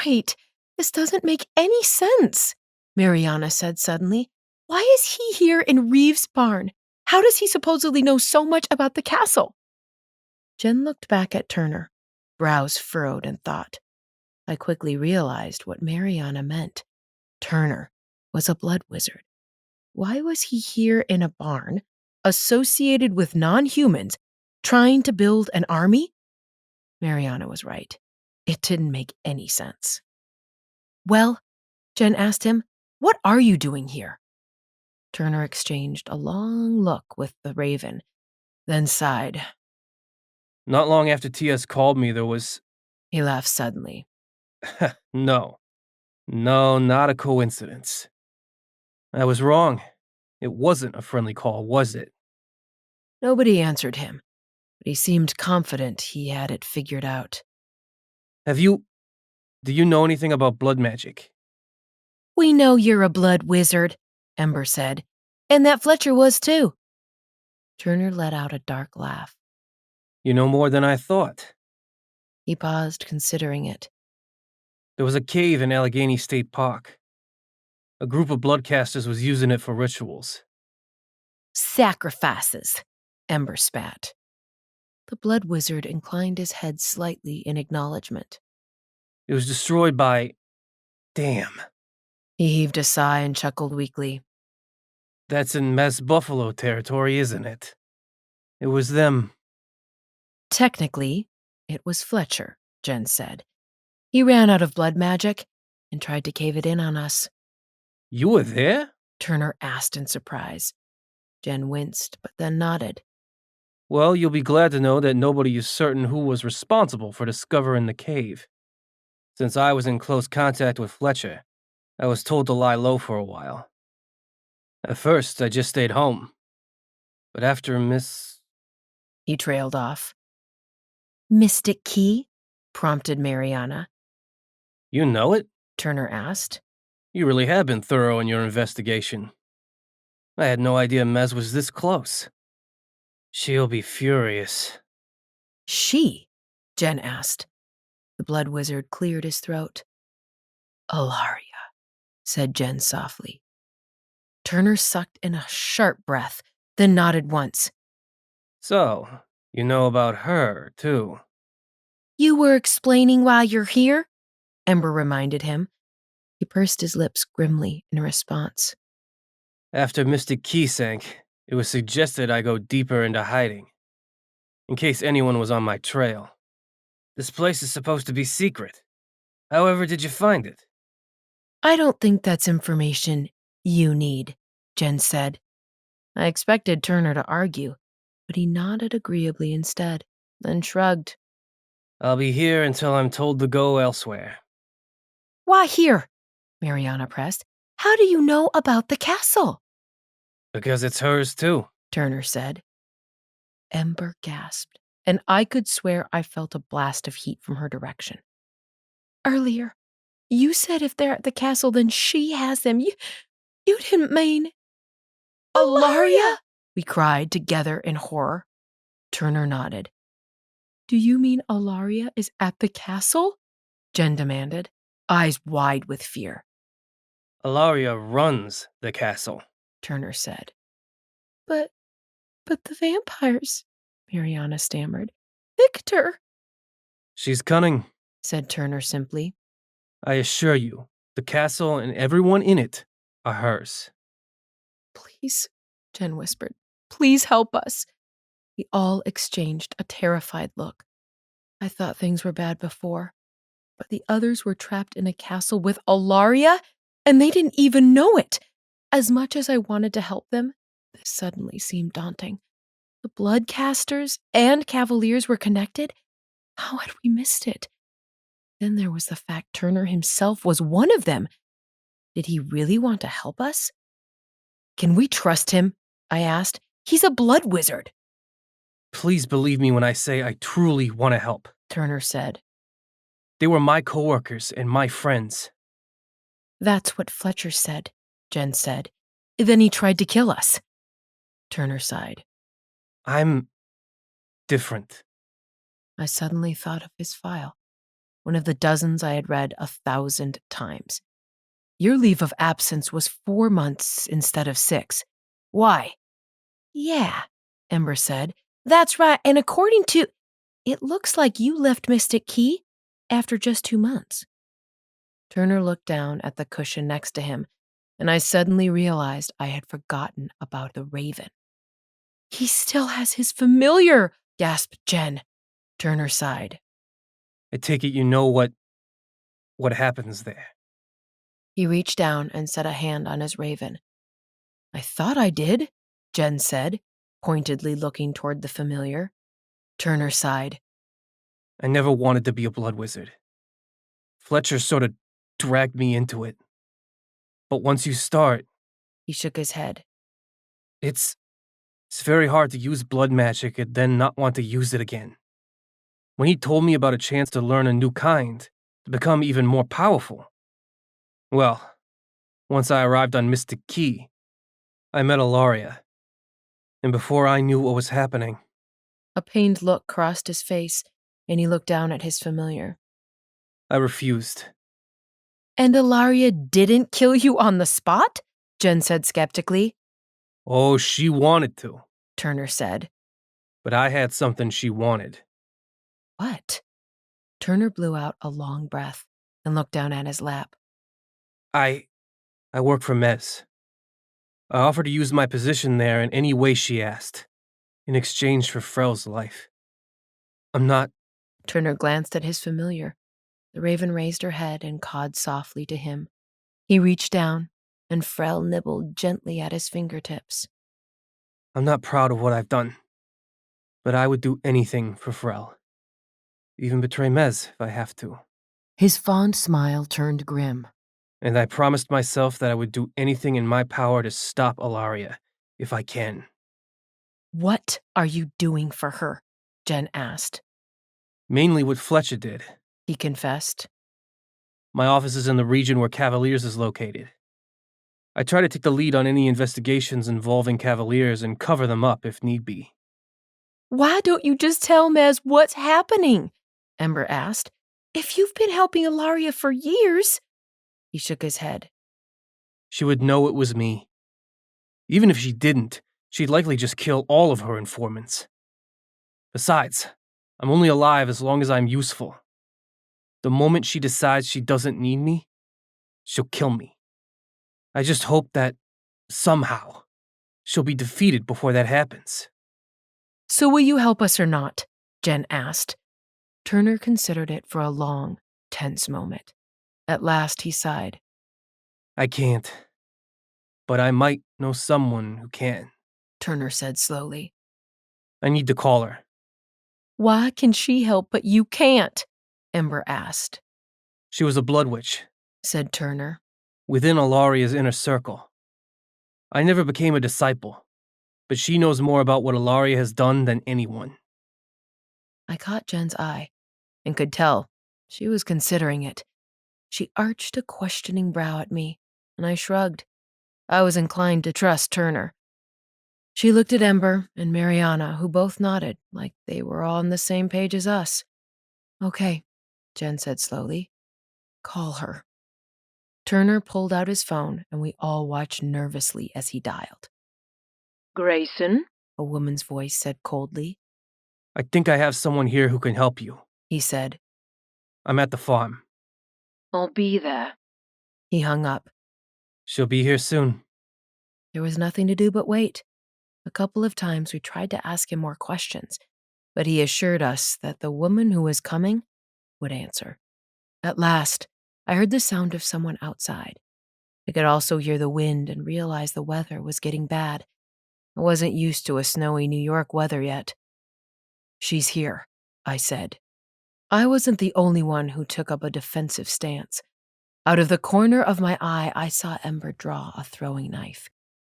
Wait, this doesn't make any sense, Mariana said suddenly. Why is he here in Reeves' barn? How does he supposedly know so much about the castle? Jen looked back at Turner, brows furrowed in thought. I quickly realized what Mariana meant. Turner was a blood wizard. Why was he here in a barn, associated with non-humans, trying to build an army? Mariana was right. It didn't make any sense. Well, Jen asked him, what are you doing here? Turner exchanged a long look with the raven, then sighed. Not long after T.S. called me, there was... He laughed suddenly. No, not a coincidence. I was wrong. It wasn't a friendly call, was it? Nobody answered him, but he seemed confident he had it figured out. Do you know anything about blood magic? We know you're a blood wizard, Ember said, and that Fletcher was too. Turner let out a dark laugh. You know more than I thought. He paused, considering it. There was a cave in Allegheny State Park. A group of bloodcasters was using it for rituals. Sacrifices, Ember spat. The blood wizard inclined his head slightly in acknowledgement. It was destroyed by... Damn. He heaved a sigh and chuckled weakly. That's in Mass Buffalo territory, isn't it? It was them. Technically, it was Fletcher, Jen said. He ran out of blood magic and tried to cave it in on us. You were there? Turner asked in surprise. Jen winced, but then nodded. Well, you'll be glad to know that nobody is certain who was responsible for discovering the cave. Since I was in close contact with Fletcher, I was told to lie low for a while. At first, I just stayed home. But after He trailed off. Mystic Key? Prompted Mariana. You know it? Turner asked. You really have been thorough in your investigation. I had no idea Mez was this close. She'll be furious. She? Jen asked. The blood wizard cleared his throat. Alaria, said Jen softly. Turner sucked in a sharp breath, then nodded once. So, you know about her, too. You were explaining why you're here? Ember reminded him. He pursed his lips grimly in response. After Mystic Key sank, it was suggested I go deeper into hiding, in case anyone was on my trail. This place is supposed to be secret. However did you find it? I don't think that's information you need, Jen said. I expected Turner to argue, but he nodded agreeably instead, then shrugged. I'll be here until I'm told to go elsewhere. Why here? Mariana pressed. How do you know about the castle? Because it's hers, too. Turner said. Ember gasped, and I could swear I felt a blast of heat from her direction. Earlier, you said if they're at the castle, then she has them. You didn't mean... Alaria? We cried together in horror. Turner nodded. Do you mean Alaria is at the castle? Jen demanded, eyes wide with fear. Alaria runs the castle, Turner said. But the vampires, Mariana stammered. Victor! She's cunning, said Turner simply. I assure you, the castle and everyone in it are hers. Please, Jen whispered. Please help us. We all exchanged a terrified look. I thought things were bad before, but the others were trapped in a castle with Alaria, and they didn't even know it. As much as I wanted to help them, this suddenly seemed daunting. The Bloodcasters and Cavaliers were connected? How had we missed it? Then there was the fact Turner himself was one of them. Did he really want to help us? Can we trust him? I asked. He's a blood wizard. Please believe me when I say I truly want to help, Turner said. They were my coworkers and my friends. That's what Fletcher said, Jen said. Then he tried to kill us. Turner sighed. I'm different. I suddenly thought of his file, one of the dozens I had read 1,000 times. Your leave of absence was 4 months instead of 6. Why? Yeah, Ember said. That's right, and according to... It looks like you left Mystic Key after just 2 months. Turner looked down at the cushion next to him, and I suddenly realized I had forgotten about the raven. He still has his familiar, gasped Jen. Turner sighed. I take it you know what happens there. He reached down and set a hand on his raven. I thought I did, Jen said, pointedly looking toward the familiar. Turner sighed. I never wanted to be a blood wizard. Fletcher sort of dragged me into it. But once you start... He shook his head. It's very hard to use blood magic and then not want to use it again. When he told me about a chance to learn a new kind, to become even more powerful. Well, once I arrived on Mystic Key, I met Alaria. And before I knew what was happening... A pained look crossed his face, and he looked down at his familiar. I refused. And Alaria didn't kill you on the spot? Jen said skeptically. Oh, she wanted to, Turner said. but I had something she wanted. What? Turner blew out a long breath and looked down at his lap. I work for Mez. I offered to use my position there in any way she asked, in exchange for Frel's life. I'm not. Turner glanced at his familiar. The raven raised her head and cawed softly to him. He reached down, and Frel nibbled gently at his fingertips. I'm not proud of what I've done. But I would do anything for Frel. Even betray Mez if I have to. His fond smile turned grim. And I promised myself that I would do anything in my power to stop Alaria, if I can. What are you doing for her? Jen asked. Mainly what Fletcher did. He confessed. My office is in the region where Cavaliers is located. I try to take the lead on any investigations involving Cavaliers and cover them up if need be. Why don't you just tell Mez what's happening? Ember asked. If you've been helping Alaria for years. He shook his head. She would know it was me. Even if she didn't, she'd likely just kill all of her informants. Besides, I'm only alive as long as I'm useful. The moment she decides she doesn't need me, she'll kill me. I just hope that, somehow, she'll be defeated before that happens. So will you help us or not? Jen asked. Turner considered it for a long, tense moment. At last he sighed. I can't. But I might know someone who can. Turner said slowly. I need to call her. Why can she help but you can't? Ember asked. She was a blood witch, Said Turner. within Alaria's inner circle. I never became a disciple, but she knows more about what Alaria has done than anyone. I caught Jen's eye and could tell she was considering it. She arched a questioning brow at me, and I shrugged. I was inclined to trust Turner. She looked at Ember and Mariana, who both nodded, like they were all on the same page as us. Okay, Jen said slowly. Call her. Turner pulled out his phone, and we all watched nervously as he dialed. Grayson, a woman's voice said coldly. I think I have someone here who can help you. He said. I'm at the farm. I'll be there. He hung up. She'll be here soon. There was nothing to do but wait. A couple of times we tried to ask him more questions, but he assured us that the woman who was coming would answer. At last, I heard the sound of someone outside. I could also hear the wind and realize the weather was getting bad. I wasn't used to a snowy New York weather yet. She's here, I said. I wasn't the only one who took up a defensive stance. Out of the corner of my eye, I saw Ember draw a throwing knife.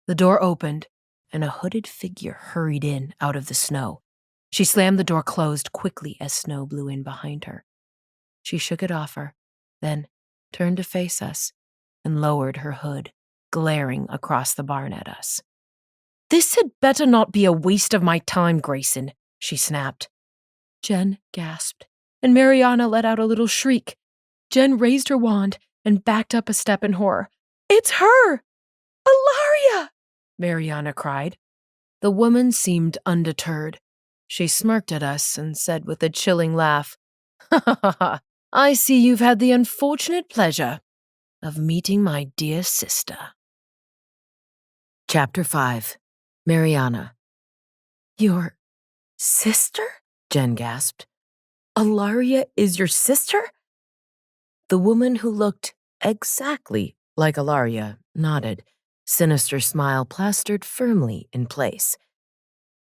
The door opened, and a hooded figure hurried in out of the snow. She slammed the door closed quickly as snow blew in behind her. She shook it off her, then turned to face us and lowered her hood, glaring across the barn at us. This had better not be a waste of my time, Grayson, she snapped. Jen gasped, and Mariana let out a little shriek. Jen raised her wand and backed up a step in horror. It's her! Alaria! Mariana cried. The woman seemed undeterred. She smirked at us and said with a chilling laugh, "Ha ha ha ha! I see you've had the unfortunate pleasure of meeting my dear sister." Chapter 5. Mariana. Your sister? Jen gasped. Alaria is your sister? The woman who looked exactly like Alaria nodded, sinister smile plastered firmly in place.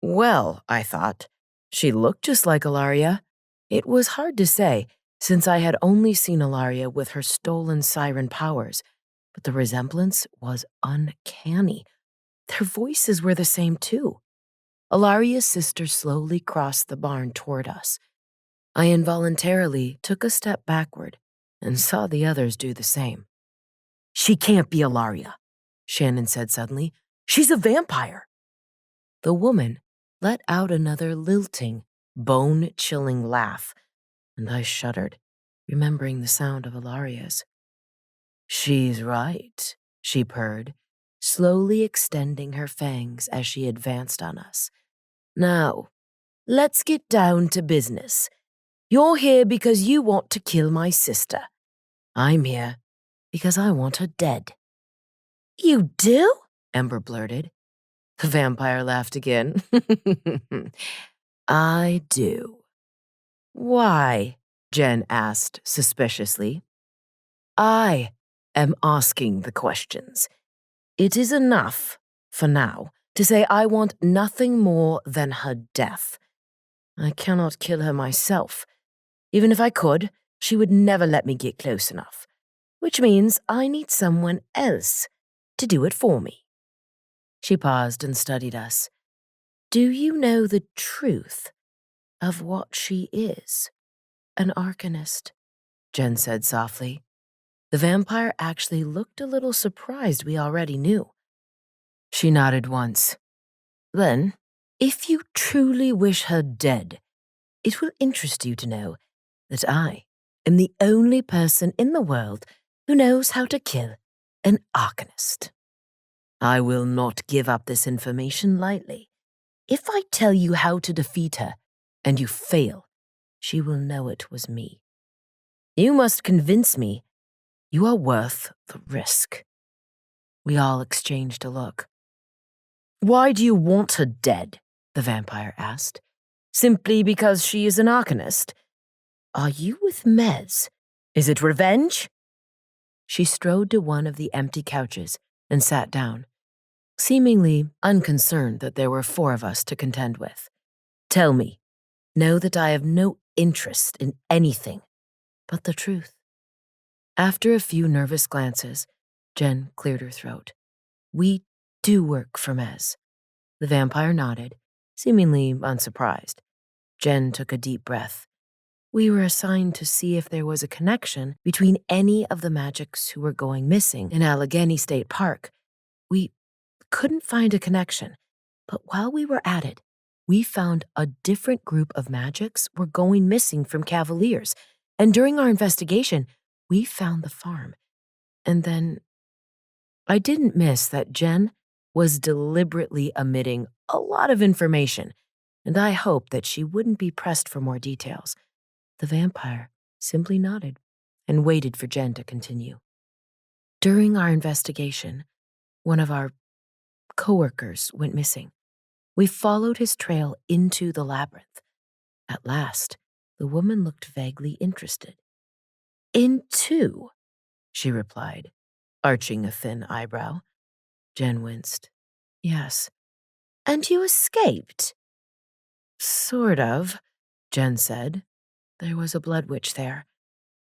Well, I thought, she looked just like Alaria. It was hard to say, since I had only seen Alaria with her stolen siren powers, but the resemblance was uncanny. Their voices were the same, too. Alaria's sister slowly crossed the barn toward us. I involuntarily took a step backward and saw the others do the same. She can't be Alaria, Shannon said suddenly. She's a vampire. The woman let out another lilting, bone-chilling laugh, and I shuddered, remembering the sound of Alaria's. She's right, she purred, slowly extending her fangs as she advanced on us. Now, let's get down to business. You're here because you want to kill my sister. I'm here because I want her dead. You do? Ember blurted. The vampire laughed again. I do. Why? Jen asked suspiciously. I am asking the questions. It is enough, for now, to say I want nothing more than her death. I cannot kill her myself. Even if I could, she would never let me get close enough, which means I need someone else to do it for me. She paused and studied us. Do you know the truth of what she is? An Arcanist, Jen said softly. The vampire actually looked a little surprised we already knew. She nodded once. Then, if you truly wish her dead, it will interest you to know that I am the only person in the world who knows how to kill an Arcanist. I will not give up this information lightly. If I tell you how to defeat her, and you fail, she will know it was me. You must convince me you are worth the risk. We all exchanged a look. Why do you want her dead? The vampire asked. Simply because she is an Arcanist? Are you with Mez? Is it revenge? She strode to one of the empty couches and sat down, seemingly unconcerned that there were 4 of us to contend with. Tell me, know that I have no interest in anything but the truth. After a few nervous glances, Jen cleared her throat. We do work for Mez. The vampire nodded, seemingly unsurprised. Jen took a deep breath. We were assigned to see if there was a connection between any of the magics who were going missing in Allegheny State Park. We couldn't find a connection, but while we were at it, we found a different group of magics were going missing from Cavaliers, and during our investigation, we found the farm. And then I didn't miss that Jen was deliberately omitting a lot of information, and I hoped that she wouldn't be pressed for more details. The vampire simply nodded and waited for Jen to continue. During our investigation, one of our coworkers went missing. We followed his trail into the labyrinth. At last, the woman looked vaguely interested. Into, she replied, arching a thin eyebrow. Jen winced. Yes. And you escaped? Sort of, Jen said. There was a blood witch there.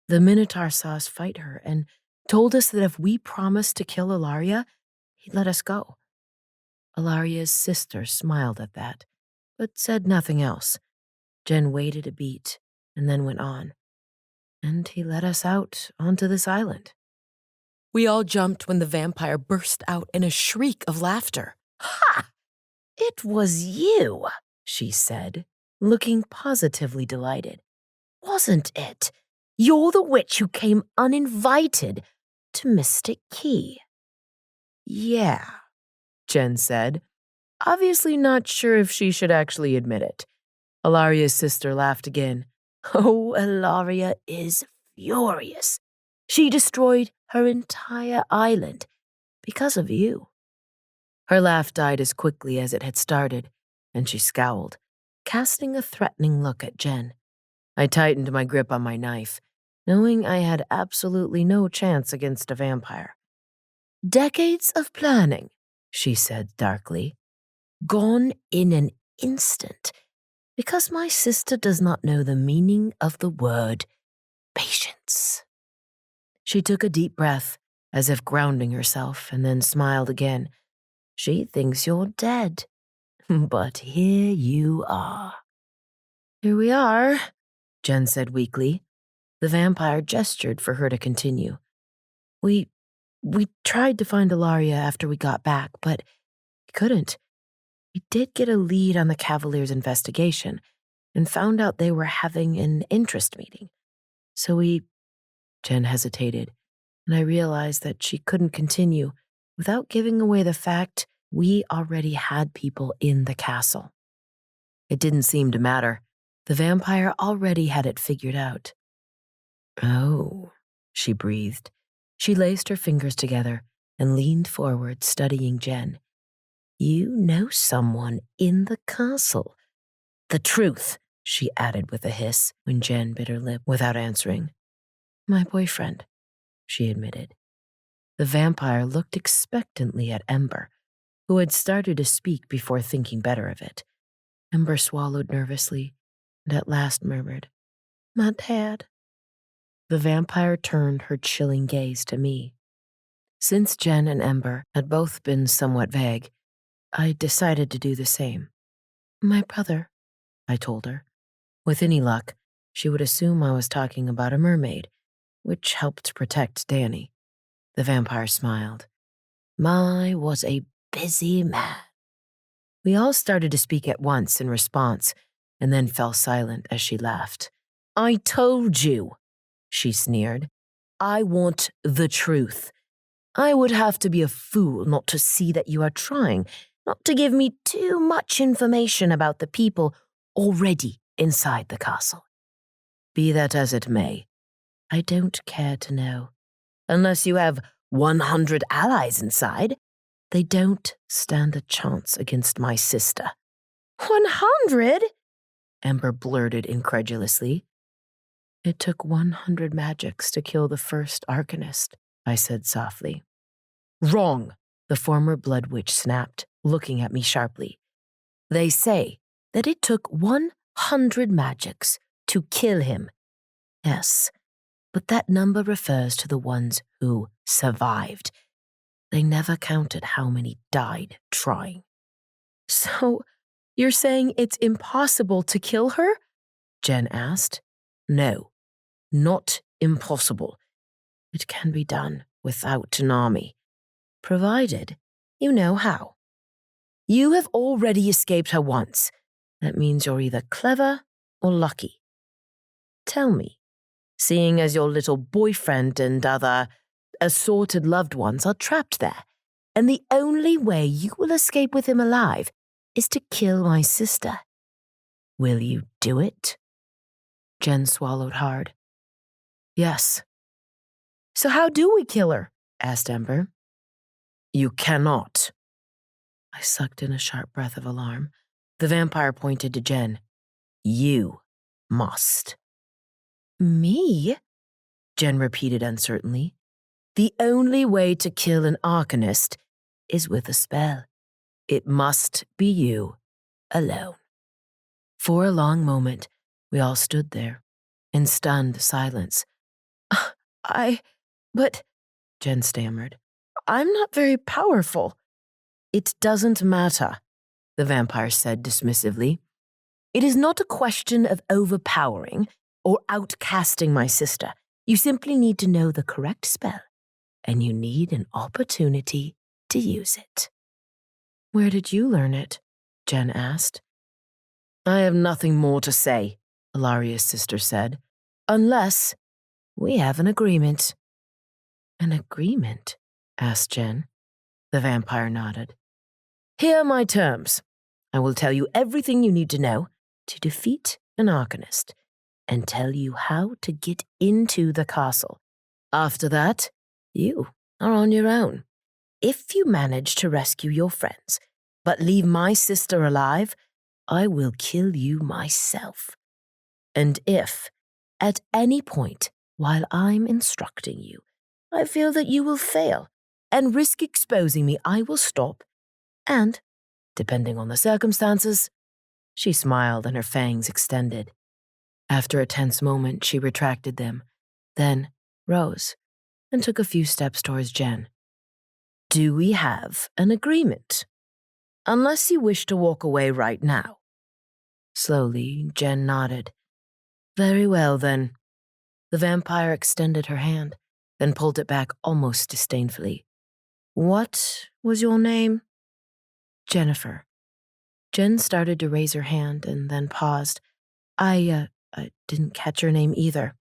The Minotaur saw us fight her and told us that if we promised to kill Alaria, he'd let us go. Alaria's sister smiled at that, but said nothing else. Jen waited a beat and then went on. And he led us out onto this island. We all jumped when the vampire burst out in a shriek of laughter. Ha! It was you, she said, looking positively delighted. Wasn't it? You're the witch who came uninvited to Mystic Key. Yeah, Jen said, obviously not sure if she should actually admit it. Alaria's sister laughed again. Oh, Alaria is furious. She destroyed her entire island because of you. Her laugh died as quickly as it had started, and she scowled, casting a threatening look at Jen. I tightened my grip on my knife, knowing I had absolutely no chance against a vampire. Decades of planning, she said darkly, gone in an instant, because my sister does not know the meaning of the word patience. She took a deep breath, as if grounding herself, and then smiled again. She thinks you're dead, but here you are. Here we are, Jen said weakly. The vampire gestured for her to continue. We tried to find Alaria after we got back, but we couldn't. We did get a lead on the Cavaliers' investigation and found out they were having an interest meeting. So Jen hesitated, and I realized that she couldn't continue without giving away the fact we already had people in the castle. It didn't seem to matter. The vampire already had it figured out. Oh, she breathed. She laced her fingers together and leaned forward, studying Jen. You know someone in the castle. The truth, she added with a hiss when Jen bit her lip without answering. My boyfriend, she admitted. The vampire looked expectantly at Ember, who had started to speak before thinking better of it. Ember swallowed nervously and at last murmured, My dad. The vampire turned her chilling gaze to me. Since Jen and Ember had both been somewhat vague, I decided to do the same. My brother, I told her. With any luck, she would assume I was talking about a mermaid, which helped protect Dani. The vampire smiled. My was a busy man. We all started to speak at once in response, and then fell silent as she laughed. I told you, she sneered. I want the truth. I would have to be a fool not to see that you are trying not to give me too much information about the people already inside the castle. Be that as it may, I don't care to know. Unless you have 100 allies inside, they don't stand a chance against my sister. 100? Ember blurted incredulously. It took 100 magics to kill the first Arcanist, I said softly. Wrong, the former Blood Witch snapped, looking at me sharply. They say that it took 100 magics to kill him. Yes, but that number refers to the ones who survived. They never counted how many died trying. So, you're saying it's impossible to kill her? Jen asked. No, not impossible. It can be done without an army, provided you know how. You have already escaped her once. That means you're either clever or lucky. Tell me, seeing as your little boyfriend and other assorted loved ones are trapped there, and the only way you will escape with him alive is to kill my sister. Will you do it? Jen swallowed hard. Yes. So how do we kill her? Asked Ember. You cannot. I sucked in a sharp breath of alarm. The vampire pointed to Jen. You must. Me? Jen repeated uncertainly. The only way to kill an Arcanist is with a spell. It must be you, alone. For a long moment, we all stood there, in stunned silence. But, Jen stammered. I'm not very powerful. It doesn't matter, the vampire said dismissively. It is not a question of overpowering or outcasting my sister. You simply need to know the correct spell, and you need an opportunity to use it. Where did you learn it? Jen asked. I have nothing more to say, Alaria's sister said, unless we have an agreement. An agreement? Asked Jen. The vampire nodded. Here are my terms. I will tell you everything you need to know to defeat an Arcanist, and tell you how to get into the castle. After that, you are on your own. If you manage to rescue your friends, but leave my sister alive, I will kill you myself. And if, at any point while I'm instructing you, I feel that you will fail and risk exposing me, I will stop. And, depending on the circumstances, she smiled and her fangs extended. After a tense moment, she retracted them, then rose and took a few steps towards Jen. Do we have an agreement? Unless you wish to walk away right now. Slowly, Jen nodded. Very well, then. The vampire extended her hand, then pulled it back almost disdainfully. What was your name? Jennifer. Jen started to raise her hand and then paused. I didn't catch her name either.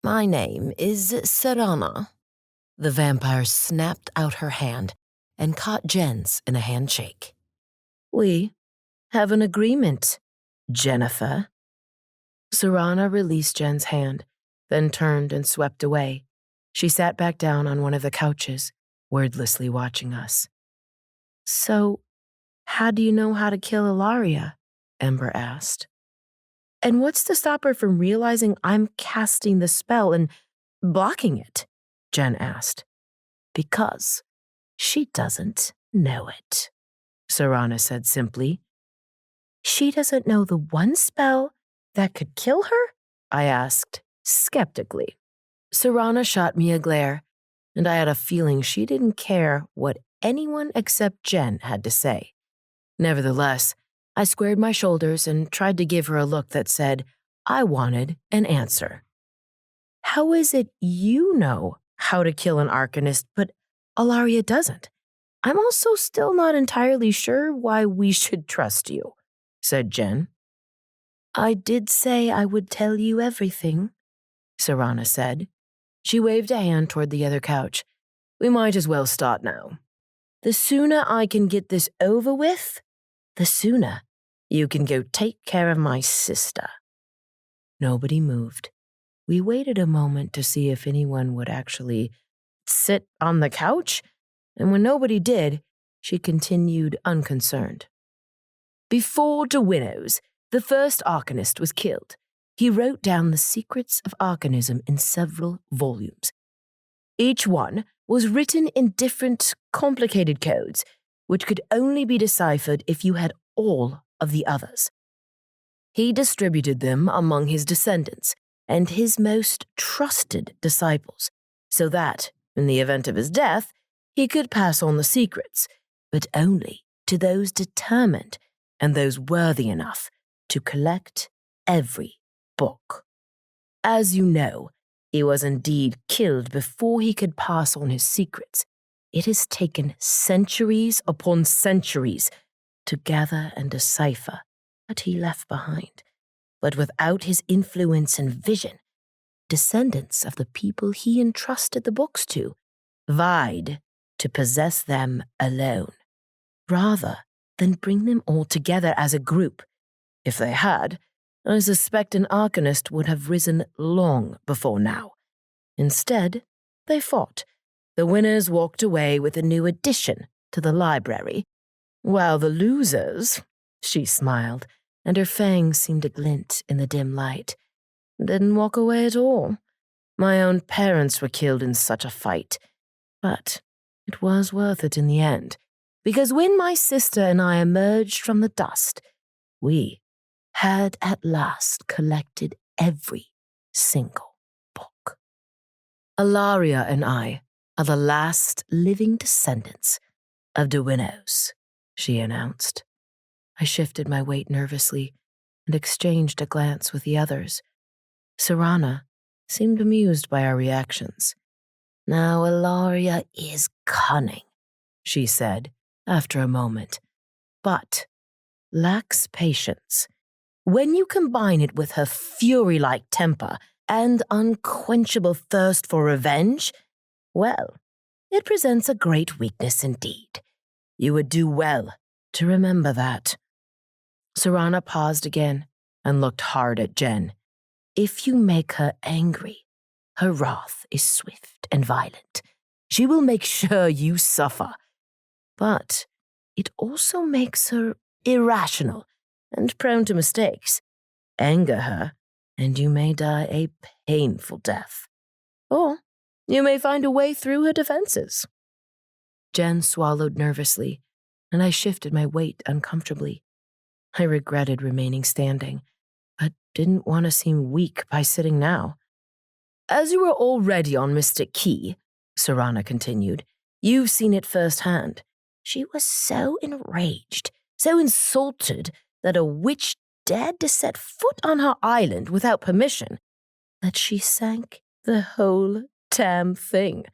My name is Serana. The vampire snapped out her hand and caught Jen's in a handshake. We have an agreement, Jennifer. Serana released Jen's hand, then turned and swept away. She sat back down on one of the couches, wordlessly watching us. So, how do you know how to kill Alaria? Ember asked. And what's to stop her from realizing I'm casting the spell and blocking it? Jen asked. Because she doesn't know it, Sarana said simply. She doesn't know the one spell that could kill her? I asked, skeptically. Sarana shot me a glare, and I had a feeling she didn't care what anyone except Jen had to say. Nevertheless, I squared my shoulders and tried to give her a look that said I wanted an answer. How is it you know how to kill an Arcanist, but Alaria doesn't? I'm also still not entirely sure why we should trust you, said Jen. I did say I would tell you everything, Sarana said. She waved a hand toward the other couch. We might as well start now. The sooner I can get this over with, the sooner you can go take care of my sister. Nobody moved. We waited a moment to see if anyone would actually sit on the couch, and when nobody did, she continued unconcerned. Before Dwinnows, the first Arcanist was killed. He wrote down the secrets of Arcanism in several volumes. Each one was written in different, complicated codes, which could only be deciphered if you had all of the others. He distributed them among his descendants and his most trusted disciples, so that, in the event of his death, he could pass on the secrets, but only to those determined and those worthy enough to collect every book. As you know, he was indeed killed before he could pass on his secrets. It has taken centuries upon centuries to gather and decipher what he left behind. But without his influence and vision, descendants of the people he entrusted the books to vied to possess them alone, rather than bring them all together as a group. If they had, I suspect an Arcanist would have risen long before now. Instead, they fought. The winners walked away with a new addition to the library, while the losers, she smiled, and her fangs seemed to glint in the dim light, didn't walk away at all. My own parents were killed in such a fight, but it was worth it in the end, because when my sister and I emerged from the dust, we had at last collected every single book. Alaria and I are the last living descendants of Dwinnows, she announced. I shifted my weight nervously and exchanged a glance with the others. Sarana seemed amused by our reactions. Now Alaria is cunning, she said after a moment, but lacks patience. When you combine it with her fury-like temper and unquenchable thirst for revenge, well, it presents a great weakness indeed. You would do well to remember that. Sarana paused again and looked hard at Jen. If you make her angry, her wrath is swift and violent. She will make sure you suffer. But it also makes her irrational and prone to mistakes. Anger her, and you may die a painful death. Or you may find a way through her defenses. Jen swallowed nervously, and I shifted my weight uncomfortably. I regretted remaining standing, but didn't want to seem weak by sitting now. As you were already on Mystic Key, Sarana continued, you've seen it firsthand. She was so enraged, so insulted, that a witch dared to set foot on her island without permission, that she sank the whole damn thing.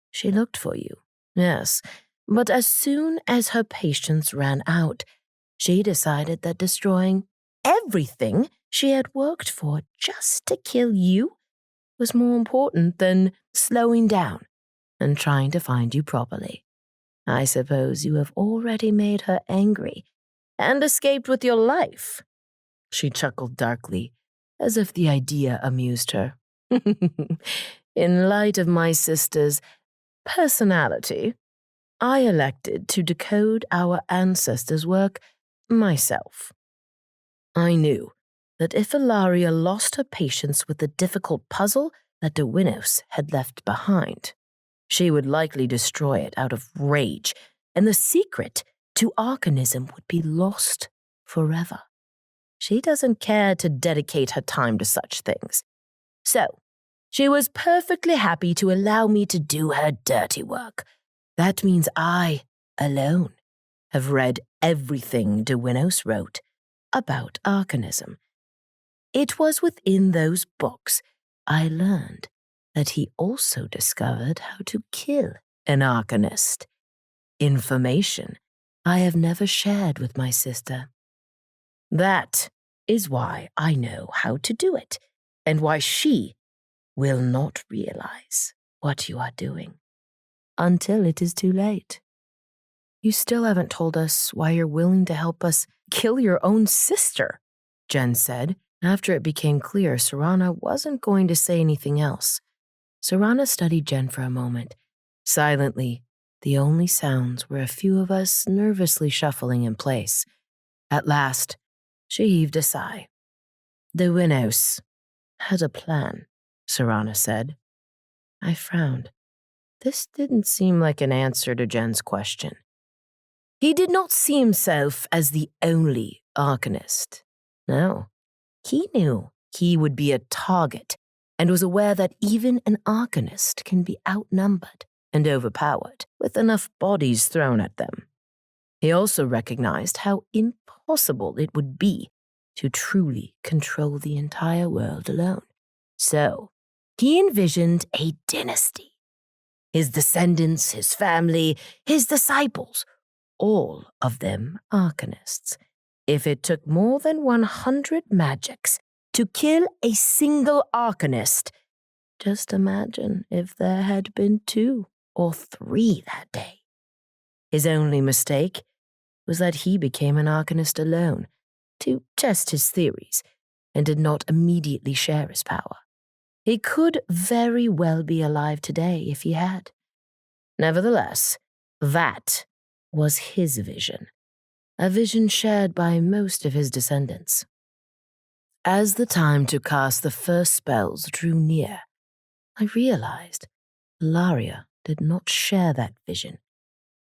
She looked for you, yes, but as soon as her patience ran out, she decided that destroying everything she had worked for just to kill you was more important than slowing down and trying to find you properly. I suppose you have already made her angry and escaped with your life. She chuckled darkly, as if the idea amused her. In light of my sister's personality, I elected to decode our ancestors' work myself. I knew that if Alaria lost her patience with the difficult puzzle that Diwinos had left behind, she would likely destroy it out of rage, and the secret to Arcanism would be lost forever. She doesn't care to dedicate her time to such things. So, she was perfectly happy to allow me to do her dirty work. That means I, alone, have read everything Diwinos wrote about Arcanism. It was within those books I learned that he also discovered how to kill an Arcanist. Information I have never shared with my sister. That is why I know how to do it, and why she will not realize what you are doing until it is too late. You still haven't told us why you're willing to help us kill your own sister, Jen said, after it became clear Serana wasn't going to say anything else. Serana studied Jen for a moment. Silently, the only sounds were a few of us nervously shuffling in place. At last, she heaved a sigh. Diwinos had a plan, Serana said. I frowned. This didn't seem like an answer to Jen's question. He did not see himself as the only Arcanist. No, he knew he would be a target and was aware that even an Arcanist can be outnumbered and overpowered with enough bodies thrown at them. He also recognized how impossible it would be to truly control the entire world alone. So, he envisioned a dynasty. His descendants, his family, his disciples, all of them Arcanists. If it took more than 100 magics to kill a single Arcanist, just imagine if there had been 2 or 3 that day. His only mistake was that he became an Arcanist alone to test his theories and did not immediately share his power. He could very well be alive today if he had. Nevertheless, that was his vision, a vision shared by most of his descendants. As the time to cast the first spells drew near, I realized Alaria did not share that vision.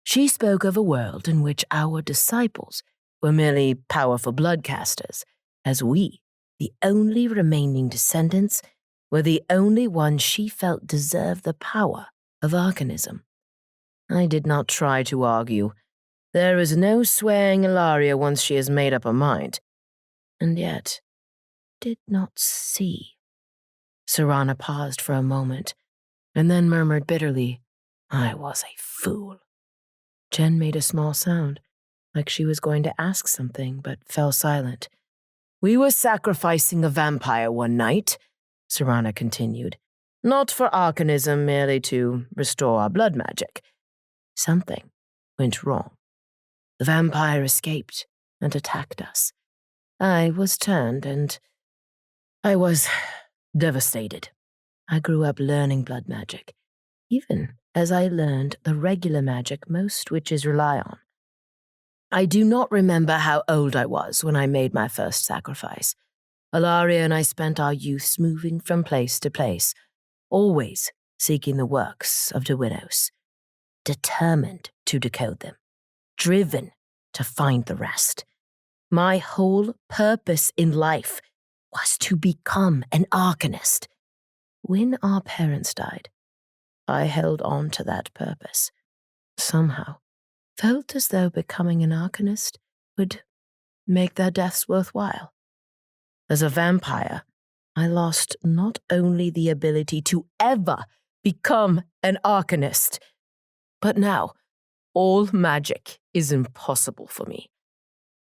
She spoke of a world in which our disciples were merely powerful bloodcasters, as we, the only remaining descendants, were the only ones she felt deserved the power of Arcanism. I did not try to argue. There is no swaying Alaria once she has made up her mind. And yet, did not see. Serana paused for a moment, and then murmured bitterly, I was a fool. Jen made a small sound, like she was going to ask something, but fell silent. We were sacrificing a vampire one night, Serana continued, not for Arcanism, merely to restore our blood magic. Something went wrong. The vampire escaped and attacked us. I was turned and I was devastated. I grew up learning blood magic, even as I learned the regular magic most witches rely on. I do not remember how old I was when I made my first sacrifice. Alaria and I spent our youths moving from place to place, always seeking the works of Diwinos, determined to decode them, driven to find the rest. My whole purpose in life was to become an Arcanist. When our parents died, I held on to that purpose. Somehow, felt as though becoming an Arcanist would make their deaths worthwhile. As a vampire, I lost not only the ability to ever become an Arcanist, but now all magic is impossible for me.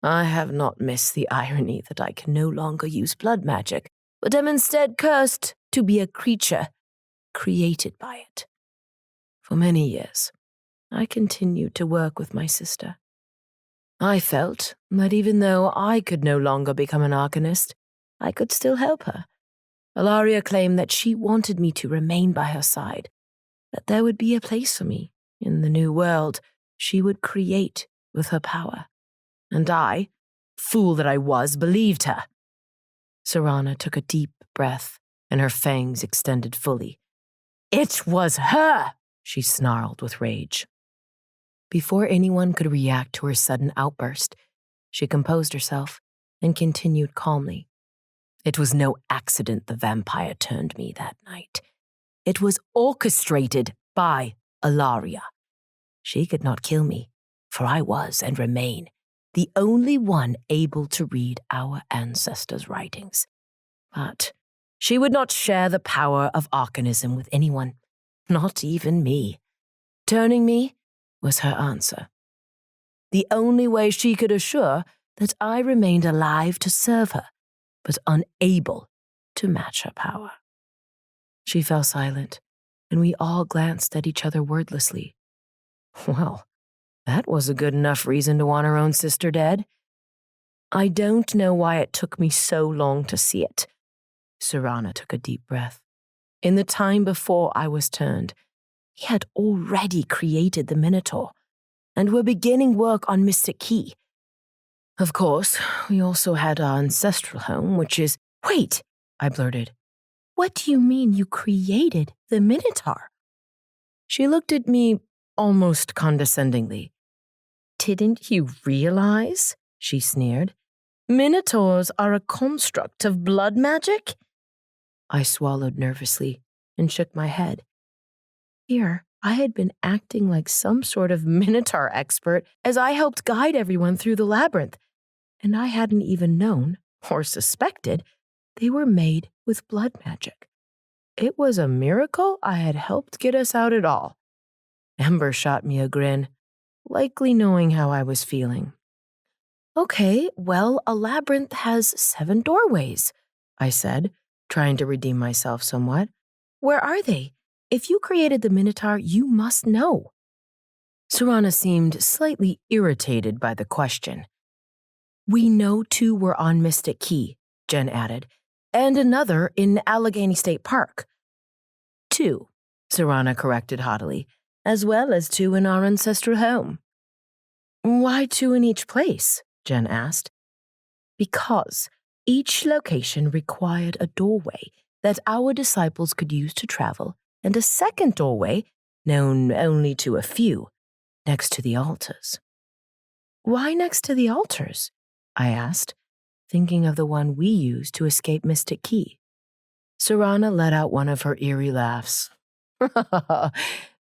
I have not missed the irony that I can no longer use blood magic, but am instead cursed to be a creature created by it. For many years, I continued to work with my sister. I felt that even though I could no longer become an Arcanist, I could still help her. Alaria claimed that she wanted me to remain by her side, that there would be a place for me in the new world she would create with her power. And I, fool that I was, believed her. Serana took a deep breath, and her fangs extended fully. "It was her!" she snarled with rage. Before anyone could react to her sudden outburst, she composed herself and continued calmly. "It was no accident the vampire turned me that night. It was orchestrated by Alaria. She could not kill me, for I was and remain the only one able to read our ancestors' writings. But she would not share the power of arcanism with anyone, not even me. Turning me was her answer. The only way she could assure that I remained alive to serve her, but unable to match her power." She fell silent, and we all glanced at each other wordlessly. Well, that was a good enough reason to want her own sister dead. I don't know why it took me so long to see it. Serana took a deep breath. In the time before I was turned, he had already created the Minotaur, and were beginning work on Mystic Key. Of course, we also had our ancestral home, which is— "Wait," I blurted. "What do you mean you created the Minotaur?" She looked at me almost condescendingly. "Didn't you realize?" she sneered. "Minotaurs are a construct of blood magic?" I swallowed nervously and shook my head. Here, I had been acting like some sort of Minotaur expert as I helped guide everyone through the labyrinth, and I hadn't even known, or suspected, they were made with blood magic. It was a miracle I had helped get us out at all. Ember shot me a grin, likely knowing how I was feeling. "Okay, well, a labyrinth has 7 doorways," I said, trying to redeem myself somewhat. "Where are they? If you created the Minotaur, you must know." Serana seemed slightly irritated by the question. "We know 2 were on Mystic Key," Jen added, "and another in Allegheny State Park." 2, Serana corrected haughtily, "as well as 2 in our ancestral home." "Why 2 in each place?" Jen asked. "Because each location required a doorway that our disciples could use to travel, and a second doorway, known only to a few, next to the altars." "Why next to the altars?" I asked, thinking of the one we used to escape Mystic Key. Serana let out one of her eerie laughs.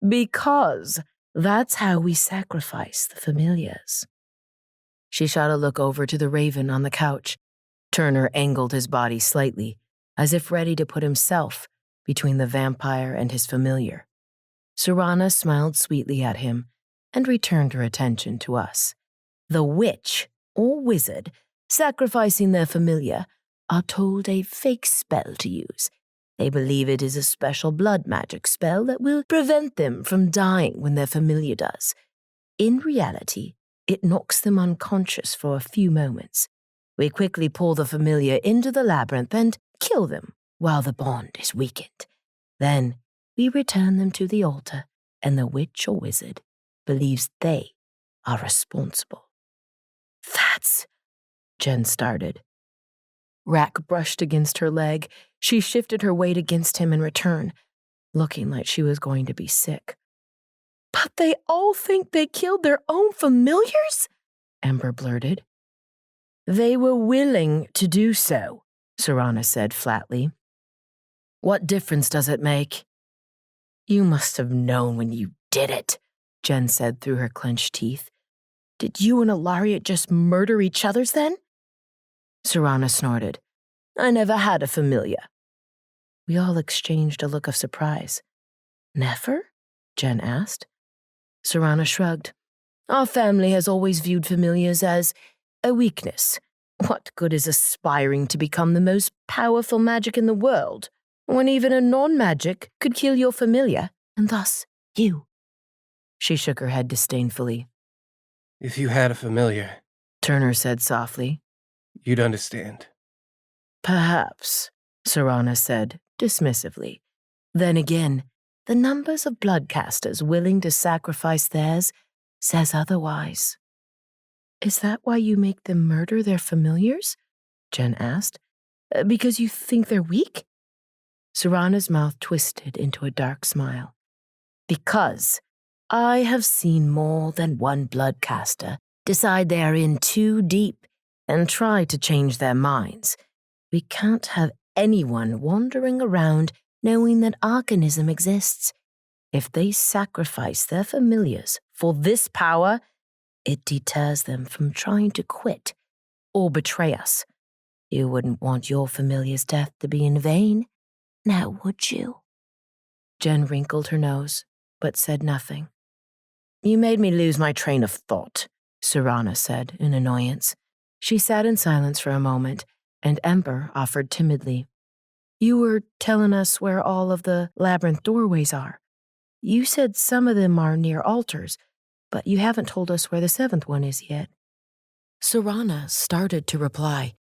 "Because that's how we sacrifice the familiars." She shot a look over to the raven on the couch. Turner angled his body slightly, as if ready to put himself between the vampire and his familiar. Serana smiled sweetly at him and returned her attention to us. The witch, or wizard, sacrificing their familiar, are told a fake spell to use. They believe it is a special blood magic spell that will prevent them from dying when their familiar does. In reality, it knocks them unconscious for a few moments. We quickly pull the familiar into the labyrinth and kill them while the bond is weakened. Then we return them to the altar, and the witch or wizard believes they are responsible. "That's—" Jen started. Rack brushed against her leg. She shifted her weight against him in return, looking like she was going to be sick. "But they all think they killed their own familiars?" Ember blurted. "They were willing to do so," Serana said flatly. "What difference does it make?" "You must have known when you did it," Jen said through her clenched teeth. "Did you and Alaria just murder each other's then?" Serana snorted. "I never had a familiar." We all exchanged a look of surprise. "Never?" Jen asked. Serana shrugged. "Our family has always viewed familiars as a weakness. What good is aspiring to become the most powerful magic in the world, when even a non-magic could kill your familiar, and thus you?" She shook her head disdainfully. If you had a familiar, Turner said softly. you'd understand. "Perhaps," Serana said dismissively. "Then again, the numbers of bloodcasters willing to sacrifice theirs says otherwise." "Is that why you make them murder their familiars?" Jen asked. Because you think they're weak? Serana's mouth twisted into a dark smile. Because I have seen more than one bloodcaster decide they are in too deep and try to change their minds. We can't have anyone wandering around knowing that arcanism exists. If they sacrifice their familiars for this power, it deters them from trying to quit or betray us. You wouldn't want your familiar's death to be in vain, now would you? Jen wrinkled her nose, but said nothing. You made me lose my train of thought, Serana said in annoyance. She sat in silence for a moment, and Ember offered timidly. You were telling us where all of the labyrinth doorways are. You said some of them are near altars, but you haven't told us where the seventh one is yet. Serana started to reply,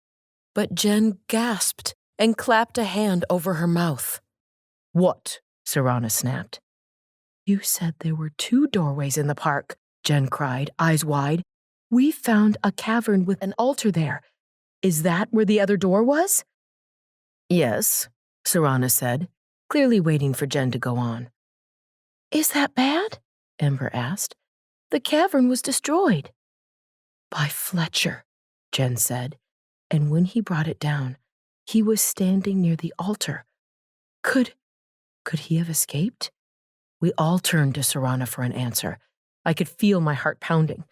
but Jen gasped and clapped a hand over her mouth. What? Serana snapped. You said there were 2 doorways in the park, Jen cried, eyes wide. We found a cavern with an altar there. Is that where the other door was? Yes, Serana said, clearly waiting for Jen to go on. Is that bad? Ember asked. The cavern was destroyed. By Fletcher, Jen said, and when he brought it down, he was standing near the altar. Could he have escaped? We all turned to Serana for an answer. I could feel my heart pounding.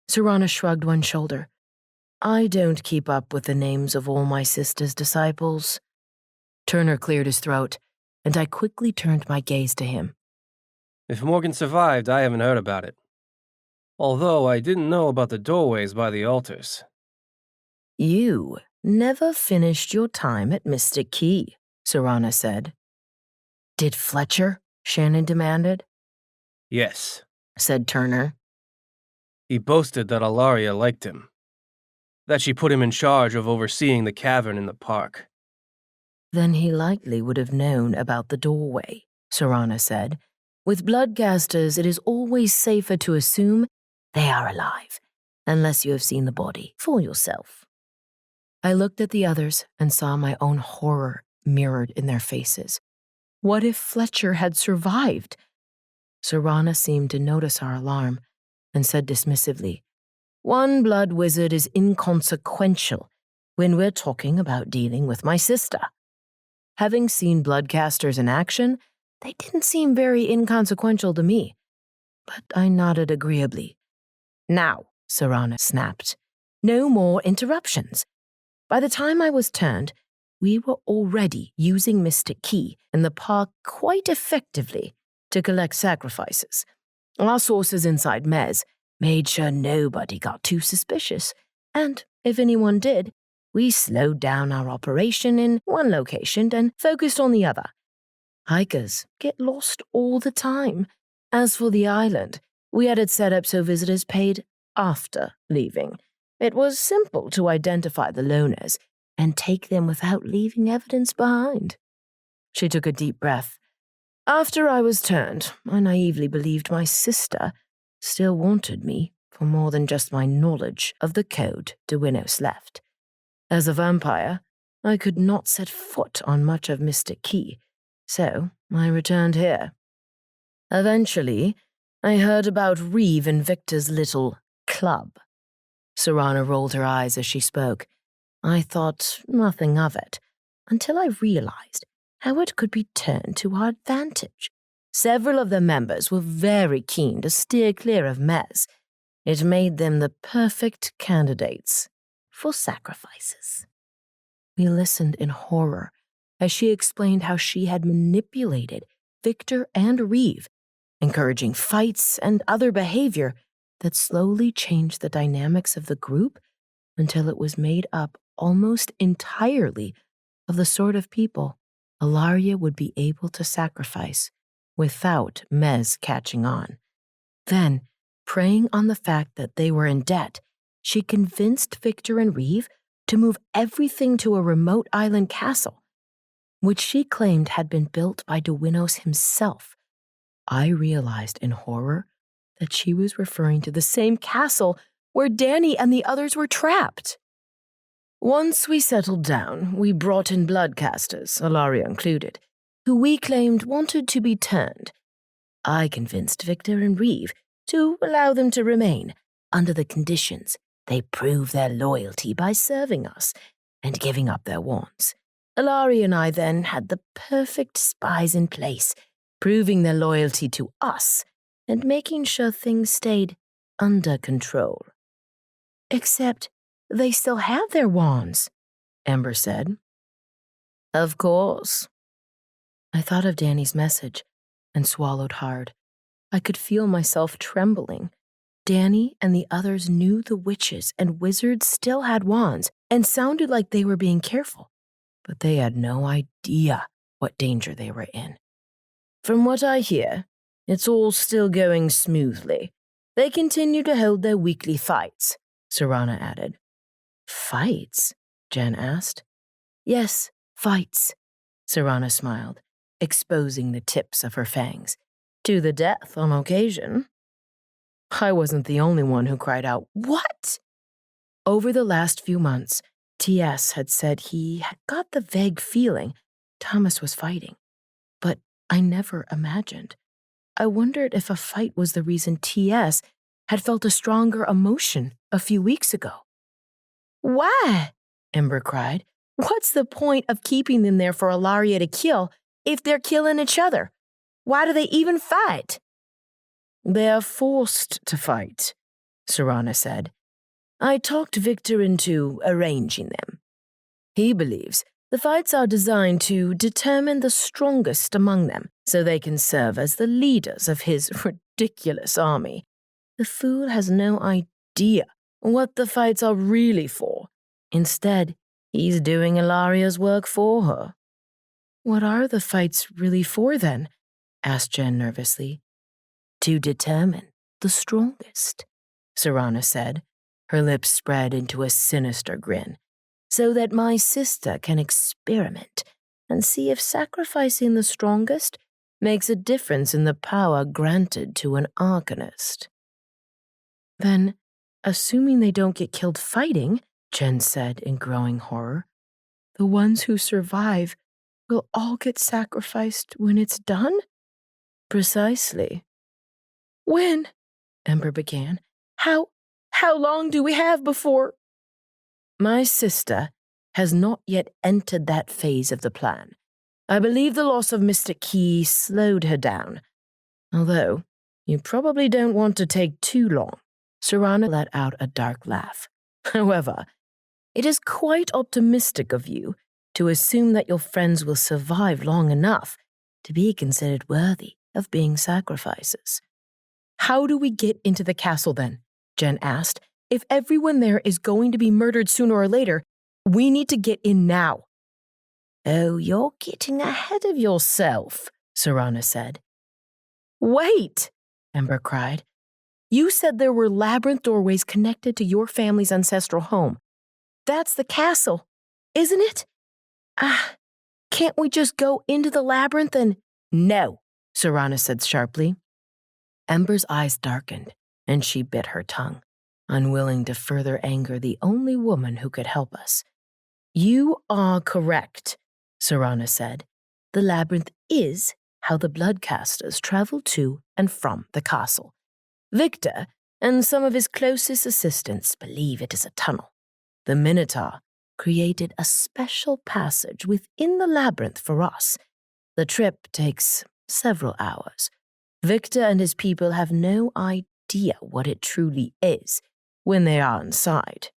Serana shrugged one shoulder. I don't keep up with the names of all my sister's disciples. Turner cleared his throat, and I quickly turned my gaze to him. If Morgan survived, I haven't heard about it. Although I didn't know about the doorways by the altars. You never finished your time at Mystic Key, Serana said. Did Fletcher? Shannon demanded. Yes, said Turner. He boasted that Alaria liked him. That she put him in charge of overseeing the cavern in the park. Then he likely would have known about the doorway, Serana said. With bloodcasters, it is always safer to assume they are alive, unless you have seen the body for yourself. I looked at the others and saw my own horror mirrored in their faces. What if Fletcher had survived? Serana seemed to notice our alarm and said dismissively, One blood wizard is inconsequential when we're talking about dealing with my sister. Having seen bloodcasters in action, they didn't seem very inconsequential to me, but I nodded agreeably. Now, Serana snapped, no more interruptions. By the time I was turned, we were already using Mystic Key in the park quite effectively to collect sacrifices. Our sources inside Mez made sure nobody got too suspicious, and if anyone did, we slowed down our operation in one location and focused on the other. Hikers get lost all the time. As for the island, we had it set up so visitors paid after leaving. It was simple to identify the loners and take them without leaving evidence behind. She took a deep breath. After I was turned, I naively believed my sister still wanted me for more than just my knowledge of the code Duinos left. As a vampire, I could not set foot on much of Mystic Key, so I returned here. Eventually, I heard about Reeve and Victor's little club. Serana rolled her eyes as she spoke. I thought nothing of it, until I realized how it could be turned to our advantage. Several of the members were very keen to steer clear of Mez. It made them the perfect candidates for sacrifices. We listened in horror as she explained how she had manipulated Victor and Reeve, encouraging fights and other behavior that slowly changed the dynamics of the group until it was made up almost entirely of the sort of people Alaria would be able to sacrifice without Mez catching on. Then, preying on the fact that they were in debt, she convinced Victor and Reeve to move everything to a remote island castle, which she claimed had been built by Duinos himself. I realized in horror that she was referring to the same castle where Dani and the others were trapped. Once we settled down, we brought in bloodcasters, Alaria included, who we claimed wanted to be turned. I convinced Victor and Reeve to allow them to remain under the conditions they prove their loyalty by serving us and giving up their wands. Alaria and I then had the perfect spies in place, proving their loyalty to us and making sure things stayed under control. Except they still have their wands, Ember said. Of course. I thought of Dani's message and swallowed hard. I could feel myself trembling. Dani and the others knew the witches and wizards still had wands and sounded like they were being careful, but they had no idea what danger they were in. From what I hear, it's all still going smoothly. They continue to hold their weekly fights, Serana added. Fights? Jen asked. Yes, fights, Serana smiled, exposing the tips of her fangs. To the death on occasion. I wasn't the only one who cried out, "What?" Over the last few months, T.S. had said he had got the vague feeling Thomas was fighting, but I never imagined. I wondered if a fight was the reason T.S. had felt a stronger emotion a few weeks ago. Why? Ember cried. What's the point of keeping them there for Alaria to kill if they're killing each other? Why do they even fight? They're forced to fight, Serana said. I talked Victor into arranging them. He believes the fights are designed to determine the strongest among them so they can serve as the leaders of his ridiculous army. The fool has no idea what the fights are really for. Instead, he's doing Alaria's work for her. What are the fights really for, then? Asked Jen nervously. To determine the strongest, Serana said, her lips spread into a sinister grin, so that my sister can experiment and see if sacrificing the strongest makes a difference in the power granted to an Arcanist. Then, assuming they don't get killed fighting, Jen said in growing horror, the ones who survive will all get sacrificed when it's done? Precisely. When? Ember began. How long do we have before? My sister has not yet entered that phase of the plan. I believe the loss of Mr. Key slowed her down. Although, you probably don't want to take too long. Serana let out a dark laugh. However, it is quite optimistic of you to assume that your friends will survive long enough to be considered worthy of being sacrifices. How do we get into the castle then? Jen asked. If everyone there is going to be murdered sooner or later, we need to get in now. Oh, you're getting ahead of yourself, Serana said. Wait, Ember cried. You said there were labyrinth doorways connected to your family's ancestral home. That's the castle, isn't it? Can't we just go into the labyrinth and— No, Serana said sharply. Ember's eyes darkened, and she bit her tongue, unwilling to further anger the only woman who could help us. You are correct, Serana said. The labyrinth is how the bloodcasters travel to and from the castle. Victor and some of his closest assistants believe it is a tunnel. The Minotaur created a special passage within the labyrinth for us. The trip takes several hours. Victor and his people have no idea what it truly is when they are inside.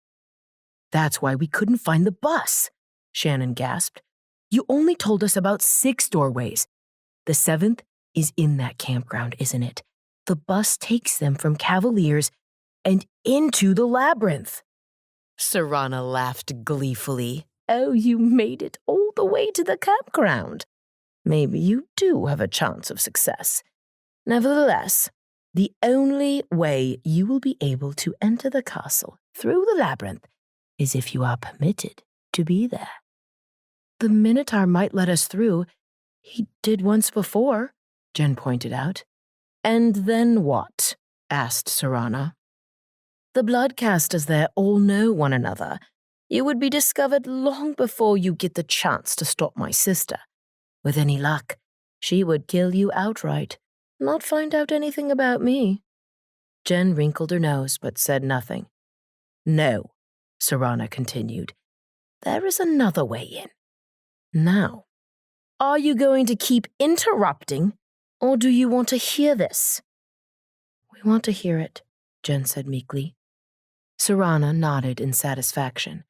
That's why we couldn't find the bus, Shannon gasped. You only told us about 6 doorways. The 7th is in that campground, isn't it? The bus takes them from Cavaliers and into the labyrinth. Serana laughed gleefully. Oh, you made it all the way to the campground. Maybe you do have a chance of success. Nevertheless, the only way you will be able to enter the castle through the labyrinth is if you are permitted to be there. The Minotaur might let us through. He did once before, Jen pointed out. And then what? Asked Serana. The bloodcasters there all know one another. You would be discovered long before you get the chance to stop my sister. With any luck, she would kill you outright, not find out anything about me." Jen wrinkled her nose but said nothing. "No," Serana continued. "There is another way in. Now, are you going to keep interrupting, or do you want to hear this?" "We want to hear it," Jen said meekly. Serana nodded in satisfaction.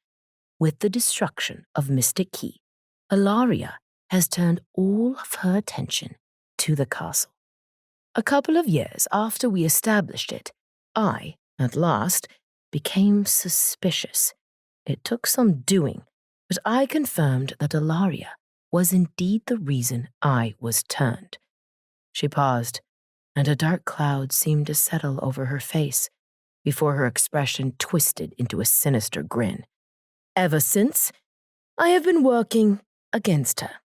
With the destruction of Mystic Key, Alaria has turned all of her attention to the castle. A couple of years after we established it, I, at last, became suspicious. It took some doing, but I confirmed that Alaria was indeed the reason I was turned. She paused, and a dark cloud seemed to settle over her face before her expression twisted into a sinister grin. "Ever since, I have been working against her.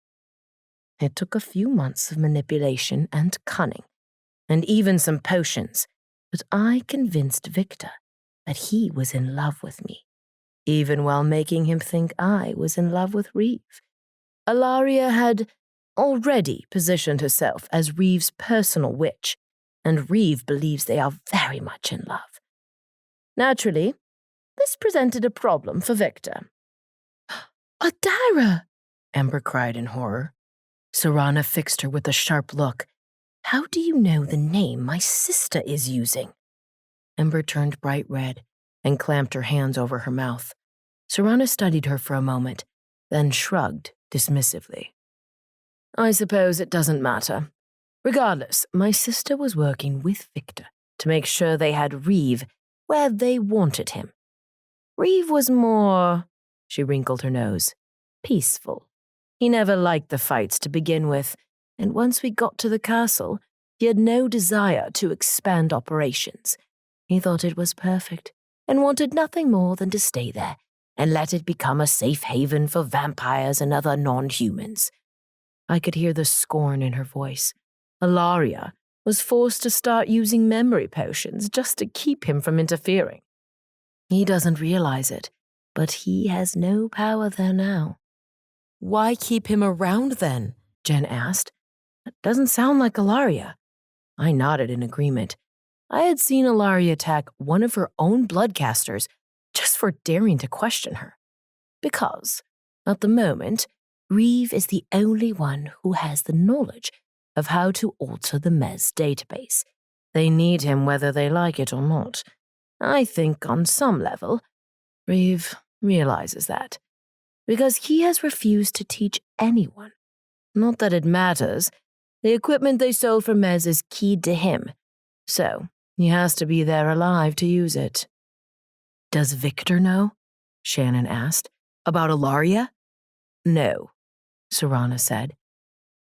It took a few months of manipulation and cunning, and even some potions, but I convinced Victor that he was in love with me, even while making him think I was in love with Reeve. Alaria had already positioned herself as Reeve's personal witch, and Reeve believes they are very much in love. Naturally, this presented a problem for Victor." Adara! Ember cried in horror. Serana fixed her with a sharp look. "How do you know the name my sister is using?" Ember turned bright red and clamped her hands over her mouth. Serana studied her for a moment, then shrugged dismissively. "I suppose it doesn't matter. Regardless, my sister was working with Victor to make sure they had Reeve where they wanted him. Reeve was more," she wrinkled her nose, "peaceful. He never liked the fights to begin with, and once we got to the castle, he had no desire to expand operations. He thought it was perfect and wanted nothing more than to stay there and let it become a safe haven for vampires and other non-humans." I could hear the scorn in her voice. Alaria was forced to start using memory potions just to keep him from interfering. He doesn't realize it, but he has no power there now. "Why keep him around then?" Jen asked. "That doesn't sound like Alaria." I nodded in agreement. I had seen Alaria attack one of her own bloodcasters just for daring to question her. Because, at the moment, Reeve is the only one who has the knowledge of how to alter the Mez database. They need him whether they like it or not. I think, on some level, Reeve realizes that, because he has refused to teach anyone. Not that it matters. The equipment they sold for Mez is keyed to him, so he has to be there alive to use it. "Does Victor know?" Shannon asked. "About Alaria?" "No," Serana said.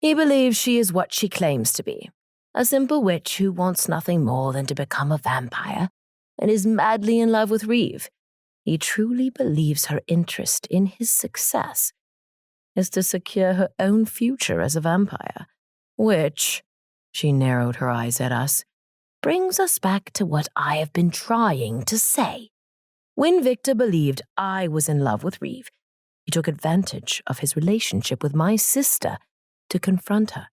"He believes she is what she claims to be, a simple witch who wants nothing more than to become a vampire and is madly in love with Reeve. He truly believes her interest in his success is to secure her own future as a vampire, which," she narrowed her eyes at us, "brings us back to what I have been trying to say. When Victor believed I was in love with Reeve, he took advantage of his relationship with my sister to confront her,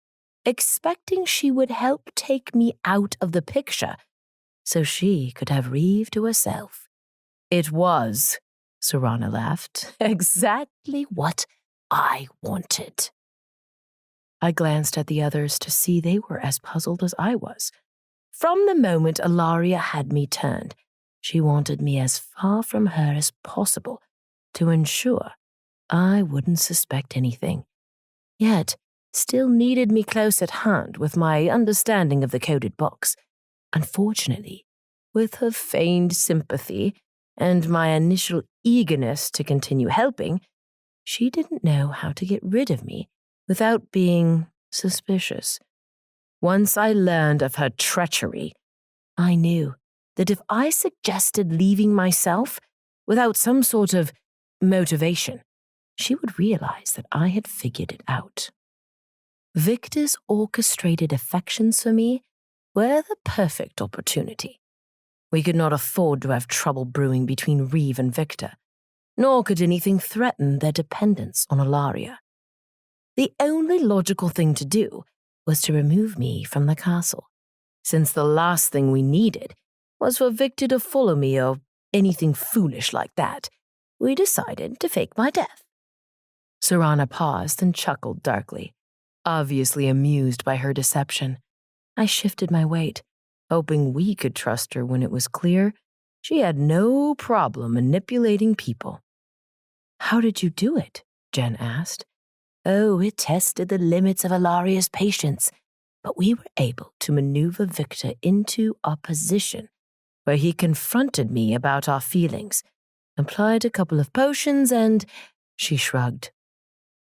expecting she would help take me out of the picture so she could have Reeve to herself. It was," Serana laughed, "exactly what I wanted." I glanced at the others to see they were as puzzled as I was. From the moment Alaria had me turned, she wanted me as far from her as possible to ensure I wouldn't suspect anything, yet still needed me close at hand with my understanding of the coded box. Unfortunately, with her feigned sympathy and my initial eagerness to continue helping, she didn't know how to get rid of me without being suspicious. Once I learned of her treachery, I knew that if I suggested leaving myself without some sort of motivation, she would realize that I had figured it out. Victor's orchestrated affections for me were the perfect opportunity. We could not afford to have trouble brewing between Reeve and Victor. nor could anything threaten their dependence on Alaria. The only logical thing to do was to remove me from the castle, since the last thing we needed was for Victor to follow me or anything foolish like that. We decided to fake my death. Serana paused and chuckled darkly, obviously amused by her deception. I shifted my weight, hoping we could trust her when it was clear she had no problem manipulating people. How did you do it? Jen asked. Oh, it tested the limits of Alaria's patience, but we were able to maneuver Victor into a position where he confronted me about our feelings, applied a couple of potions, and she shrugged.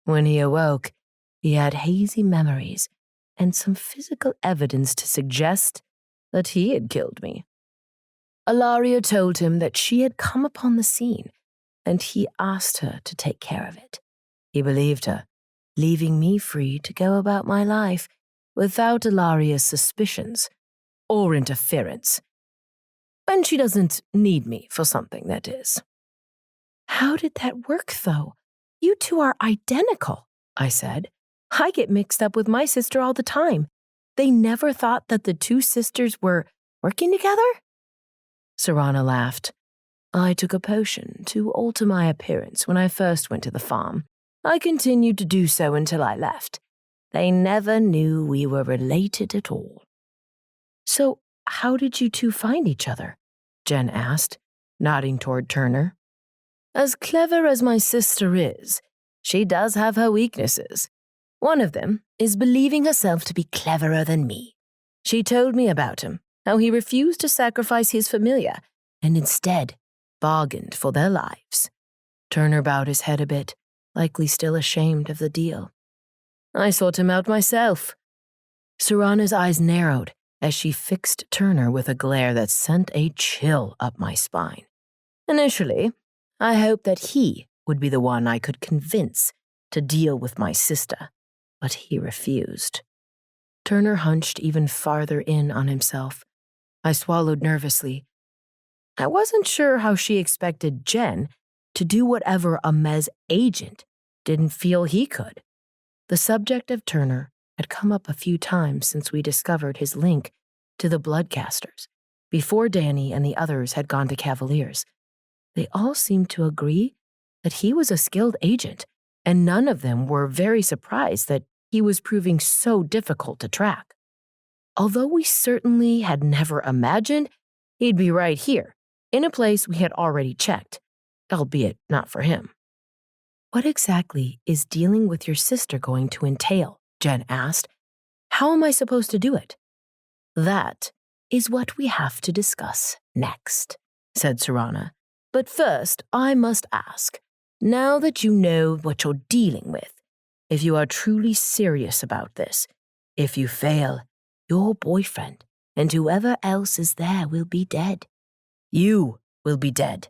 When he awoke, he had hazy memories and some physical evidence to suggest that he had killed me. Alaria told him that she had come upon the scene, and he asked her to take care of it. He believed her, leaving me free to go about my life without Alaria's suspicions or interference. When she doesn't need me for something, that is. How did that work, though? You two are identical, I said. I get mixed up with my sister all the time. They never thought that the two sisters were working together? Serana laughed. I took a potion to alter my appearance when I first went to the farm. I continued to do so until I left. They never knew we were related at all. So, how did you two find each other? Jen asked, nodding toward Turner. As clever as my sister is, she does have her weaknesses. One of them is believing herself to be cleverer than me. She told me about him, how he refused to sacrifice his familiar, and instead bargained for their lives. Turner bowed his head a bit, likely still ashamed of the deal. I sought him out myself. Serana's eyes narrowed as she fixed Turner with a glare that sent a chill up my spine. Initially, I hoped that he would be the one I could convince to deal with my sister, but he refused. Turner hunched even farther in on himself. I swallowed nervously. I wasn't sure how she expected Jen to do whatever a Mez agent didn't feel he could. The subject of Turner had come up a few times since we discovered his link to the Bloodcasters, before Dani and the others had gone to Cavaliers. They all seemed to agree that he was a skilled agent, and none of them were very surprised that he was proving so difficult to track. Although we certainly had never imagined he'd be right here, in a place we had already checked, albeit not for him. What exactly is dealing with your sister going to entail? Jen asked. How am I supposed to do it? That is what we have to discuss next, said Serana. But first, I must ask, now that you know what you're dealing with, if you are truly serious about this, if you fail, your boyfriend and whoever else is there will be dead. You will be dead.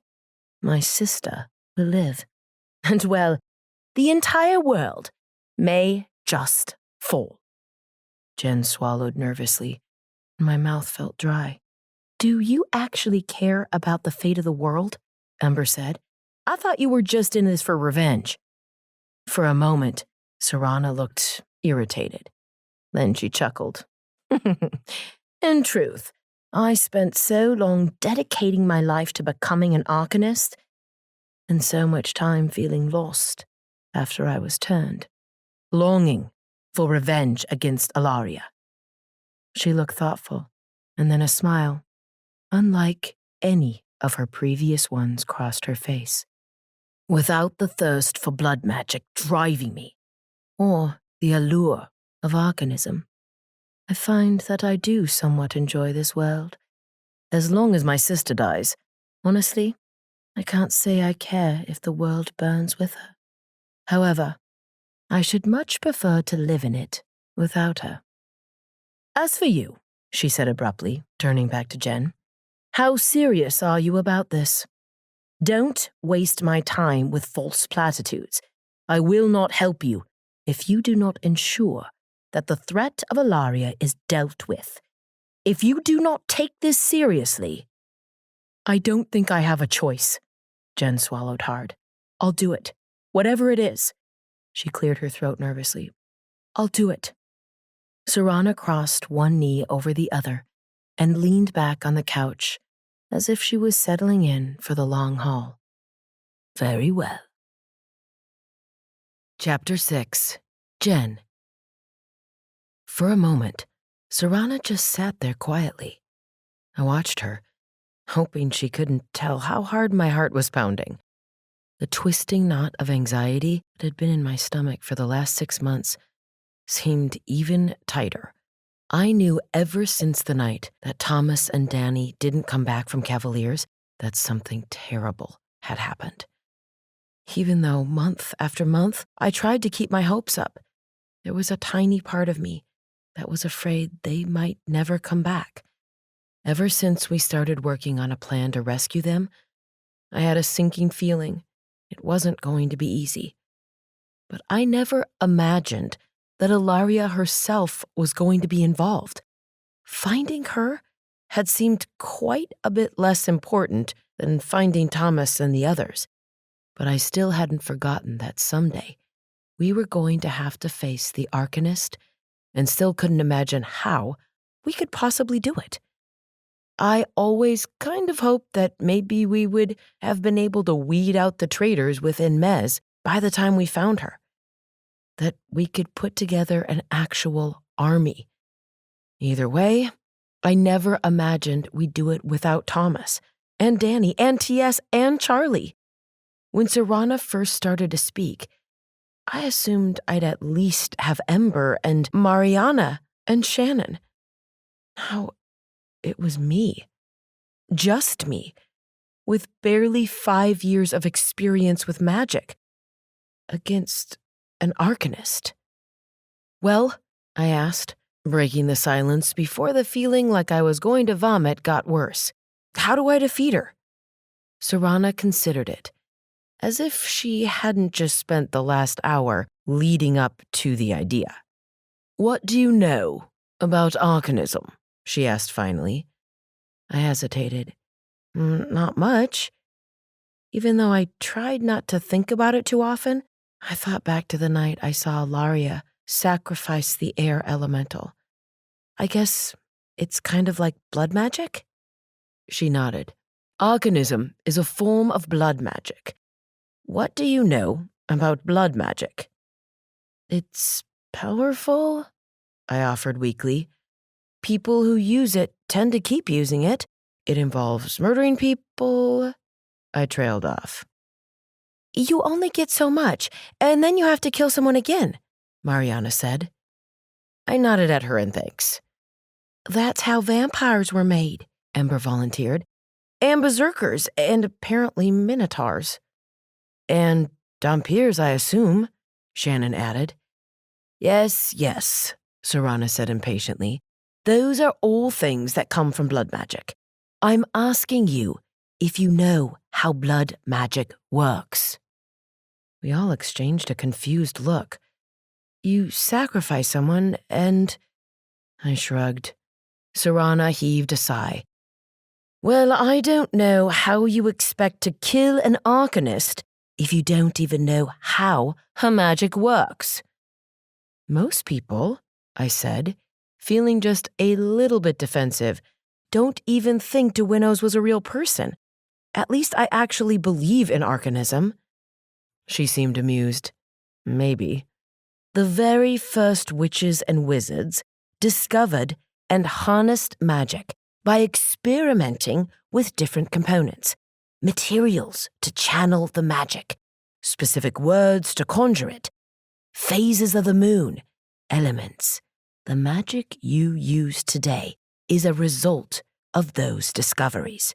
My sister will live. And well, the entire world may just fall. Jen swallowed nervously, and my mouth felt dry. Do you actually care about the fate of the world? Ember said. I thought you were just in this for revenge. For a moment, Serana looked irritated. Then she chuckled. In truth, I spent so long dedicating my life to becoming an Arcanist, and so much time feeling lost after I was turned, longing for revenge against Alaria. She looked thoughtful, and then a smile, unlike any of her previous ones, crossed her face. Without the thirst for blood magic driving me, or the allure of arcanism, I find that I do somewhat enjoy this world. As long as my sister dies, honestly, I can't say I care if the world burns with her. However, I should much prefer to live in it without her. As for you, she said abruptly, turning back to Jen, how serious are you about this? Don't waste my time with false platitudes. I will not help you if you do not ensure that the threat of Alaria is dealt with. If you do not take this seriously, I don't think I have a choice. Jen swallowed hard. I'll do it. Whatever it is. She cleared her throat nervously. I'll do it. Serana crossed one knee over the other and leaned back on the couch as if she was settling in for the long haul. Very well. Chapter 6. Jen. For a moment, Serana just sat there quietly. I watched her, hoping she couldn't tell how hard my heart was pounding. The twisting knot of anxiety that had been in my stomach for the last 6 months seemed even tighter. I knew ever since the night that Thomas and Dani didn't come back from Cavaliers that something terrible had happened. Even though month after month I tried to keep my hopes up, there was a tiny part of me that was afraid they might never come back. Ever since we started working on a plan to rescue them, I had a sinking feeling it wasn't going to be easy. But I never imagined that Alaria herself was going to be involved. Finding her had seemed quite a bit less important than finding Thomas and the others. But I still hadn't forgotten that someday we were going to have to face the Arcanist, and still couldn't imagine how we could possibly do it. I always kind of hoped that maybe we would have been able to weed out the traitors within Mez by the time we found her. That we could put together an actual army. Either way, I never imagined we'd do it without Thomas, and Dani, and TS, and Charlie. When Serana first started to speak, I assumed I'd at least have Ember and Mariana and Shannon. Now, it was me. Just me. With barely 5 years of experience with magic. Against an Arcanist. Well, I asked, breaking the silence before the feeling like I was going to vomit got worse. How do I defeat her? Serana considered it, as if she hadn't just spent the last hour leading up to the idea. What do you know about Arcanism? She asked finally. I hesitated. Not much. Even though I tried not to think about it too often, I thought back to the night I saw Alaria sacrifice the air elemental. I guess it's kind of like blood magic? She nodded. Arcanism is a form of blood magic. What do you know about blood magic? It's powerful, I offered weakly. People who use it tend to keep using it. It involves murdering people. I trailed off. You only get so much, and then you have to kill someone again, Mariana said. I nodded at her in thanks. That's how vampires were made, Ember volunteered. And berserkers, and apparently minotaurs. And Dampiers, I assume, Shannon added. Yes, Serana said impatiently. Those are all things that come from blood magic. I'm asking you if you know how blood magic works. We all exchanged a confused look. You sacrifice someone and... I shrugged. Serana heaved a sigh. Well, I don't know how you expect to kill an Arcanist if you don't even know how her magic works. Most people, I said, feeling just a little bit defensive, don't even think Duenos was a real person. At least I actually believe in Arcanism. She seemed amused. Maybe. The very first witches and wizards discovered and harnessed magic by experimenting with different components, materials to channel the magic, specific words to conjure it, phases of the moon, elements. The magic you use today is a result of those discoveries.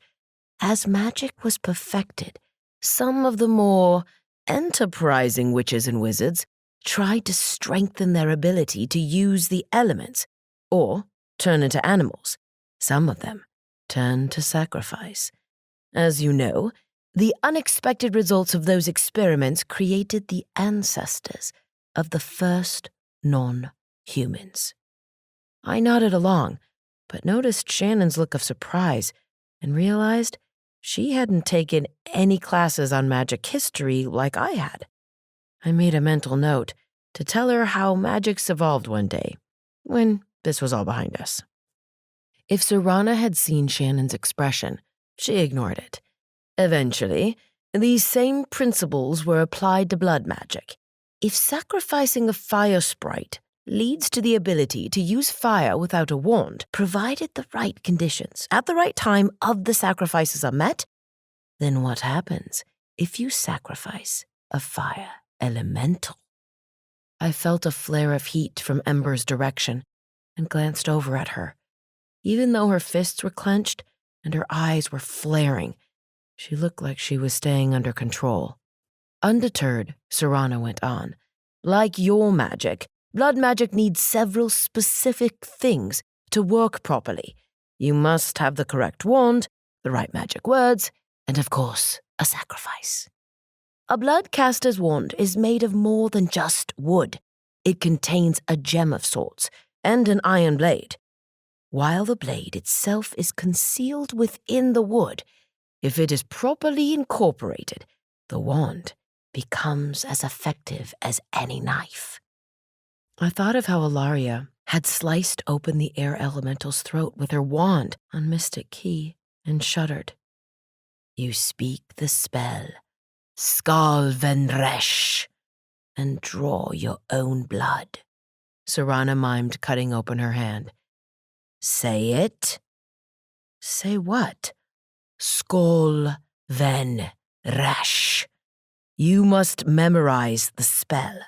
As magic was perfected, some of the more enterprising witches and wizards tried to strengthen their ability to use the elements or turn into animals. Some of them turned to sacrifice. As you know, the unexpected results of those experiments created the ancestors of the first non-humans. I nodded along, but noticed Shannon's look of surprise and realized She hadn't taken any classes on magic history like I had. I made a mental note to tell her how magics evolved one day, when this was all behind us. If Serana had seen Shannon's expression, she ignored it. Eventually, these same principles were applied to blood magic. If sacrificing a fire sprite leads to the ability to use fire without a wand, provided the right conditions at the right time of the sacrifices are met, then what happens if you sacrifice a fire elemental? I felt a flare of heat from Ember's direction and glanced over at her. Even though her fists were clenched and her eyes were flaring, she looked like she was staying under control. Undeterred, Serana went on. Like your magic, blood magic needs several specific things to work properly. You must have the correct wand, the right magic words, and of course, a sacrifice. A blood caster's wand is made of more than just wood. It contains a gem of sorts and an iron blade. While the blade itself is concealed within the wood, if it is properly incorporated, the wand becomes as effective as any knife. I thought of how Alaria had sliced open the air elemental's throat with her wand on Mystic Key and shuddered. You speak the spell, Skalvenresh, and draw your own blood. Serana mimed, cutting open her hand. Say it. Say what? Skalvenresh. You must memorize the spell.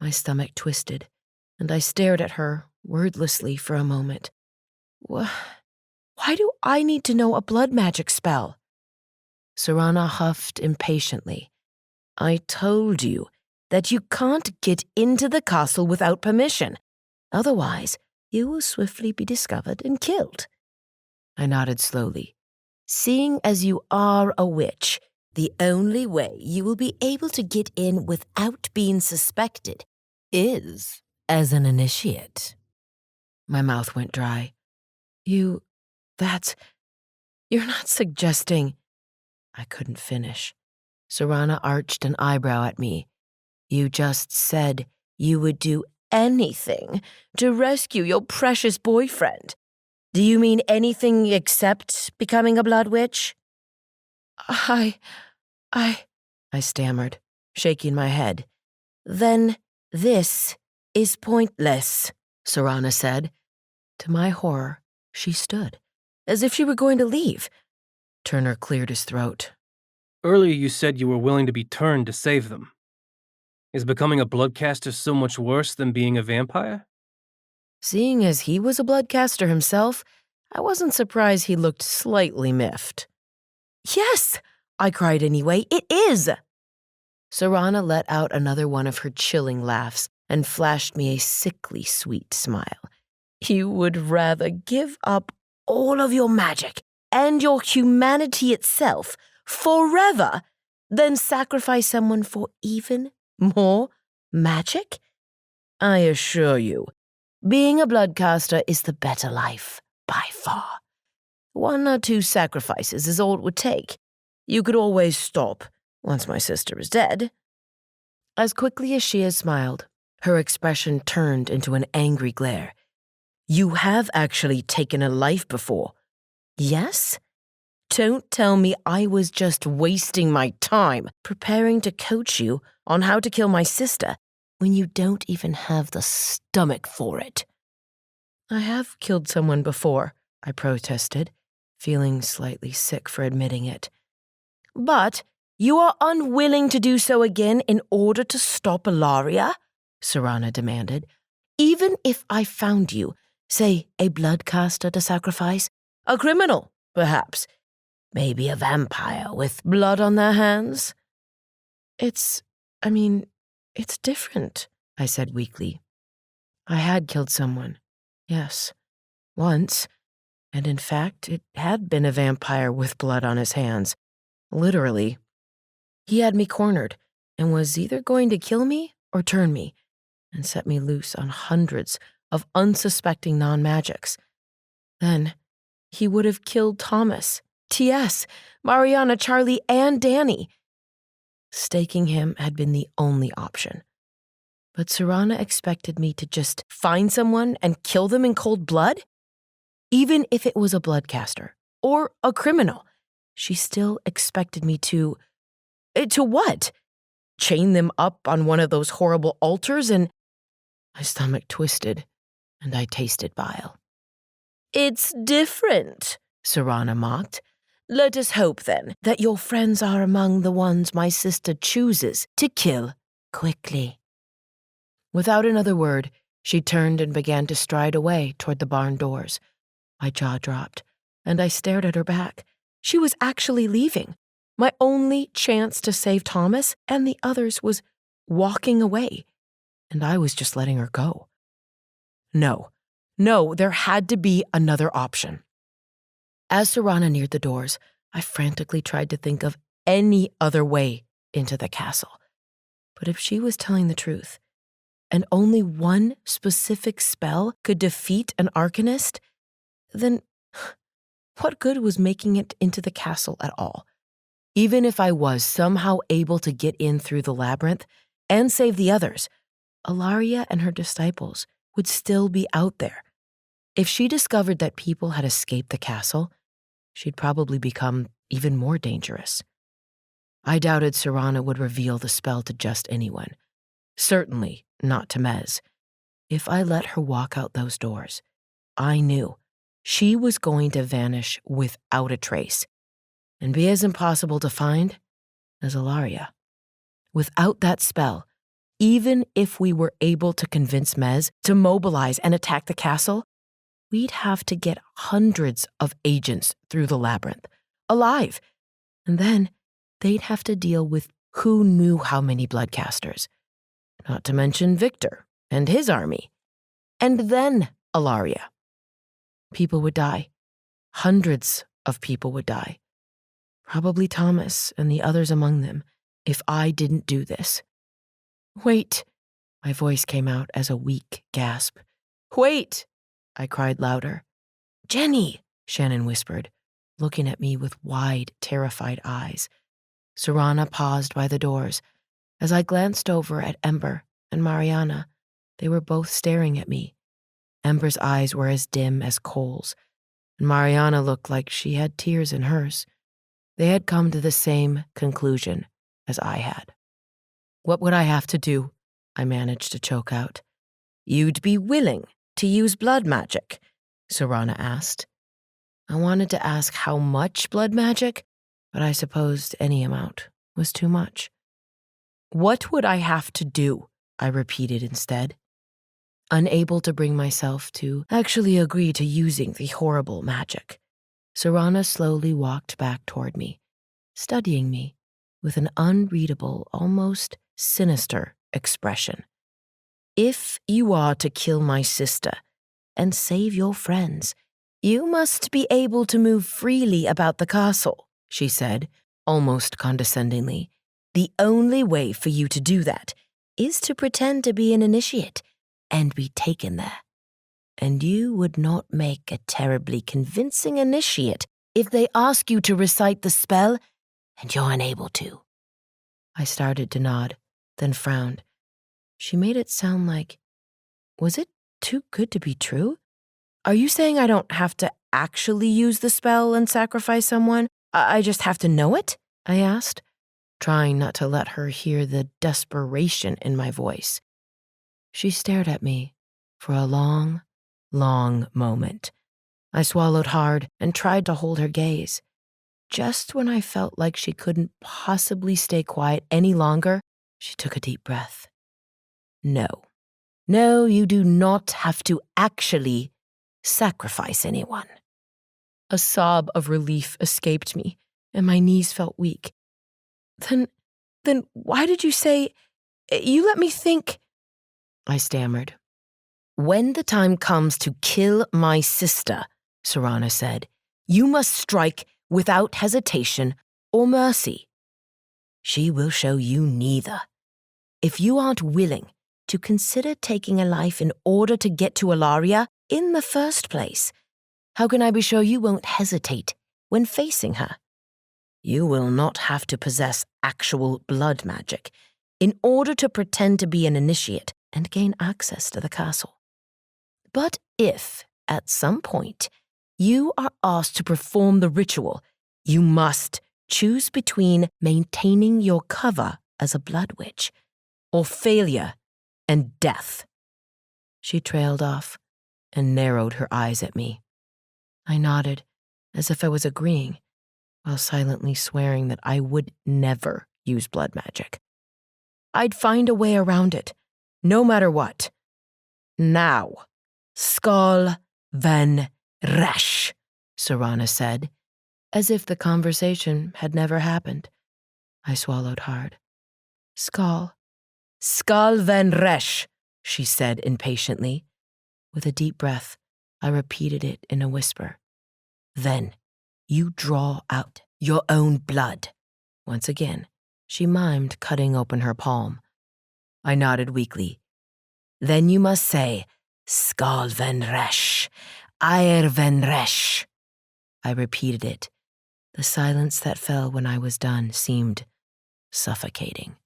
My stomach twisted, and I stared at her wordlessly for a moment. Why do I need to know a blood magic spell? Serana huffed impatiently. I told you that you can't get into the castle without permission. Otherwise, you will swiftly be discovered and killed. I nodded slowly. Seeing as you are a witch, the only way you will be able to get in without being suspected is as an initiate. My mouth went dry. You're not suggesting... I couldn't finish. Serana arched an eyebrow at me. You just said you would do anything to rescue your precious boyfriend. Do you mean anything except becoming a blood witch? I stammered, shaking my head. Then this is pointless, Serana said. To my horror, she stood, as if she were going to leave. Turner cleared his throat. Earlier you said you were willing to be turned to save them. Is becoming a bloodcaster so much worse than being a vampire? Seeing as he was a bloodcaster himself, I wasn't surprised he looked slightly miffed. Yes, I cried anyway, it is! Serana let out another one of her chilling laughs and flashed me a sickly sweet smile. You would rather give up all of your magic and your humanity itself forever than sacrifice someone for even more magic? I assure you, being a bloodcaster is the better life, by far. 1 or 2 sacrifices is all it would take. You could always stop once my sister is dead. As quickly as she had smiled, her expression turned into an angry glare. You have actually taken a life before. Yes? Don't tell me I was just wasting my time preparing to coach you on how to kill my sister when you don't even have the stomach for it. I have killed someone before, I protested, feeling slightly sick for admitting it. But you are unwilling to do so again in order to stop Alaria? Serana demanded. Even if I found you, say, a bloodcaster to sacrifice, a criminal, perhaps, maybe a vampire with blood on their hands? It's different, I said weakly. I had killed someone, yes, once, and in fact, it had been a vampire with blood on his hands, literally. He had me cornered and was either going to kill me or turn me and set me loose on hundreds of unsuspecting non-magics. Then he would have killed Thomas T.S., Mariana, Charlie, and Dani. Staking him had been the only option. But Serana expected me to just find someone and kill them in cold blood? Even if it was a bloodcaster or a criminal, she still expected me to what? Chain them up on one of those horrible altars and... My stomach twisted, and I tasted bile. It's different, Serana mocked. Let us hope, then, that your friends are among the ones my sister chooses to kill quickly. Without another word, she turned and began to stride away toward the barn doors. My jaw dropped, and I stared at her back. She was actually leaving. My only chance to save Thomas and the others was walking away, and I was just letting her go. No, there had to be another option. As Serana neared the doors, I frantically tried to think of any other way into the castle. But if she was telling the truth, and only one specific spell could defeat an Arcanist, then what good was making it into the castle at all? Even if I was somehow able to get in through the labyrinth and save the others, Alaria and her disciples would still be out there. If she discovered that people had escaped the castle, she'd probably become even more dangerous. I doubted Serana would reveal the spell to just anyone. Certainly not to Mez. If I let her walk out those doors, I knew she was going to vanish without a trace and be as impossible to find as Alaria. Without that spell, even if we were able to convince Mez to mobilize and attack the castle, we'd have to get hundreds of agents through the labyrinth, alive, and then they'd have to deal with who knew how many bloodcasters, not to mention Victor and his army, and then Alaria. People would die. Hundreds of people would die. Probably Thomas and the others among them, if I didn't do this. Wait, my voice came out as a weak gasp. Wait, I cried louder. Jenny, Shannon whispered, looking at me with wide, terrified eyes. Serana paused by the doors. As I glanced over at Ember and Mariana, they were both staring at me. Ember's eyes were as dim as coals, and Mariana looked like she had tears in hers. They had come to the same conclusion as I had. What would I have to do? I managed to choke out. You'd be willing to use blood magic? Serana asked. I wanted to ask how much blood magic, but I supposed any amount was too much. What would I have to do? I repeated instead, unable to bring myself to actually agree to using the horrible magic. Serana slowly walked back toward me, studying me with an unreadable, almost sinister expression. If you are to kill my sister and save your friends, you must be able to move freely about the castle, she said, almost condescendingly. The only way for you to do that is to pretend to be an initiate and be taken there. And you would not make a terribly convincing initiate if they ask you to recite the spell and you're unable to. I started to nod, then frowned. She made it sound like, was it too good to be true? Are you saying I don't have to actually use the spell and sacrifice someone? I just have to know it? I asked, trying not to let her hear the desperation in my voice. She stared at me for a long, long moment. I swallowed hard and tried to hold her gaze. Just when I felt like she couldn't possibly stay quiet any longer, she took a deep breath. No, you do not have to actually sacrifice anyone. A sob of relief escaped me, and my knees felt weak. Then why did you say, you let me think, I stammered. When the time comes to kill my sister, Serana said, you must strike without hesitation or mercy. She will show you neither. If you aren't willing to consider taking a life in order to get to Alaria in the first place, how can I be sure you won't hesitate when facing her. You will not have to possess actual blood magic in order to pretend to be an initiate and gain access to the castle. But if, at some point, you are asked to perform the ritual, you must choose between maintaining your cover as a blood witch or failure and death. She trailed off and narrowed her eyes at me. I nodded, as if I was agreeing, while silently swearing that I would never use blood magic. I'd find a way around it, no matter what. Now, Skal van Resh, Serana said, as if the conversation had never happened. I swallowed hard. Skal van Resh, she said impatiently. With a deep breath, I repeated it in a whisper. Then you draw out your own blood. Once again, she mimed cutting open her palm. I nodded weakly. Then you must say, Skal van Resh, Eir van Resh. I repeated it. The silence that fell when I was done seemed suffocating.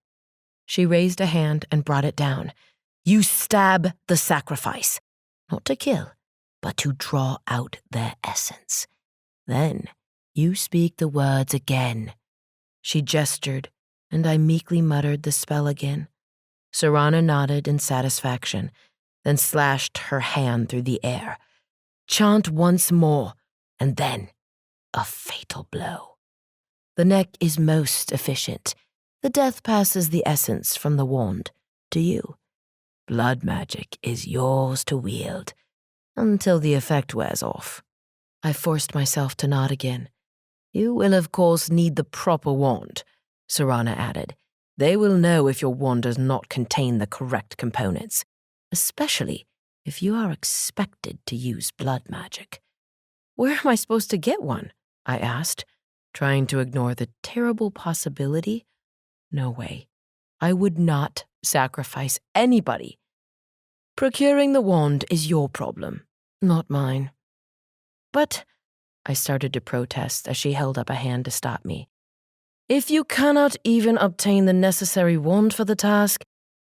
She raised a hand and brought it down. You stab the sacrifice, not to kill, but to draw out their essence. Then you speak the words again. She gestured, and I meekly muttered the spell again. Serana nodded in satisfaction, then slashed her hand through the air. Chant once more, and then a fatal blow. The neck is most efficient. The death passes the essence from the wand to you. Blood magic is yours to wield until the effect wears off. I forced myself to nod again. You will, of course, need the proper wand, Serana added. They will know if your wand does not contain the correct components, especially if you are expected to use blood magic. Where am I supposed to get one? I asked, trying to ignore the terrible possibility. No way. I would not sacrifice anybody. Procuring the wand is your problem, not mine. But I started to protest as she held up a hand to stop me. If you cannot even obtain the necessary wand for the task,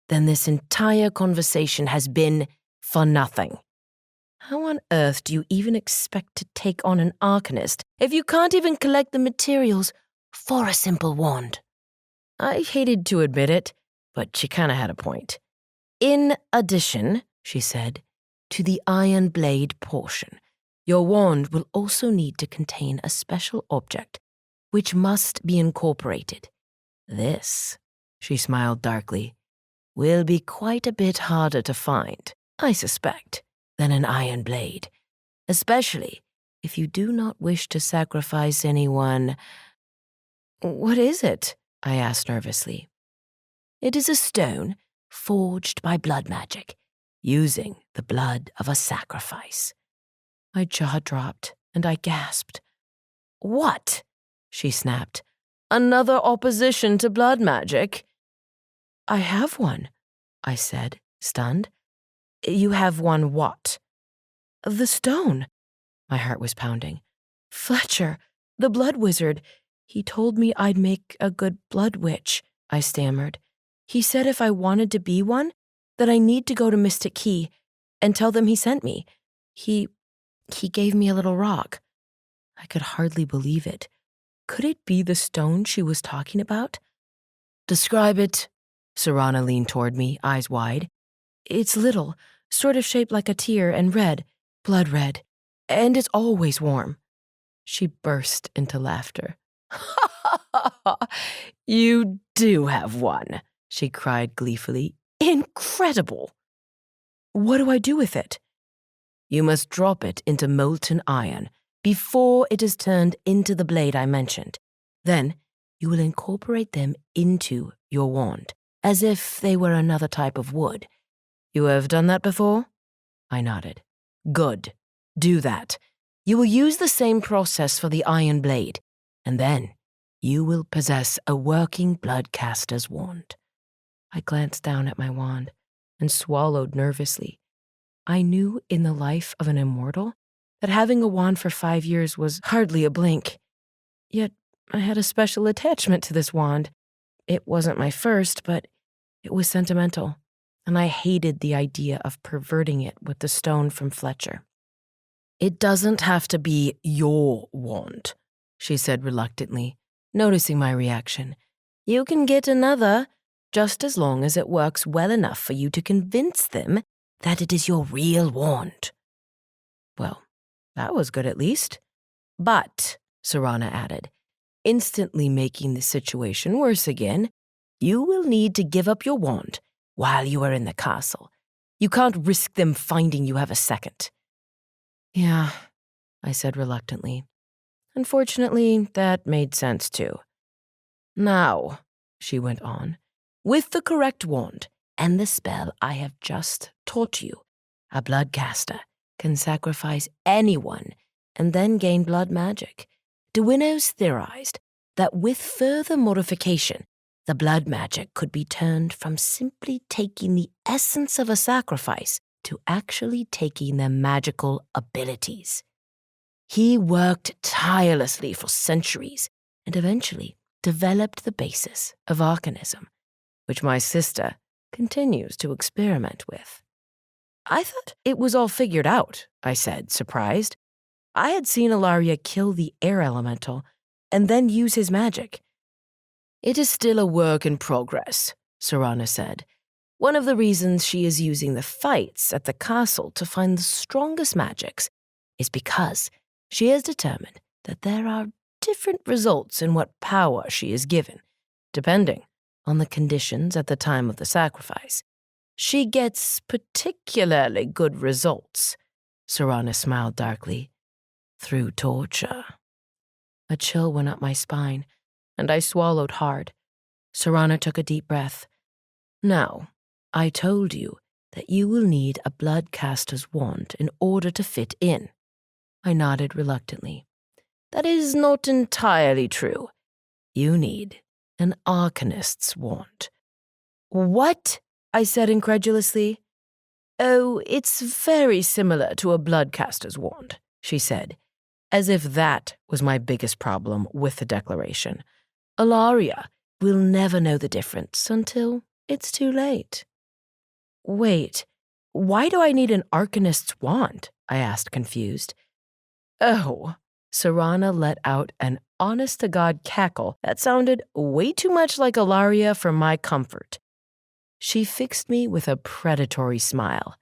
then this entire conversation has been for nothing. How on earth do you even expect to take on an Arcanist if you can't even collect the materials for a simple wand? I hated to admit it, but she kind of had a point. In addition, she said, to the iron blade portion, your wand will also need to contain a special object, which must be incorporated. This, she smiled darkly, will be quite a bit harder to find, I suspect, than an iron blade, especially if you do not wish to sacrifice anyone. What is it? I asked nervously. It is a stone forged by blood magic, using the blood of a sacrifice. My jaw dropped, and I gasped. What? She snapped. Another opposition to blood magic? I have one, I said, stunned. You have one what? The stone. My heart was pounding. Fletcher, the blood wizard, he told me I'd make a good blood witch, I stammered. He said if I wanted to be one, that I need to go to Mystic Key and tell them he sent me. He gave me a little rock. I could hardly believe it. Could it be the stone she was talking about? Describe it. Serana leaned toward me, eyes wide. It's little, sort of shaped like a tear and red, blood red, and it's always warm. She burst into laughter. You do have one, she cried gleefully. Incredible! What do I do with it? You must drop it into molten iron before it is turned into the blade I mentioned. Then you will incorporate them into your wand, as if they were another type of wood. You have done that before? I nodded. Good. Do that. You will use the same process for the iron blade, and then you will possess a working bloodcaster's wand. I glanced down at my wand and swallowed nervously. I knew in the life of an immortal that having a wand for 5 years was hardly a blink. Yet I had a special attachment to this wand. It wasn't my first, but it was sentimental, and I hated the idea of perverting it with the stone from Fletcher. It doesn't have to be your wand, she said reluctantly, noticing my reaction. You can get another, just as long as it works well enough for you to convince them that it is your real wand. Well, that was good at least. But, Serana added, instantly making the situation worse again, you will need to give up your wand while you are in the castle. You can't risk them finding you have a second. Yeah, I said reluctantly. Unfortunately, that made sense too. Now, she went on, with the correct wand and the spell I have just taught you, a bloodcaster can sacrifice anyone and then gain blood magic. Duenos theorized that with further modification, the blood magic could be turned from simply taking the essence of a sacrifice to actually taking their magical abilities. He worked tirelessly for centuries and eventually developed the basis of Arcanism, which my sister continues to experiment with. I thought it was all figured out, I said, surprised. I had seen Alaria kill the air elemental and then use his magic. It is still a work in progress, Serana said. One of the reasons she is using the fights at the castle to find the strongest magics is because she has determined that there are different results in what power she is given, depending on the conditions at the time of the sacrifice. She gets particularly good results, Serana smiled darkly, through torture. A chill went up my spine, and I swallowed hard. Serana took a deep breath. Now, I told you that you will need a bloodcaster's wand in order to fit in. I nodded reluctantly. That is not entirely true. You need an Arcanist's wand. What? I said incredulously. Oh, it's very similar to a bloodcaster's wand, she said, as if that was my biggest problem with the declaration. Alaria will never know the difference until it's too late. Wait, why do I need an Arcanist's wand? I asked, confused. Oh, Serana let out an honest-to-God cackle that sounded way too much like Alaria for my comfort. She fixed me with a predatory smile.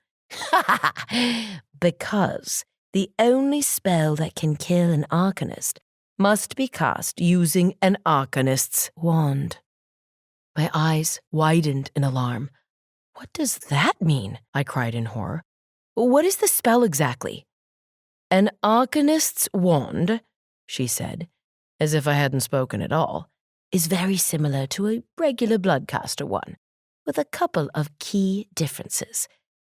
Because the only spell that can kill an Arcanist must be cast using an Arcanist's wand. My eyes widened in alarm. What does that mean? I cried in horror. What is the spell exactly? An Arcanist's wand, she said, as if I hadn't spoken at all, is very similar to a regular bloodcaster one, with a couple of key differences.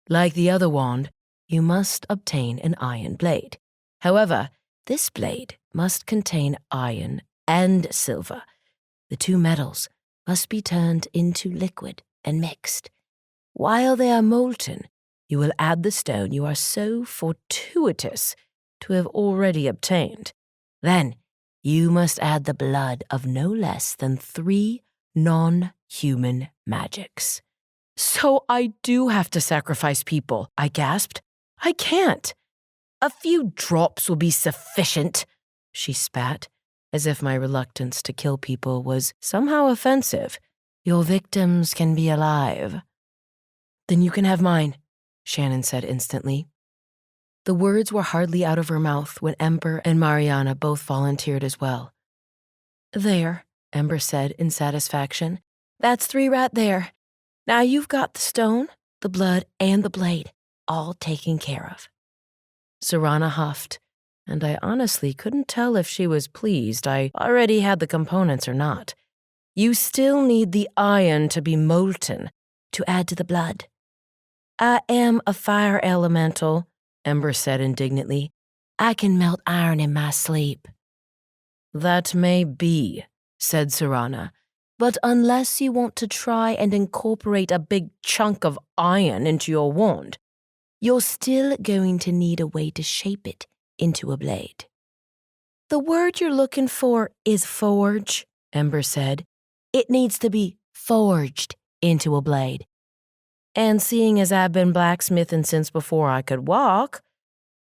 Like the other wand, you must obtain an iron blade. However, this blade must contain iron and silver. The two metals must be turned into liquid and mixed. While they are molten, you will add the stone you are so fortuitous to have already obtained. Then, you must add the blood of no less than 3 non-human magics. So I do have to sacrifice people, I gasped. I can't. A few drops will be sufficient, she spat, as if my reluctance to kill people was somehow offensive. Your victims can be alive. Then you can have mine, Shannon said instantly. The words were hardly out of her mouth when Ember and Mariana both volunteered as well. There, Ember said in satisfaction. That's 3 right there. Now you've got the stone, the blood, and the blade, all taken care of. Serana huffed, and I honestly couldn't tell if she was pleased I already had the components or not. You still need the iron to be molten to add to the blood. I am a fire elemental, Ember said indignantly. I can melt iron in my sleep. That may be, said Serana, but unless you want to try and incorporate a big chunk of iron into your wand, you're still going to need a way to shape it into a blade. The word you're looking for is forge, Ember said. It needs to be forged into a blade. And seeing as I've been blacksmithing since before I could walk,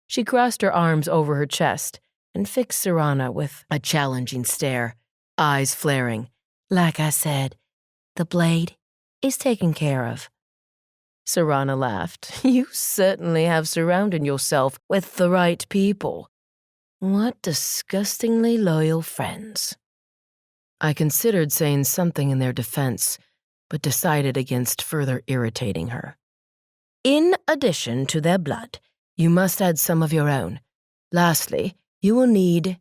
she crossed her arms over her chest and fixed Serana with a challenging stare, eyes flaring. Like I said, the blade is taken care of. Serana laughed. You certainly have surrounded yourself with the right people. What disgustingly loyal friends. I considered saying something in their defense, but decided against further irritating her. In addition to their blood, you must add some of your own. Lastly, you will need...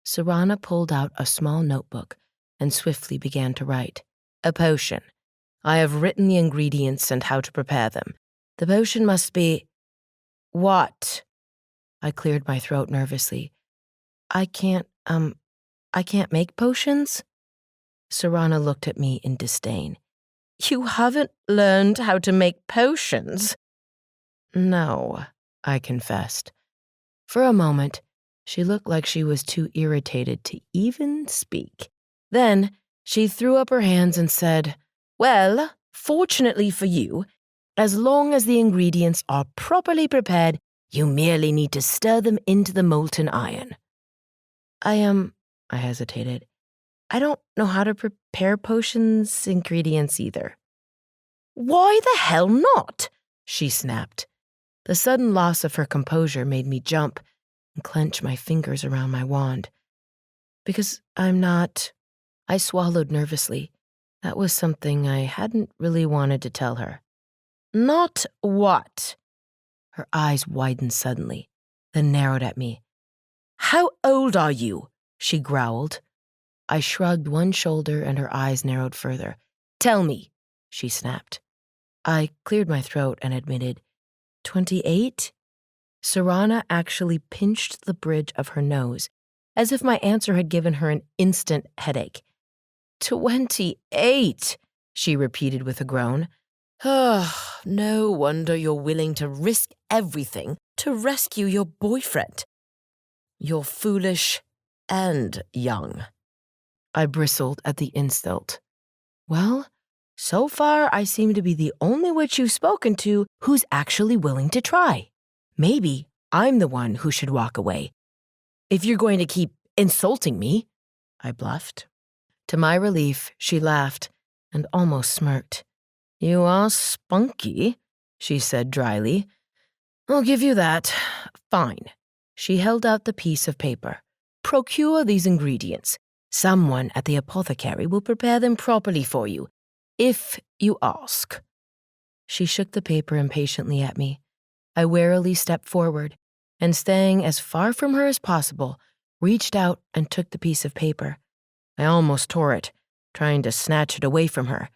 Serana pulled out a small notebook and swiftly began to write. A potion. I have written the ingredients and how to prepare them. The potion must be... What? I cleared my throat nervously. I can't make potions? Serana looked at me in disdain. You haven't learned how to make potions? No, I confessed. For a moment, she looked like she was too irritated to even speak. Then she threw up her hands and said, Well, fortunately for you, as long as the ingredients are properly prepared, you merely need to stir them into the molten iron. I hesitated. I don't know how to prepare potions ingredients either. Why the hell not? She snapped. The sudden loss of her composure made me jump and clench my fingers around my wand. Because I'm not... I swallowed nervously. That was something I hadn't really wanted to tell her. Not what? Her eyes widened suddenly, then narrowed at me. How old are you? She growled. I shrugged one shoulder and her eyes narrowed further. Tell me, she snapped. I cleared my throat and admitted, 28? Serana actually pinched the bridge of her nose, as if my answer had given her an instant headache. 28, she repeated with a groan. No wonder you're willing to risk everything to rescue your boyfriend. You're foolish and young. I bristled at the insult. Well, so far I seem to be the only witch you've spoken to who's actually willing to try. Maybe I'm the one who should walk away. If you're going to keep insulting me, I bluffed. To my relief, she laughed and almost smirked. You are spunky, she said dryly. I'll give you that. Fine. She held out the piece of paper. Procure these ingredients. Someone at the apothecary will prepare them properly for you, if you ask. She shook the paper impatiently at me. I warily stepped forward, and staying as far from her as possible, reached out and took the piece of paper. I almost tore it, trying to snatch it away from her,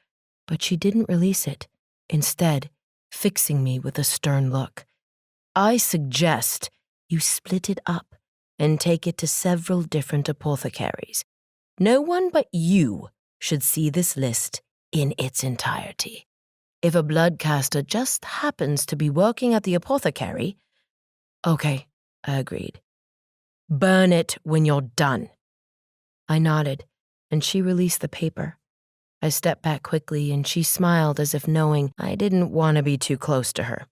but she didn't release it, instead fixing me with a stern look. I suggest you split it up and take it to several different apothecaries. No one but you should see this list in its entirety. If a bloodcaster just happens to be working at the apothecary... Okay, I agreed. Burn it when you're done. I nodded, and she released the paper. I stepped back quickly, and she smiled as if knowing I didn't want to be too close to her.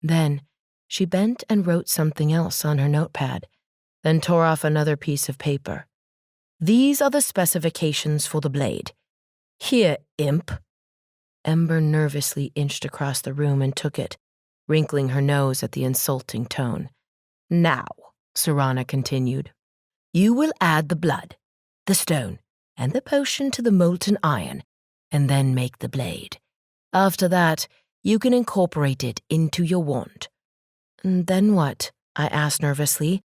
Then she bent and wrote something else on her notepad, then tore off another piece of paper. These are the specifications for the blade. Here, imp. Ember nervously inched across the room and took it, wrinkling her nose at the insulting tone. Now, Serana continued, you will add the blood, the stone, and the potion to the molten iron, and then make the blade. After that, you can incorporate it into your wand. And then what? I asked nervously.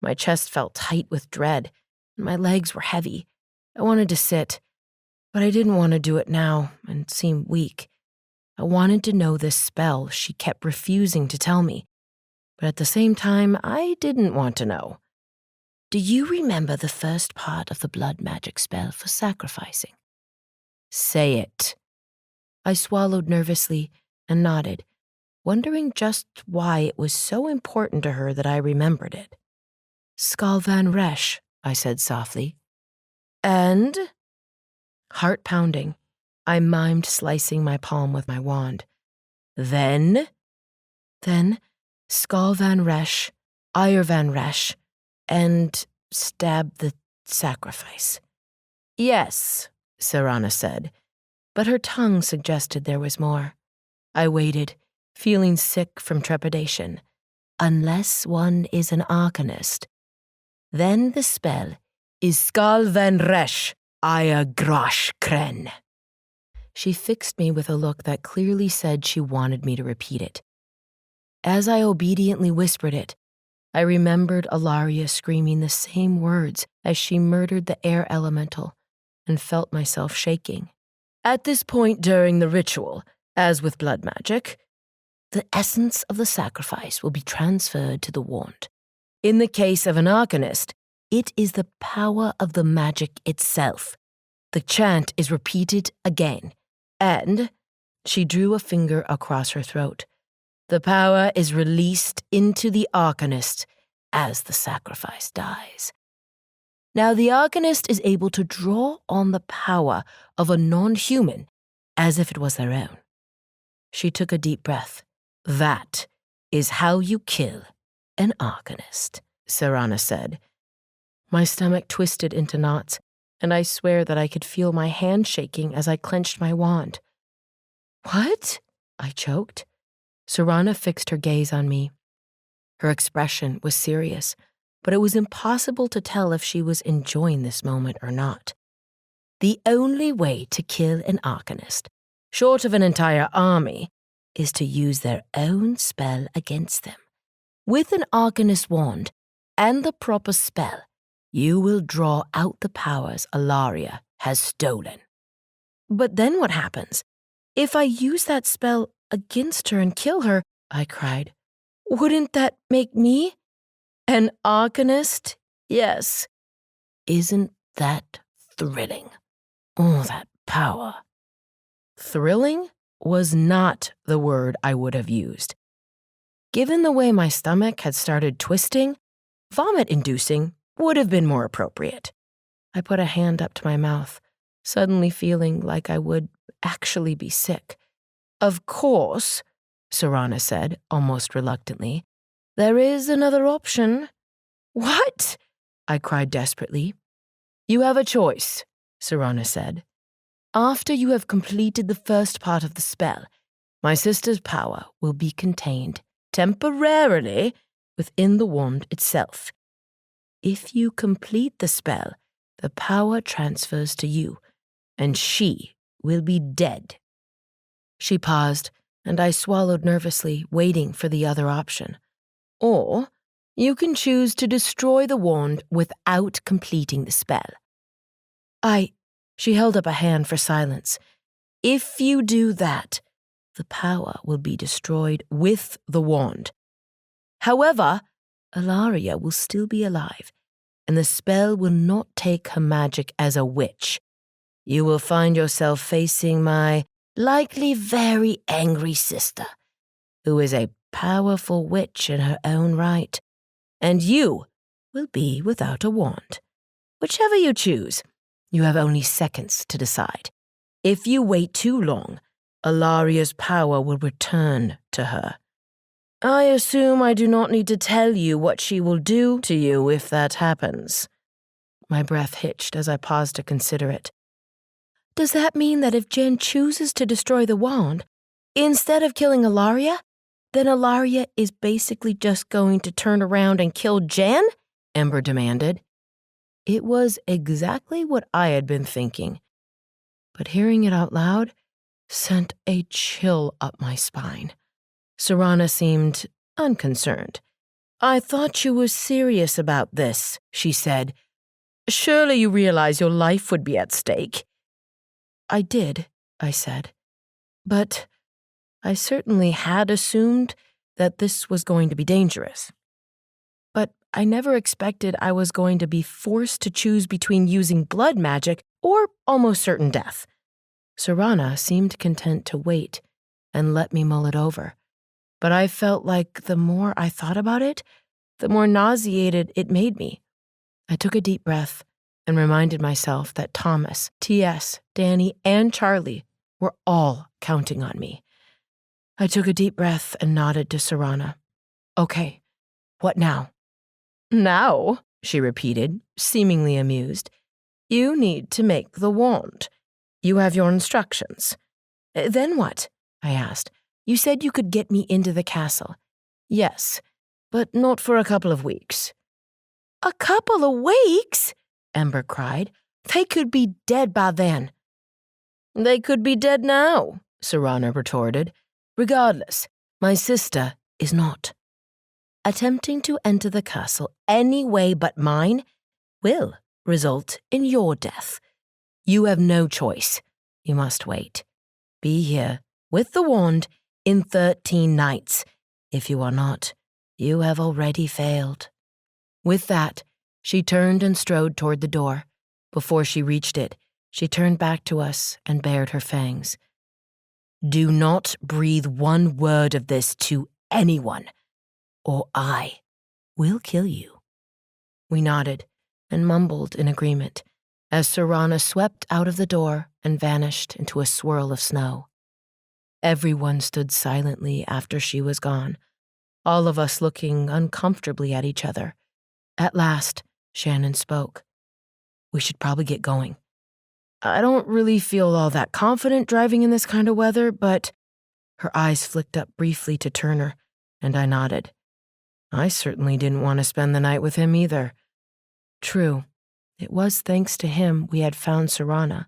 My chest felt tight with dread, and my legs were heavy. I wanted to sit, but I didn't want to do it now and seem weak. I wanted to know this spell she kept refusing to tell me, but at the same time, I didn't want to know. Do you remember the first part of the blood magic spell for sacrificing? Say it. I swallowed nervously and nodded, wondering just why it was so important to her that I remembered it. Skal Van Resh, I said softly. And? Heart pounding, I mimed slicing my palm with my wand. Then Skal Van Resh, Iyer Van Resh, and stab the sacrifice. Yes, Serana said, but her tongue suggested there was more. I waited, feeling sick from trepidation. Unless one is an Arcanist. Then the spell is Skal Van Resh, Iyer Grosh Kren. She fixed me with a look that clearly said she wanted me to repeat it. As I obediently whispered it, I remembered Alaria screaming the same words as she murdered the air elemental and felt myself shaking. At this point during the ritual, as with blood magic, the essence of the sacrifice will be transferred to the wand. In the case of an Arcanist, it is the power of the magic itself. The chant is repeated again, and she drew a finger across her throat. The power is released into the Arcanist as the sacrifice dies. Now the Arcanist is able to draw on the power of a non-human as if it was their own. She took a deep breath. That is how you kill an Arcanist, Serana said. My stomach twisted into knots, and I swear that I could feel my hand shaking as I clenched my wand. What? I choked. Serana fixed her gaze on me. Her expression was serious, but it was impossible to tell if she was enjoying this moment or not. The only way to kill an Arcanist, short of an entire army, is to use their own spell against them. With an Arcanist wand and the proper spell, you will draw out the powers Alaria has stolen. But then what happens? If I use that spell against her and kill her, I cried, wouldn't that make me an Arcanist? Yes. Isn't that thrilling? Oh, that power. Thrilling was not the word I would have used. Given the way my stomach had started twisting, vomit-inducing would have been more appropriate. I put a hand up to my mouth, suddenly feeling like I would actually be sick. Of course, Serana said, almost reluctantly, there is another option. What? I cried desperately. You have a choice, Serana said. After you have completed the first part of the spell, my sister's power will be contained temporarily within the wand itself. If you complete the spell, the power transfers to you, and she will be dead. She paused, and I swallowed nervously, waiting for the other option. Or you can choose to destroy the wand without completing the spell. She held up a hand for silence. If you do that, the power will be destroyed with the wand. However, Alaria will still be alive, and the spell will not take her magic as a witch. You will find yourself facing my likely very angry sister, who is a powerful witch in her own right, and you will be without a wand. Whichever you choose, you have only seconds to decide. If you wait too long, Alaria's power will return to her. I assume I do not need to tell you what she will do to you if that happens. My breath hitched as I paused to consider it. Does that mean that if Jen chooses to destroy the wand, instead of killing Alaria, then Alaria is basically just going to turn around and kill Jen? Ember demanded. It was exactly what I had been thinking, but hearing it out loud sent a chill up my spine. Serana seemed unconcerned. I thought you were serious about this, she said. Surely you realize your life would be at stake. I did, I said, but I certainly had assumed that this was going to be dangerous. But I never expected I was going to be forced to choose between using blood magic or almost certain death. Serana seemed content to wait and let me mull it over, but I felt like the more I thought about it, the more nauseated it made me. I took a deep breath and reminded myself that Thomas, T.S., Dani, and Charlie were all counting on me. I took a deep breath and nodded to Serana. Okay, what now? Now, she repeated, seemingly amused. You need to make the wand. You have your instructions. Then what? I asked. You said you could get me into the castle. Yes, but not for a couple of weeks. A couple of weeks? Ember cried. They could be dead by then. They could be dead now, Serana retorted. Regardless, my sister is not. Attempting to enter the castle any way but mine will result in your death. You have no choice. You must wait. Be here with the wand in 13 nights. If you are not, you have already failed. With that, she turned and strode toward the door. Before she reached it, she turned back to us and bared her fangs. Do not breathe one word of this to anyone, or I will kill you. We nodded and mumbled in agreement as Serana swept out of the door and vanished into a swirl of snow. Everyone stood silently after she was gone, all of us looking uncomfortably at each other. At last, Shannon spoke. We should probably get going. I don't really feel all that confident driving in this kind of weather, but... Her eyes flicked up briefly to Turner, and I nodded. I certainly didn't want to spend the night with him either. True, it was thanks to him we had found Serana,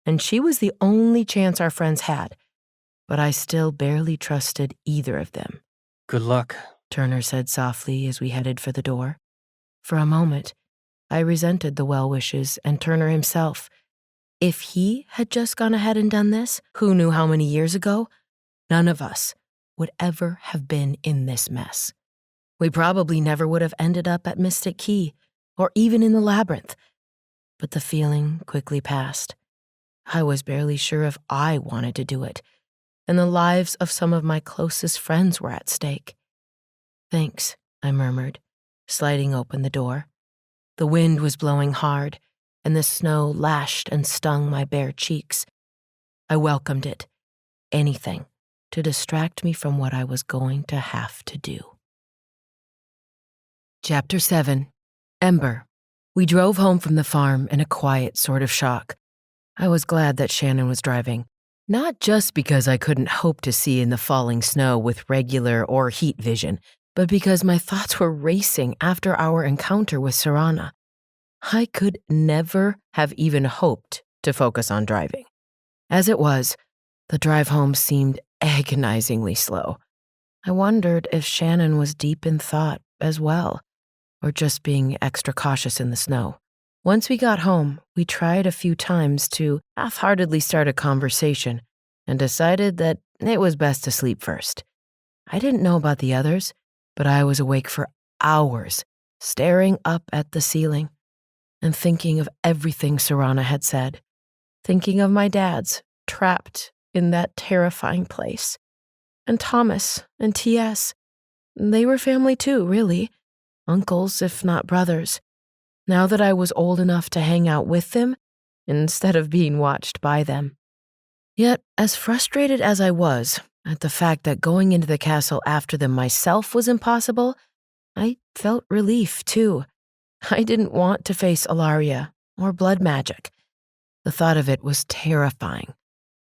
and she was the only chance our friends had, but I still barely trusted either of them. Good luck, Turner said softly as we headed for the door. For a moment, I resented the well wishes and Turner himself. If he had just gone ahead and done this, who knew how many years ago, none of us would ever have been in this mess. We probably never would have ended up at Mystic Key, or even in the labyrinth. But the feeling quickly passed. I was barely sure if I wanted to do it, and the lives of some of my closest friends were at stake. Thanks, I murmured, sliding open the door. The wind was blowing hard, and the snow lashed and stung my bare cheeks. I welcomed it, anything, to distract me from what I was going to have to do. Chapter 7. Ember. We drove home from the farm in a quiet sort of shock. I was glad that Shannon was driving, not just because I couldn't hope to see in the falling snow with regular or heat vision, but because my thoughts were racing after our encounter with Serana. I could never have even hoped to focus on driving. As it was, the drive home seemed agonizingly slow. I wondered if Shannon was deep in thought as well, or just being extra cautious in the snow. Once we got home, we tried a few times to half-heartedly start a conversation and decided that it was best to sleep first. I didn't know about the others, but I was awake for hours, staring up at the ceiling and thinking of everything Serana had said, thinking of my dad's trapped in that terrifying place. And Thomas and T.S., they were family too, really. Uncles, if not brothers. Now that I was old enough to hang out with them instead of being watched by them. Yet, as frustrated as I was at the fact that going into the castle after them myself was impossible, I felt relief too. I didn't want to face Alaria or blood magic. The thought of it was terrifying.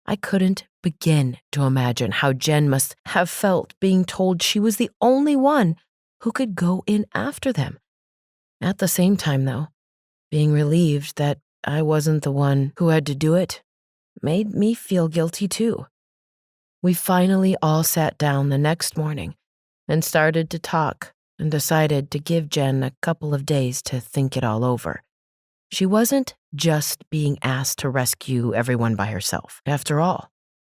I couldn't begin to imagine how Jen must have felt being told she was the only one who could go in after them. At the same time, though, being relieved that I wasn't the one who had to do it made me feel guilty too. We finally all sat down the next morning and started to talk and decided to give Jen a couple of days to think it all over. She wasn't just being asked to rescue everyone by herself. After all,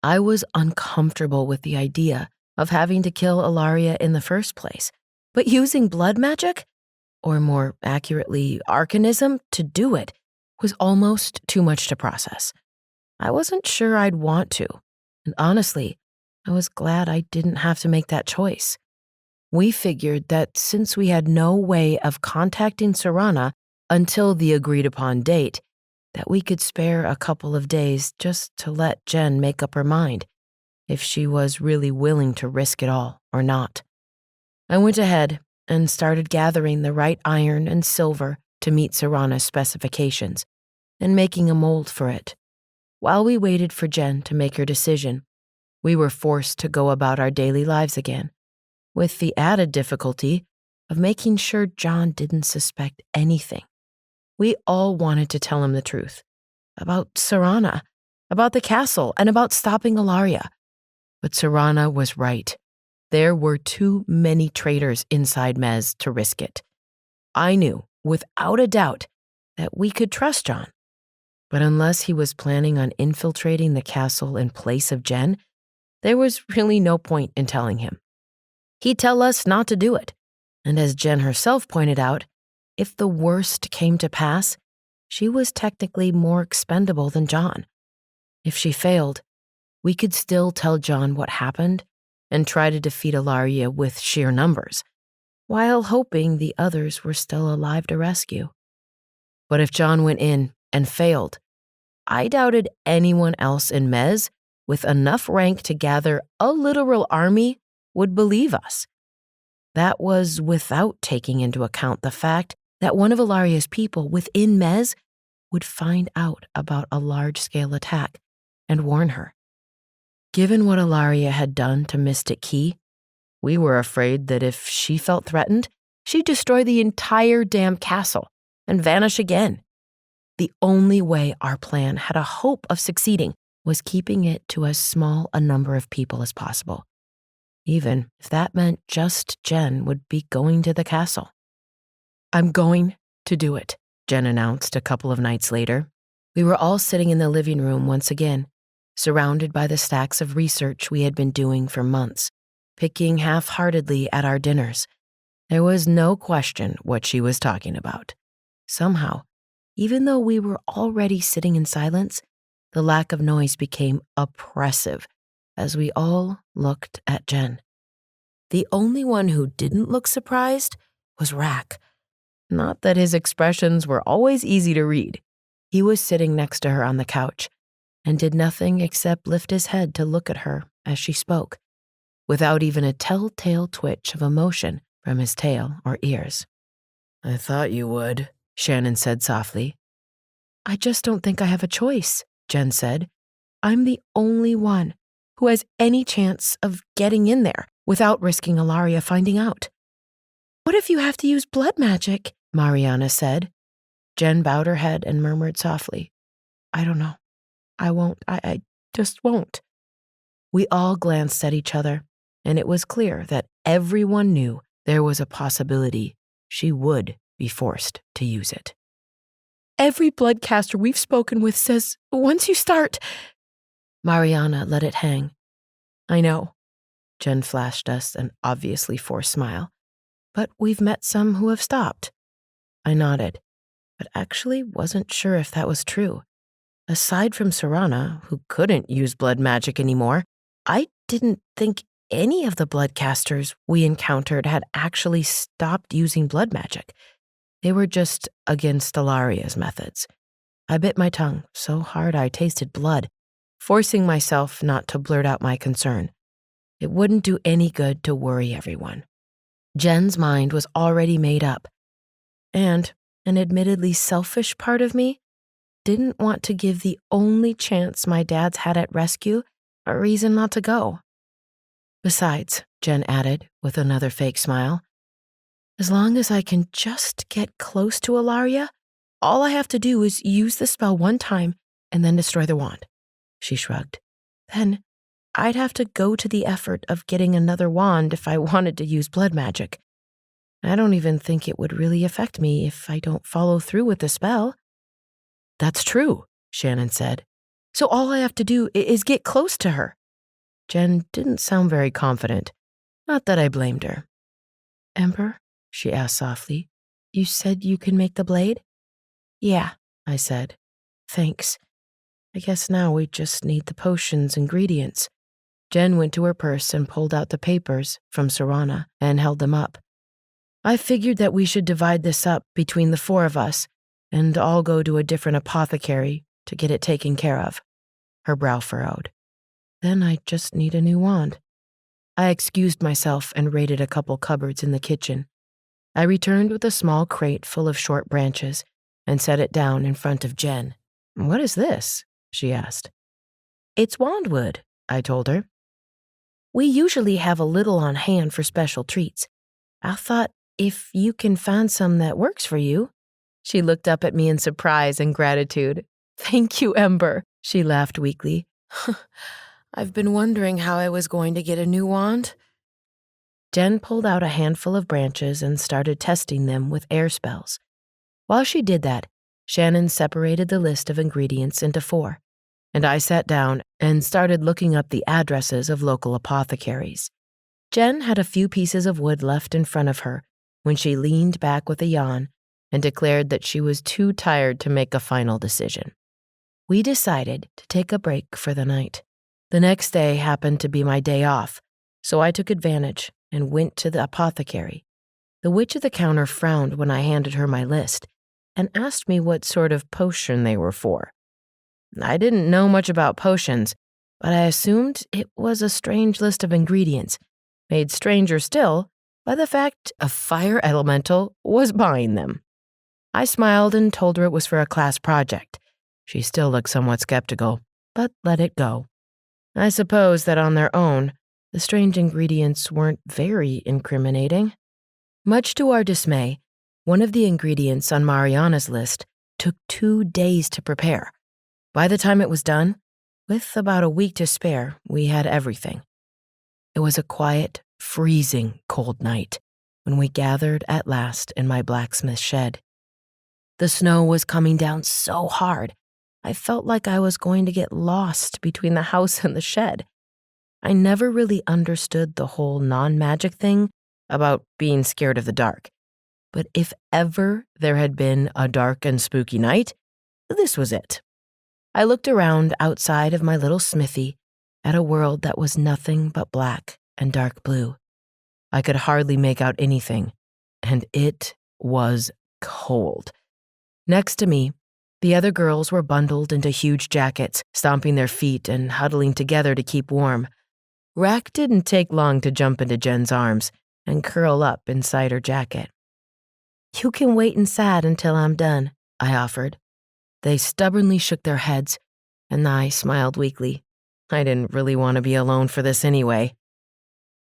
I was uncomfortable with the idea of having to kill Alaria in the first place, but using blood magic, or more accurately, arcanism, to do it was almost too much to process. I wasn't sure I'd want to, and honestly, I was glad I didn't have to make that choice. We figured that since we had no way of contacting Serana until the agreed-upon date, that we could spare a couple of days just to let Jen make up her mind if she was really willing to risk it all or not. I went ahead and started gathering the right iron and silver to meet Serana's specifications and making a mold for it. While we waited for Jen to make her decision, we were forced to go about our daily lives again, with the added difficulty of making sure John didn't suspect anything. We all wanted to tell him the truth about Serana, about the castle, and about stopping Alaria. But Serana was right. There were too many traitors inside Mez to risk it. I knew, without a doubt, that we could trust John. But unless he was planning on infiltrating the castle in place of Jen, there was really no point in telling him. He'd tell us not to do it. And as Jen herself pointed out, if the worst came to pass, she was technically more expendable than John. If she failed, we could still tell John what happened and try to defeat Alaria with sheer numbers, while hoping the others were still alive to rescue. But if John went in and failed, I doubted anyone else in Mez with enough rank to gather a literal army would believe us. That was without taking into account the fact that one of Alaria's people within Mez would find out about a large-scale attack and warn her. Given what Alaria had done to Mystic Key, we were afraid that if she felt threatened, she'd destroy the entire damn castle and vanish again. The only way our plan had a hope of succeeding was keeping it to as small a number of people as possible, even if that meant just Jen would be going to the castle. "I'm going to do it," Jen announced a couple of nights later. We were all sitting in the living room once again, surrounded by the stacks of research we had been doing for months, picking half-heartedly at our dinners. There was no question what she was talking about. Somehow, even though we were already sitting in silence, the lack of noise became oppressive as we all looked at Jen. The only one who didn't look surprised was Rack. Not that his expressions were always easy to read. He was sitting next to her on the couch and did nothing except lift his head to look at her as she spoke, without even a telltale twitch of emotion from his tail or ears. "I thought you would," Shannon said softly. "I just don't think I have a choice," Jen said. "I'm the only one who has any chance of getting in there without risking Alaria finding out." "What if you have to use blood magic?" Mariana said. Jen bowed her head and murmured softly, "I don't know. I won't. I just won't." We all glanced at each other, and it was clear that everyone knew there was a possibility she would be forced to use it. "Every bloodcaster we've spoken with says, once you start..." Mariana let it hang. "I know." Jen flashed us an obviously forced smile. "But we've met some who have stopped." I nodded, but actually wasn't sure if that was true. Aside from Serana, who couldn't use blood magic anymore, I didn't think any of the bloodcasters we encountered had actually stopped using blood magic. They were just against Alaria's methods. I bit my tongue so hard I tasted blood, forcing myself not to blurt out my concern. It wouldn't do any good to worry everyone. Jen's mind was already made up, and an admittedly selfish part of me didn't want to give the only chance my dad's had at rescue a reason not to go. "Besides," Jen added with another fake smile, "as long as I can just get close to Alaria, all I have to do is use the spell one time and then destroy the wand." She shrugged. "Then I'd have to go to the effort of getting another wand if I wanted to use blood magic. I don't even think it would really affect me if I don't follow through with the spell." "That's true," Shannon said. "So all I have to do is get close to her." Jen didn't sound very confident. Not that I blamed her. "Ember," she asked softly, "you said you can make the blade?" "Yeah," I said. "Thanks. I guess now we just need the potion's ingredients." Jen went to her purse and pulled out the papers from Serana and held them up. I figured that we should divide this up between the four of us and all go to a different apothecary to get it taken care of. Her brow furrowed. Then I just need a new wand. I excused myself and raided a couple cupboards in the kitchen. I returned with a small crate full of short branches and set it down in front of Jen. "What is this?" she asked. "It's wandwood," I told her. "We usually have a little on hand for special treats. I thought if you can find some that works for you." She looked up at me in surprise and gratitude. "Thank you, Ember," she laughed weakly. "I've been wondering how I was going to get a new wand." Jen pulled out a handful of branches and started testing them with air spells. While she did that, Shannon separated the list of ingredients into 4, and I sat down and started looking up the addresses of local apothecaries. Jen had a few pieces of wood left in front of her when she leaned back with a yawn and declared that she was too tired to make a final decision. We decided to take a break for the night. The next day happened to be my day off, so I took advantage and went to the apothecary. The witch at the counter frowned when I handed her my list and asked me what sort of potion they were for. I didn't know much about potions, but I assumed it was a strange list of ingredients, made stranger still by the fact a fire elemental was buying them. I smiled and told her it was for a class project. She still looked somewhat skeptical, but let it go. I suppose that on their own, the strange ingredients weren't very incriminating. Much to our dismay, one of the ingredients on Mariana's list took 2 days to prepare. By the time it was done, with about a week to spare, we had everything. It was a quiet, freezing cold night when we gathered at last in my blacksmith shed. The snow was coming down so hard, I felt like I was going to get lost between the house and the shed. I never really understood the whole non-magic thing about being scared of the dark. But if ever there had been a dark and spooky night, this was it. I looked around outside of my little smithy at a world that was nothing but black and dark blue. I could hardly make out anything, and it was cold. Next to me, the other girls were bundled into huge jackets, stomping their feet and huddling together to keep warm. Rack didn't take long to jump into Jen's arms and curl up inside her jacket. "You can wait inside until I'm done," I offered. They stubbornly shook their heads, and I smiled weakly. I didn't really want to be alone for this anyway.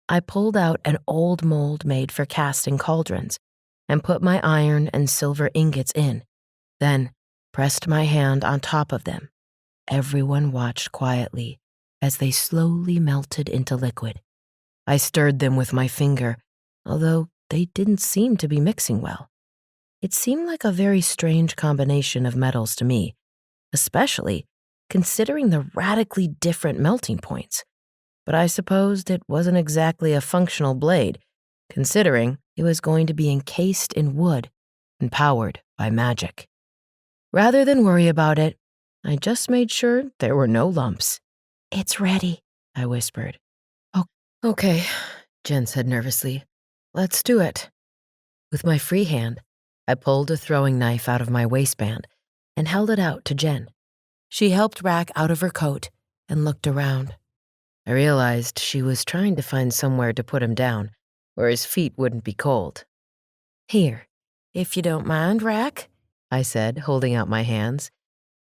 I pulled out an old mold made for casting cauldrons and put my iron and silver ingots in, then pressed my hand on top of them. Everyone watched quietly as they slowly melted into liquid. I stirred them with my finger, although they didn't seem to be mixing well. It seemed like a very strange combination of metals to me, especially considering the radically different melting points. But I supposed it wasn't exactly a functional blade, considering it was going to be encased in wood and powered by magic. Rather than worry about it, I just made sure there were no lumps. "It's ready," I whispered. "Oh, okay," Jen said nervously. "Let's do it." With my free hand, I pulled a throwing knife out of my waistband and held it out to Jen. She helped Rack out of her coat and looked around. I realized she was trying to find somewhere to put him down, where his feet wouldn't be cold. "Here, if you don't mind, Rack," I said, holding out my hands.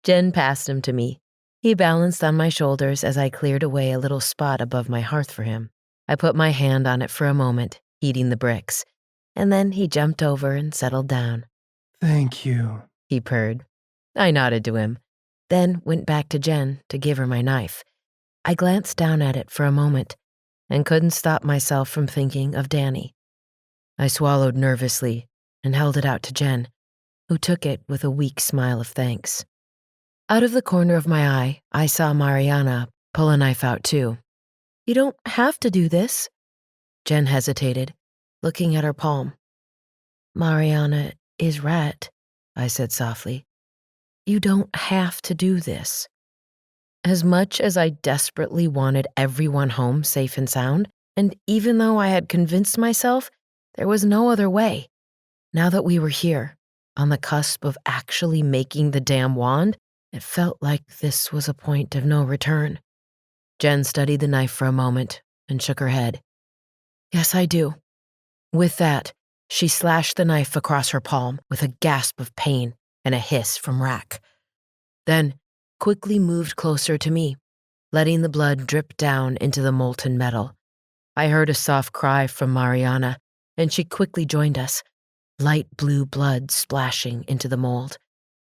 Jen passed him to me. He balanced on my shoulders as I cleared away a little spot above my hearth for him. I put my hand on it for a moment, heating the bricks, and then he jumped over and settled down. "Thank you," he purred. I nodded to him, then went back to Jen to give her my knife. I glanced down at it for a moment and couldn't stop myself from thinking of Dani. I swallowed nervously and held it out to Jen, who took it with a weak smile of thanks. Out of the corner of my eye, I saw Mariana pull a knife out too. "You don't have to do this." Jen hesitated, looking at her palm. "Mariana is right," I said softly. "You don't have to do this." As much as I desperately wanted everyone home safe and sound, and even though I had convinced myself there was no other way, now that we were here, on the cusp of actually making the damn wand, it felt like this was a point of no return. Jen studied the knife for a moment and shook her head. Yes, I do. With that, she slashed the knife across her palm with a gasp of pain and a hiss from Rack. Then quickly moved closer to me, letting the blood drip down into the molten metal. I heard a soft cry from Mariana, and she quickly joined us, light blue blood splashing into the mold.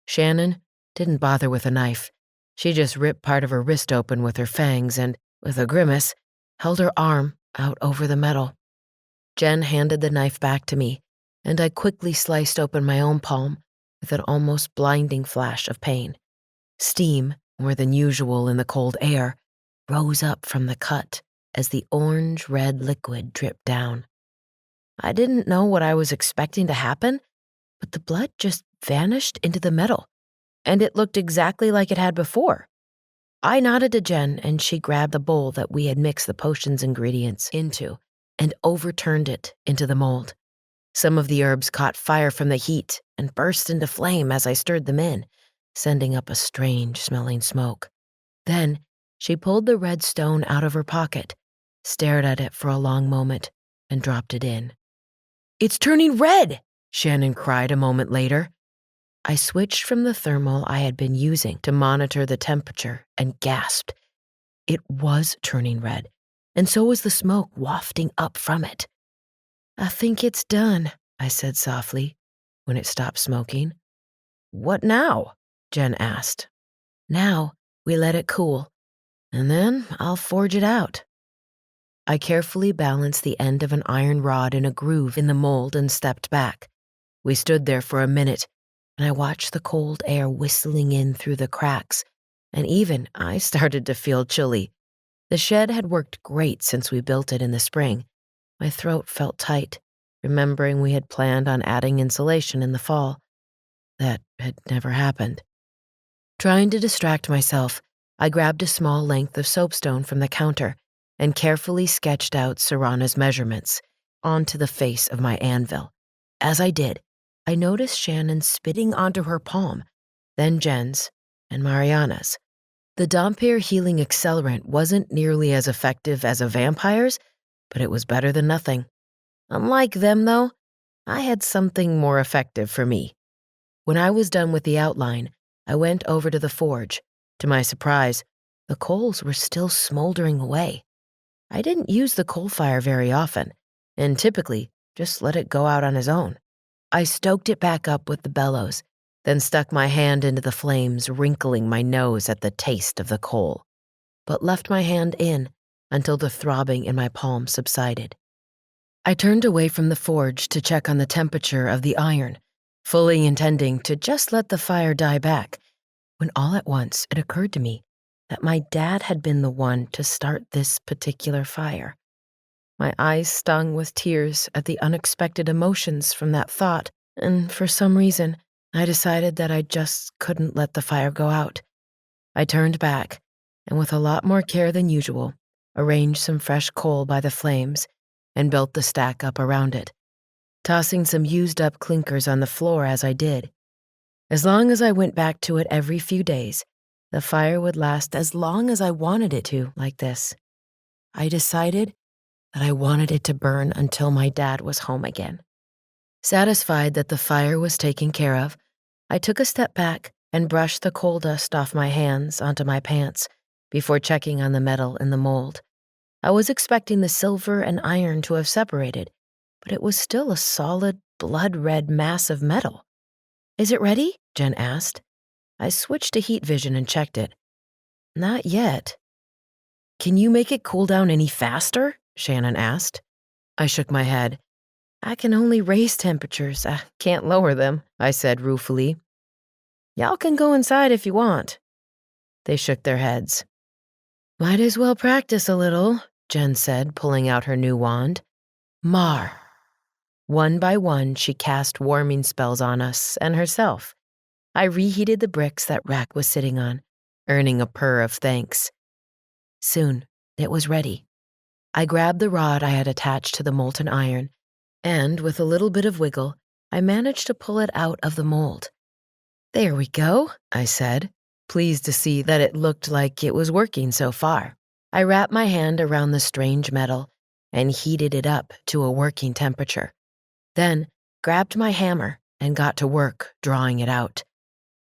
Shannon didn't bother with a knife. She just ripped part of her wrist open with her fangs and, with a grimace, held her arm out over the metal. Jen handed the knife back to me, and I quickly sliced open my own palm with an almost blinding flash of pain. Steam, more than usual in the cold air, rose up from the cut as the orange-red liquid dripped down. I didn't know what I was expecting to happen, but the blood just vanished into the metal, and it looked exactly like it had before. I nodded to Jen, and she grabbed the bowl that we had mixed the potion's ingredients into and overturned it into the mold. Some of the herbs caught fire from the heat and burst into flame as I stirred them in, sending up a strange-smelling smoke. Then she pulled the red stone out of her pocket, stared at it for a long moment, and dropped it in. "It's turning red!" Shannon cried a moment later. I switched from the thermal I had been using to monitor the temperature and gasped. It was turning red, and so was the smoke wafting up from it. "I think it's done," I said softly when it stopped smoking. "What now?" Jen asked. "Now we let it cool, and then I'll forge it out." I carefully balanced the end of an iron rod in a groove in the mold and stepped back. We stood there for a minute, and I watched the cold air whistling in through the cracks, and even I started to feel chilly. The shed had worked great since we built it in the spring. My throat felt tight, remembering we had planned on adding insulation in the fall. That had never happened. Trying to distract myself, I grabbed a small length of soapstone from the counter and carefully sketched out Serana's measurements onto the face of my anvil. As I did, I noticed Shannon spitting onto her palm, then Jen's, and Mariana's. The Dhampir healing accelerant wasn't nearly as effective as a vampire's, but it was better than nothing. Unlike them, though, I had something more effective for me. When I was done with the outline, I went over to the forge. To my surprise, the coals were still smoldering away. I didn't use the coal fire very often, and typically just let it go out on its own. I stoked it back up with the bellows, then stuck my hand into the flames, wrinkling my nose at the taste of the coal, but left my hand in until the throbbing in my palm subsided. I turned away from the forge to check on the temperature of the iron, fully intending to just let the fire die back, when all at once it occurred to me that my dad had been the one to start this particular fire. My eyes stung with tears at the unexpected emotions from that thought, and for some reason, I decided that I just couldn't let the fire go out. I turned back, and with a lot more care than usual, arranged some fresh coal by the flames and built the stack up around it, tossing some used-up clinkers on the floor as I did. As long as I went back to it every few days, the fire would last as long as I wanted it to, like this. I decided that I wanted it to burn until my dad was home again. Satisfied that the fire was taken care of, I took a step back and brushed the coal dust off my hands onto my pants before checking on the metal in the mold. I was expecting the silver and iron to have separated, but it was still a solid, blood-red mass of metal. "Is it ready?" Jen asked. I switched to heat vision and checked it. "Not yet." "Can you make it cool down any faster?" Shannon asked. I shook my head. "I can only raise temperatures. I can't lower them," I said ruefully. "Y'all can go inside if you want." They shook their heads. "Might as well practice a little," Jen said, pulling out her new wand. "Mar." One by one, she cast warming spells on us and herself. I reheated the bricks that Rack was sitting on, earning a purr of thanks. Soon, it was ready. I grabbed the rod I had attached to the molten iron, and with a little bit of wiggle, I managed to pull it out of the mold. "There we go," I said, pleased to see that it looked like it was working so far. I wrapped my hand around the strange metal and heated it up to a working temperature. Then grabbed my hammer and got to work drawing it out.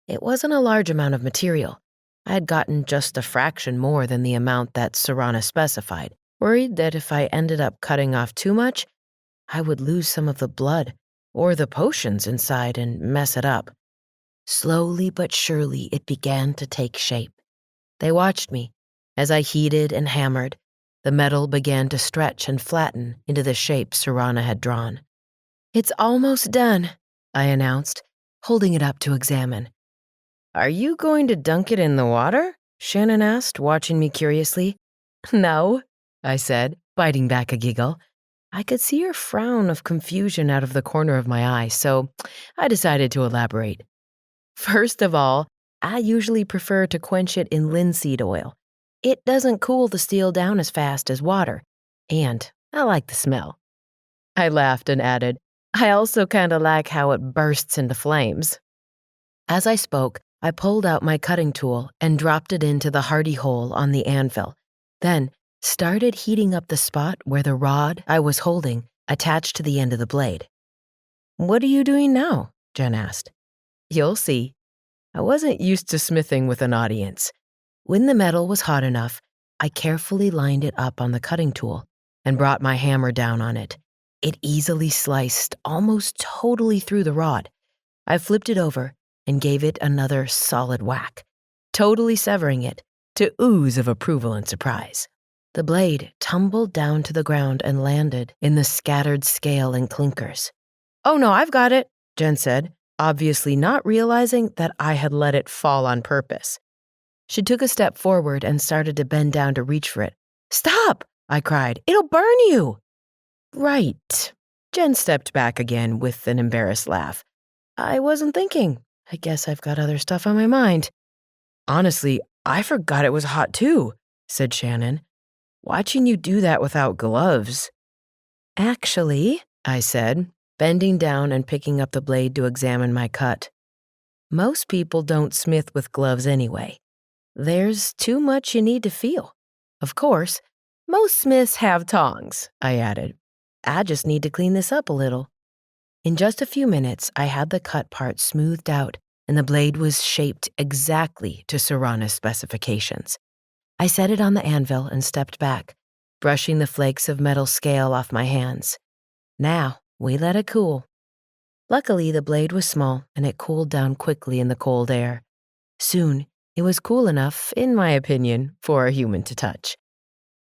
It wasn't a large amount of material. I had gotten just a fraction more than the amount that Serana specified, worried that if I ended up cutting off too much, I would lose some of the blood or the potions inside and mess it up. Slowly but surely, it began to take shape. They watched me. As I heated and hammered, the metal began to stretch and flatten into the shape Serana had drawn. "It's almost done," I announced, holding it up to examine. "Are you going to dunk it in the water?" Shannon asked, watching me curiously. "No," I said, biting back a giggle. I could see her frown of confusion out of the corner of my eye, so I decided to elaborate. "First of all, I usually prefer to quench it in linseed oil. It doesn't cool the steel down as fast as water, and I like the smell." I laughed and added, "I also kind of like how it bursts into flames." As I spoke, I pulled out my cutting tool and dropped it into the hardy hole on the anvil, then started heating up the spot where the rod I was holding attached to the end of the blade. "What are you doing now?" Jen asked. "You'll see." I wasn't used to smithing with an audience. When the metal was hot enough, I carefully lined it up on the cutting tool and brought my hammer down on it. It easily sliced almost totally through the rod. I flipped it over and gave it another solid whack, totally severing it to ooze of approval and surprise. The blade tumbled down to the ground and landed in the scattered scale and clinkers. "Oh no, I've got it," Jen said, obviously not realizing that I had let it fall on purpose. She took a step forward and started to bend down to reach for it. "Stop!" I cried. "It'll burn you!" "Right." Jen stepped back again with an embarrassed laugh. "I wasn't thinking. I guess I've got other stuff on my mind." "Honestly, I forgot it was hot too," said Shannon. "Watching you do that without gloves." "Actually," I said, bending down and picking up the blade to examine my cut, "most people don't smith with gloves anyway. There's too much you need to feel. Of course, most smiths have tongs," I added. "I just need to clean this up a little." In just a few minutes, I had the cut part smoothed out, and the blade was shaped exactly to Serana's specifications. I set it on the anvil and stepped back, brushing the flakes of metal scale off my hands. Now, we let it cool. Luckily, the blade was small, and it cooled down quickly in the cold air. Soon, it was cool enough, in my opinion, for a human to touch.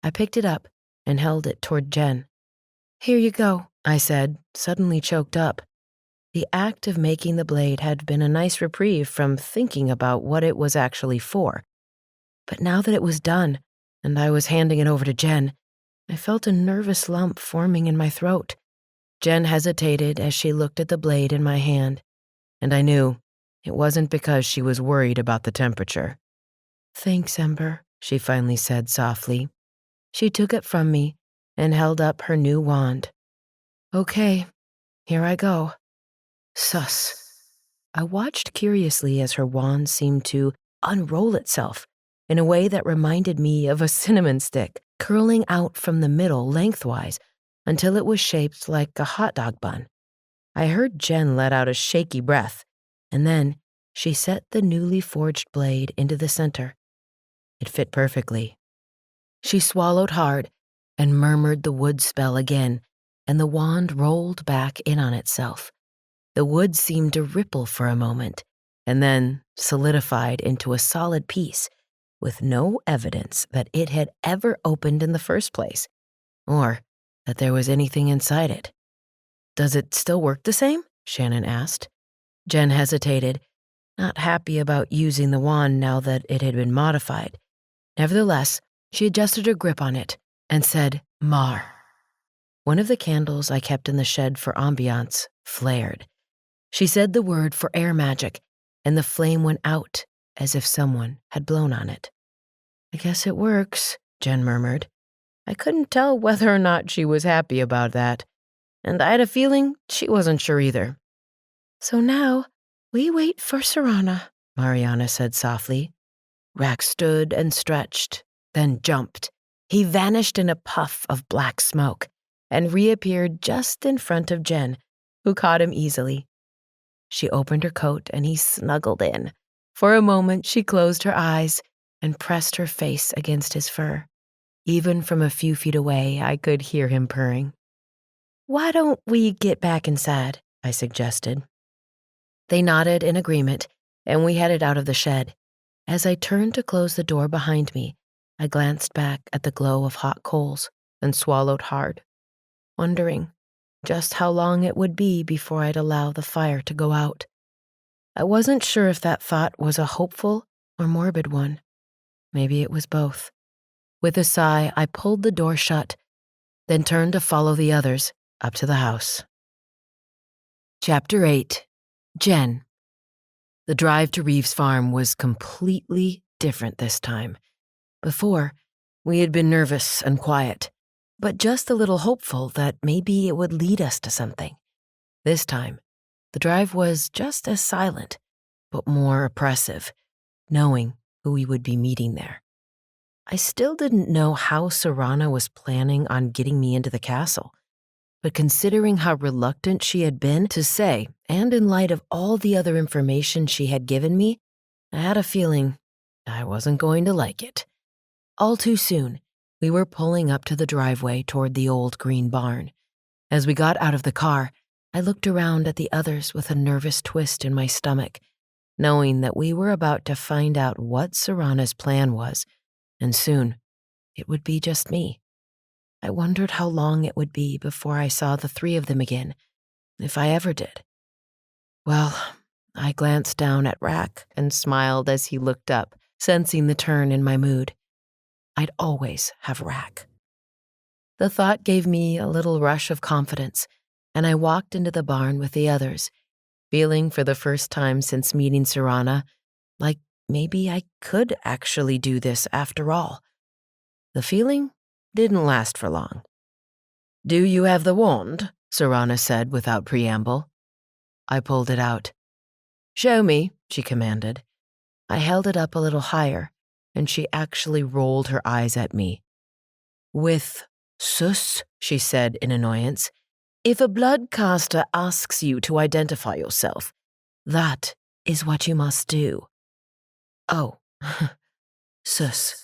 I picked it up and held it toward Jen. "Here you go," I said, suddenly choked up. The act of making the blade had been a nice reprieve from thinking about what it was actually for. But now that it was done, and I was handing it over to Jen, I felt a nervous lump forming in my throat. Jen hesitated as she looked at the blade in my hand, and I knew it wasn't because she was worried about the temperature. "Thanks, Ember," she finally said softly. She took it from me and held up her new wand. "Okay, here I go." Sus. I watched curiously as her wand seemed to unroll itself in a way that reminded me of a cinnamon stick, curling out from the middle lengthwise until it was shaped like a hot dog bun. I heard Jen let out a shaky breath, and then she set the newly forged blade into the center. It fit perfectly. She swallowed hard and murmured the wood spell again, and the wand rolled back in on itself. The wood seemed to ripple for a moment, and then solidified into a solid piece, with no evidence that it had ever opened in the first place, or that there was anything inside it. "Does it still work the same?" Shannon asked. Jen hesitated, not happy about using the wand now that it had been modified. Nevertheless, she adjusted her grip on it and said, "Mar." One of the candles I kept in the shed for ambiance flared. She said the word for air magic, and the flame went out as if someone had blown on it. "I guess it works," Jen murmured. I couldn't tell whether or not she was happy about that, and I had a feeling she wasn't sure either. "So now we wait for Serana," Mariana said softly. Rack stood and stretched, then jumped. He vanished in a puff of black smoke and reappeared just in front of Jen, who caught him easily. She opened her coat and he snuggled in. For a moment, she closed her eyes and pressed her face against his fur. Even from a few feet away, I could hear him purring. "Why don't we get back inside?" I suggested. They nodded in agreement, and we headed out of the shed. As I turned to close the door behind me, I glanced back at the glow of hot coals and swallowed hard, wondering just how long it would be before I'd allow the fire to go out. I wasn't sure if that thought was a hopeful or morbid one. Maybe it was both. With a sigh, I pulled the door shut, then turned to follow the others up to the house. Chapter 8. Jen. The drive to Reeves Farm was completely different this time. Before, we had been nervous and quiet, but just a little hopeful that maybe it would lead us to something. This time, the drive was just as silent, but more oppressive, knowing who we would be meeting there. I still didn't know how Serana was planning on getting me into the castle, but considering how reluctant she had been to say, and in light of all the other information she had given me, I had a feeling I wasn't going to like it. All too soon, we were pulling up to the driveway toward the old green barn. As we got out of the car, I looked around at the others with a nervous twist in my stomach, knowing that we were about to find out what Serana's plan was, and soon it would be just me. I wondered how long it would be before I saw the three of them again, if I ever did. Well, I glanced down at Rack and smiled as he looked up, sensing the turn in my mood. I'd always have Rack. The thought gave me a little rush of confidence, and I walked into the barn with the others, feeling for the first time since meeting Serana like maybe I could actually do this after all. The feeling didn't last for long. "Do you have the wand?" Serana said without preamble. I pulled it out. "Show me," she commanded. I held it up a little higher, and she actually rolled her eyes at me. "With sus," she said in annoyance, "if a bloodcaster asks you to identify yourself, that is what you must do." "Oh, sus."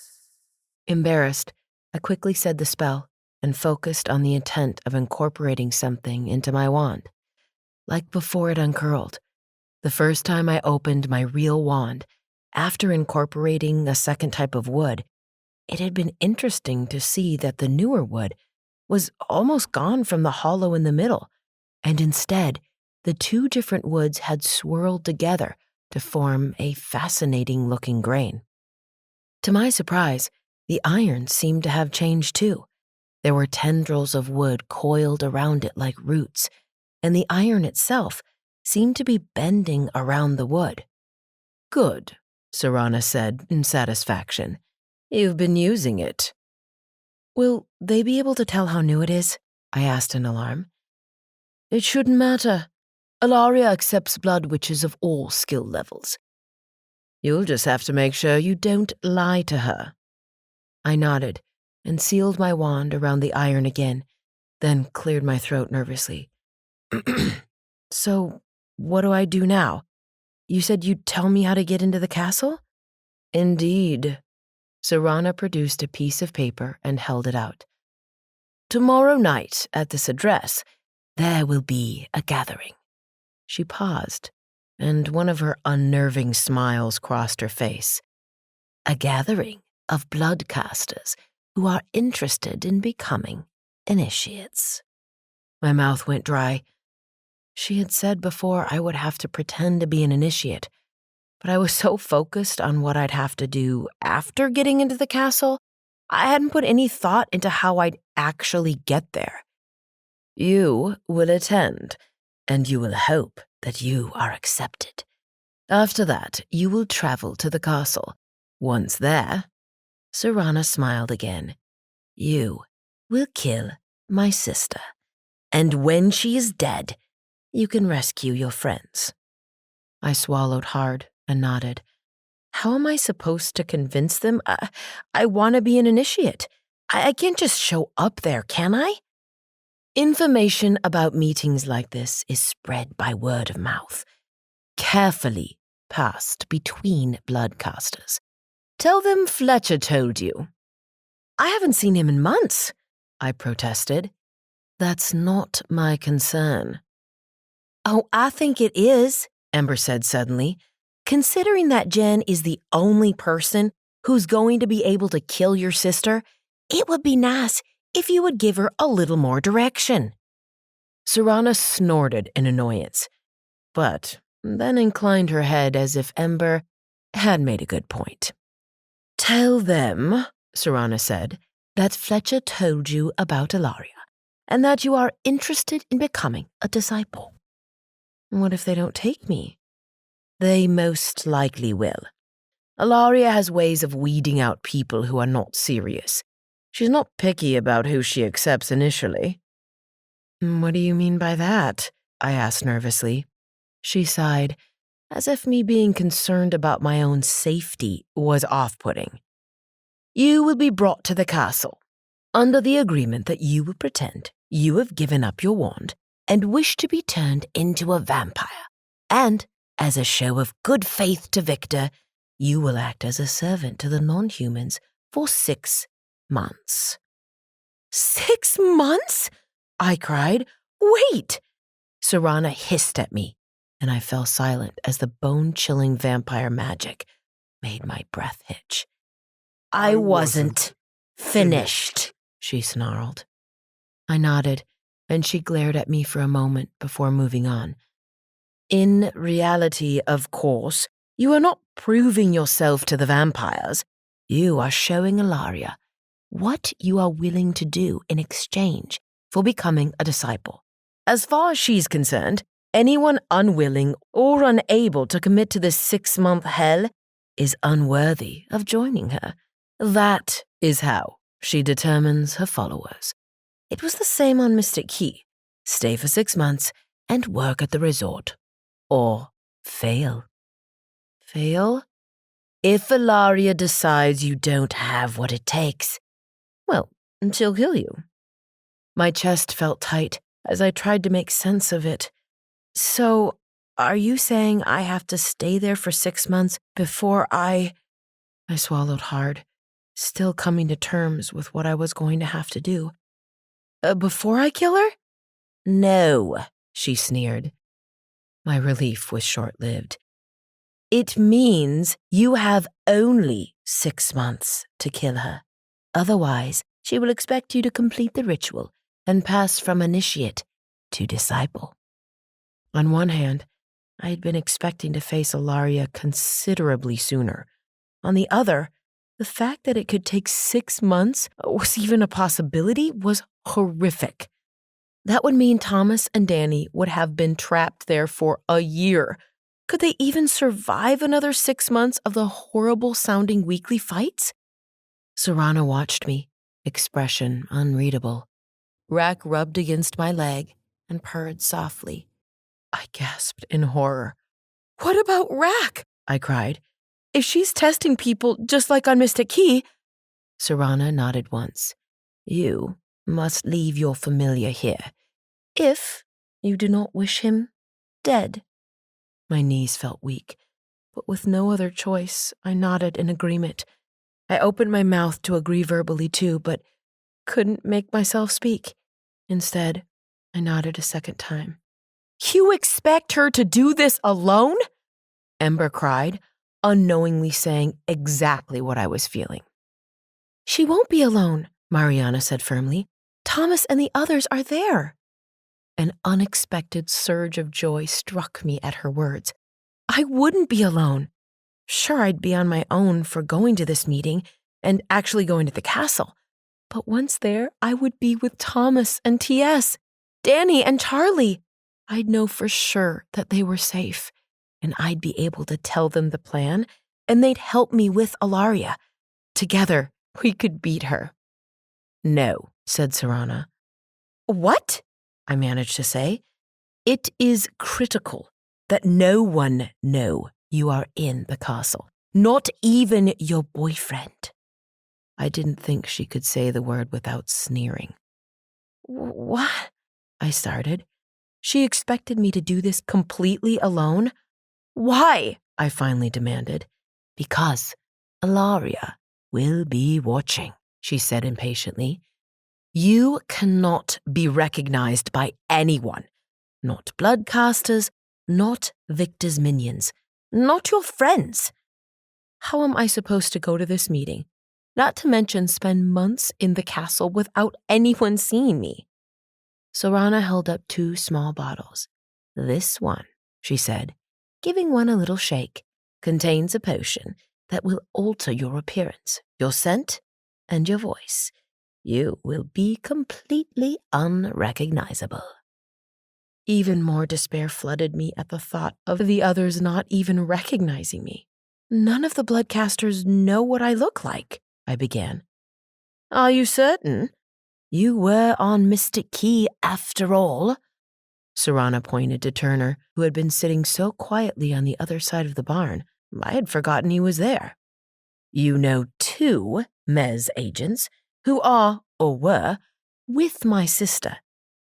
Embarrassed, I quickly said the spell and focused on the intent of incorporating something into my wand. Like before it uncurled, the first time I opened my real wand, after incorporating a second type of wood, it had been interesting to see that the newer wood was almost gone from the hollow in the middle, and instead, the two different woods had swirled together to form a fascinating-looking grain. To my surprise, the iron seemed to have changed too. There were tendrils of wood coiled around it like roots, and the iron itself seemed to be bending around the wood. "Good," Serana said in satisfaction. "You've been using it." "Will they be able to tell how new it is?" I asked in alarm. "It shouldn't matter. Alaria accepts blood witches of all skill levels. You'll just have to make sure you don't lie to her." I nodded and sealed my wand around the iron again, then cleared my throat nervously. "So, what do I do now? You said you'd tell me how to get into the castle?" "Indeed." Serana produced a piece of paper and held it out. "Tomorrow night, at this address, there will be a gathering." She paused, and one of her unnerving smiles crossed her face. "A gathering of bloodcasters who are interested in becoming initiates." My mouth went dry. She had said before I would have to pretend to be an initiate, but I was so focused on what I'd have to do after getting into the castle, I hadn't put any thought into how I'd actually get there. "You will attend, and you will hope that you are accepted. After that, you will travel to the castle. Once there, Serana smiled again. You will kill my sister. And when she is dead, you can rescue your friends. I swallowed hard and nodded. How am I supposed to convince them? I want to be an initiate. I can't just show up there, can I? Information about meetings like this is spread by word of mouth, carefully passed between bloodcasters. Tell them Fletcher told you. I haven't seen him in months, I protested. That's not my concern. Oh, I think it is, Ember said suddenly. Considering that Jen is the only person who's going to be able to kill your sister, it would be nice if you would give her a little more direction. Serana snorted in annoyance, but then inclined her head as if Ember had made a good point. Tell them, Serana said, that Fletcher told you about Alaria, and that you are interested in becoming a disciple. What if they don't take me? They most likely will. Alaria has ways of weeding out people who are not serious. She's not picky about who she accepts initially. What do you mean by that? I asked nervously. She sighed, as if me being concerned about my own safety was off-putting. You will be brought to the castle, under the agreement that you will pretend you have given up your wand and wish to be turned into a vampire, and as a show of good faith to Victor, you will act as a servant to the non-humans for 6 months. 6 months? I cried. Wait! Serana hissed at me, and I fell silent as the bone-chilling vampire magic made my breath hitch. I wasn't finished, she snarled. I nodded, and she glared at me for a moment before moving on. In reality, of course, you are not proving yourself to the vampires. You are showing Alaria what you are willing to do in exchange for becoming a disciple. As far as she's concerned, anyone unwilling or unable to commit to this 6-month hell is unworthy of joining her. That is how she determines her followers. It was the same on Mystic Key. Stay for 6 months and work at the resort. Or fail. Fail? If Alaria decides you don't have what it takes, well, she'll kill you. My chest felt tight as I tried to make sense of it. So, are you saying I have to stay there for 6 months before I swallowed hard, still coming to terms with what I was going to have to do. Before I kill her? No, she sneered. My relief was short-lived. It means you have only 6 months to kill her. Otherwise, she will expect you to complete the ritual and pass from initiate to disciple. On one hand, I had been expecting to face Alaria considerably sooner. On the other, the fact that it could take 6 months was even a possibility was horrific. That would mean Thomas and Dani would have been trapped there for a year. Could they even survive another 6 months of the horrible-sounding weekly fights? Serana watched me, expression unreadable. Rack rubbed against my leg and purred softly. I gasped in horror. What about Rack? I cried. If she's testing people just like on Mystic Key... Serana nodded once. You must leave your familiar here, if you do not wish him dead. My knees felt weak, but with no other choice, I nodded in agreement. I opened my mouth to agree verbally too, but couldn't make myself speak. Instead, I nodded a second time. You expect her to do this alone? Ember cried, unknowingly saying exactly what I was feeling. She won't be alone, Mariana said firmly. Thomas and the others are there. An unexpected surge of joy struck me at her words. I wouldn't be alone. Sure, I'd be on my own for going to this meeting and actually going to the castle. But once there, I would be with Thomas and T.S., Dani and Charlie. I'd know for sure that they were safe. and I'd be able to tell them the plan, and they'd help me with Alaria. Together, we could beat her. No, said Serana. What? I managed to say. It is critical that no one know you are in the castle, not even your boyfriend. I didn't think she could say the word without sneering. What? I started. She expected me to do this completely alone? Why? I finally demanded. Because Alaria will be watching, she said impatiently. You cannot be recognized by anyone. Not bloodcasters, not Victor's minions, not your friends. How am I supposed to go to this meeting? Not to mention spend months in the castle without anyone seeing me. Serana held up 2 small bottles. This one, she said, giving one a little shake, contains a potion that will alter your appearance, your scent, and your voice. You will be completely unrecognizable. Even more despair flooded me at the thought of the others not even recognizing me. None of the bloodcasters know what I look like, I began. Are you certain? You were on Mystic Key after all. Serana pointed to Turner, who had been sitting so quietly on the other side of the barn. I had forgotten he was there. You know 2 Mez agents who are, or were, with my sister.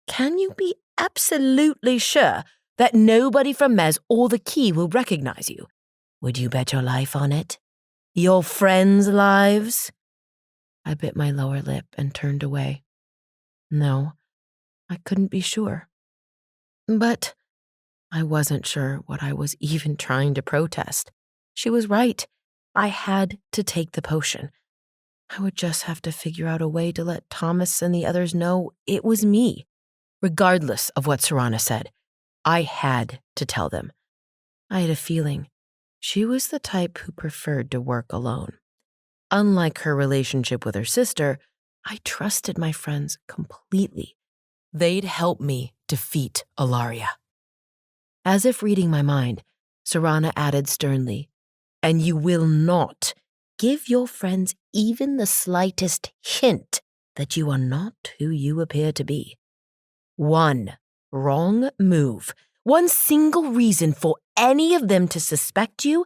Can you be absolutely sure that nobody from Mez or the Key will recognize you? Would you bet your life on it? Your friends' lives? I bit my lower lip and turned away. No, I couldn't be sure. But I wasn't sure what I was even trying to protest. She was right. I had to take the potion. I would just have to figure out a way to let Thomas and the others know it was me. Regardless of what Serana said, I had to tell them. I had a feeling she was the type who preferred to work alone. Unlike her relationship with her sister, I trusted my friends completely. They'd help me defeat Alaria. As if reading my mind, Serana added sternly, and you will not give your friends even the slightest hint that you are not who you appear to be. One wrong move, one single reason for any of them to suspect you,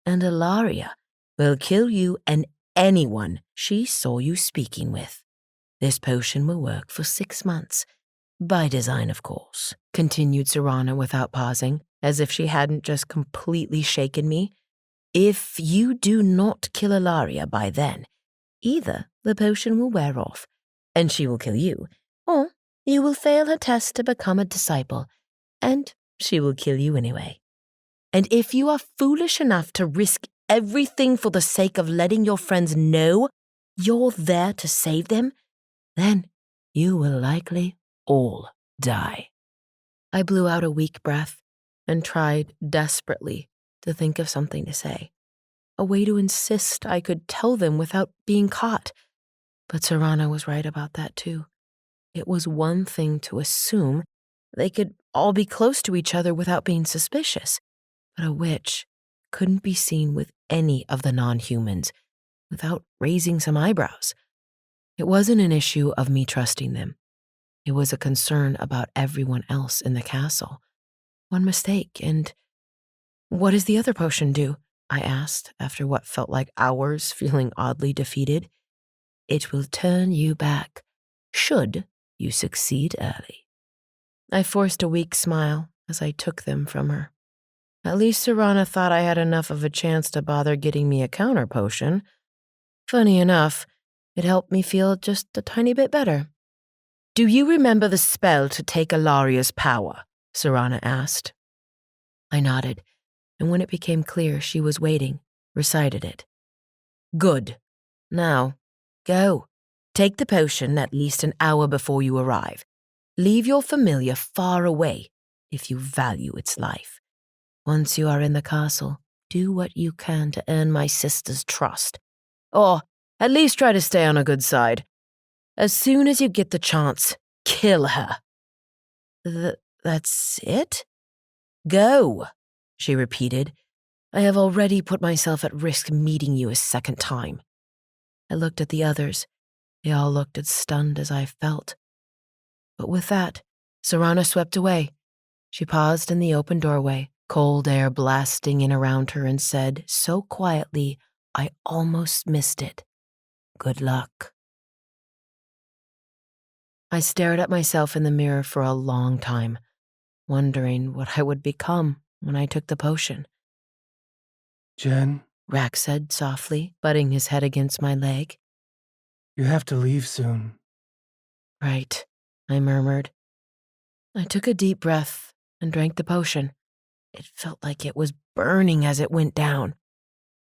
and Alaria will kill you and anyone she saw you speaking with. This potion will work for 6 months. By design, of course, continued Serana without pausing, as if she hadn't just completely shaken me. If you do not kill Alaria by then, either the potion will wear off, and she will kill you, or you will fail her test to become a disciple, and she will kill you anyway. And if you are foolish enough to risk everything for the sake of letting your friends know you're there to save them, then you will likely all die. I blew out a weak breath and tried desperately to think of something to say, a way to insist I could tell them without being caught. But Serana was right about that too. It was one thing to assume they could all be close to each other without being suspicious, but a witch couldn't be seen with any of the non-humans without raising some eyebrows. It wasn't an issue of me trusting them. It was a concern about everyone else in the castle. One mistake, and what does the other potion do? I asked, after what felt like hours, feeling oddly defeated. It will turn you back, should you succeed early. I forced a weak smile as I took them from her. At least Serana thought I had enough of a chance to bother getting me a counter potion. Funny enough, it helped me feel just a tiny bit better. Do you remember the spell to take Alaria's power? Serana asked. I nodded, and when it became clear she was waiting, recited it. Good. Now, go. Take the potion at least an hour before you arrive. Leave your familiar far away if you value its life. Once you are in the castle, do what you can to earn my sister's trust. Or at least try to stay on a good side. As soon as you get the chance, kill her. That's it? Go. she repeated. I have already put myself at risk meeting you a second time. I looked at the others. They all looked as stunned as I felt. But with that, Serana swept away. She paused in the open doorway, cold air blasting in around her, and said so quietly I almost missed it. Good luck. I stared at myself in the mirror for a long time, wondering what I would become when I took the potion. Jen, Rack said softly, butting his head against my leg. you have to leave soon. Right, I murmured. I took a deep breath and drank the potion. It felt like it was burning as it went down.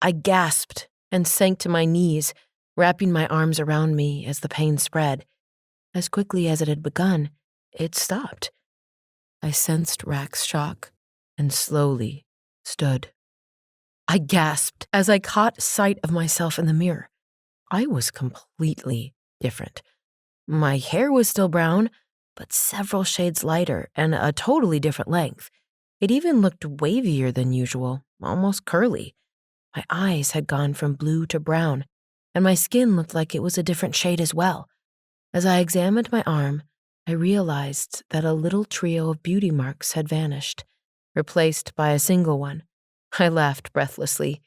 I gasped and sank to my knees, wrapping my arms around me as the pain spread. As quickly as it had begun, it stopped. I sensed Rack's shock and slowly stood. I gasped as I caught sight of myself in the mirror. I was completely different. My hair was still brown, but several shades lighter and a totally different length. It even looked wavier than usual, almost curly. My eyes had gone from blue to brown, and my skin looked like it was a different shade as well. As I examined my arm, I realized that a little trio of beauty marks had vanished, replaced by a single one. I laughed breathlessly,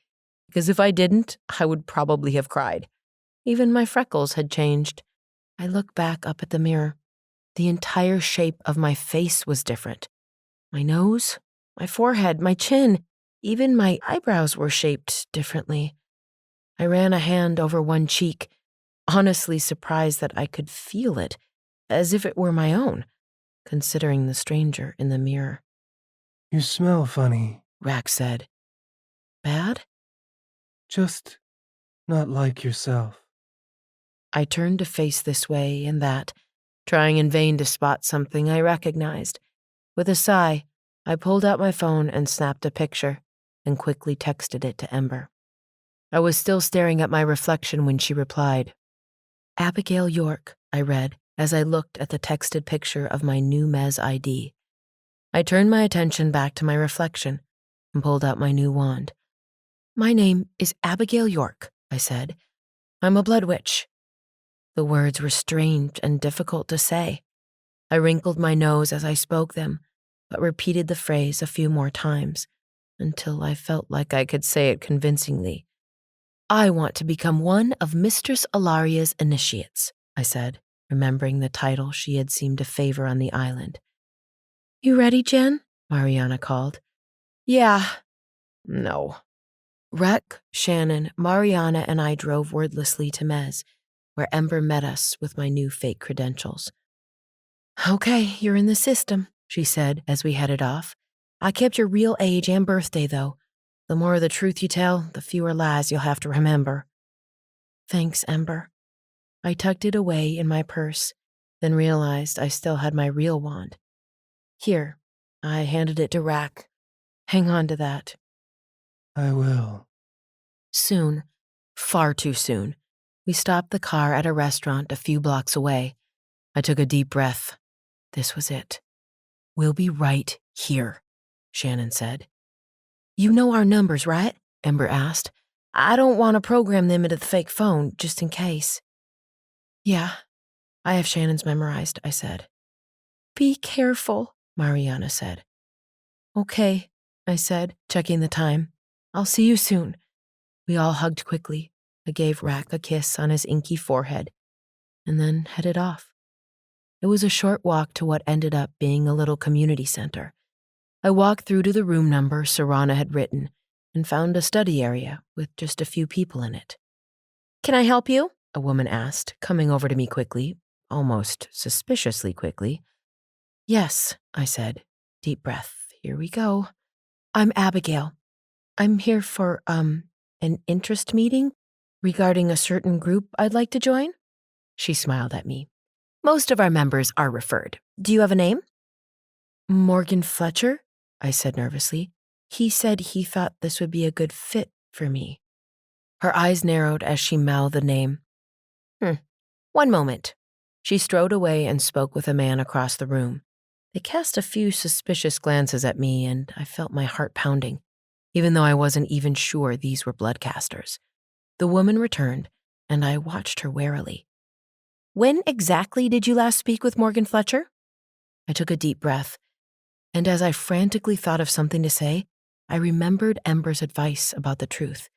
because if I didn't, I would probably have cried. Even my freckles had changed. I looked back up at the mirror. The entire shape of my face was different. My nose, my forehead, my chin, even my eyebrows were shaped differently. I ran a hand over one cheek, honestly surprised that I could feel it, as if it were my own, considering the stranger in the mirror. You smell funny. Rack said. Bad? Just not like yourself. I turned to face this way and that, trying in vain to spot something I recognized. With a sigh, I pulled out my phone and snapped a picture, and quickly texted it to Ember. I was still staring at my reflection when she replied. Abigail York, I read, as I looked at the texted picture of my new Mez ID. I turned my attention back to my reflection and pulled out my new wand. My name is Abigail York, I said. I'm a blood witch. The words were strange and difficult to say. I wrinkled my nose as I spoke them, but repeated the phrase a few more times, until I felt like I could say it convincingly. I want to become one of Mistress Alaria's initiates, I said, remembering the title she had seemed to favor on the island. You ready, Jen? Mariana called. Yeah. No. Rek, Shannon, Mariana, and I drove wordlessly to Mez, where Ember met us with my new fake credentials. Okay, you're in the system, she said as we headed off. I kept your real age and birthday, though. The more of the truth you tell, the fewer lies you'll have to remember. Thanks, Ember. I tucked it away in my purse, then realized I still had my real wand. Here, I handed it to Rack. Hang on to that. I will. Soon, far too soon, we stopped the car at a restaurant a few blocks away. I took a deep breath. This was it. We'll be right here, Shannon said. You know our numbers, right? Ember asked. I don't want to program them into the fake phone, just in case. Yeah, I have Shannon's memorized, I said. Be careful, Mariana said. Okay, I said, checking the time. I'll see you soon. We all hugged quickly. I gave Rack a kiss on his inky forehead, and then headed off. It was a short walk to what ended up being a little community center. I walked through to the room number Serana had written and found a study area with just a few people in it. Can I help you? A woman asked, coming over to me quickly, almost suspiciously quickly. Yes, I said. Deep breath. Here we go. I'm Abigail. I'm here for, an interest meeting regarding a certain group I'd like to join. She smiled at me. Most of our members are referred. Do you have a name? Morgan Fletcher, I said nervously. He said he thought this would be a good fit for me. Her eyes narrowed as she mouthed the name. One moment. She strode away and spoke with a man across the room. They cast a few suspicious glances at me, and I felt my heart pounding, even though I wasn't even sure these were bloodcasters. The woman returned, and I watched her warily. "When exactly did you last speak with Morgan Fletcher?" I took a deep breath, and as I frantically thought of something to say, I remembered Ember's advice about the truth.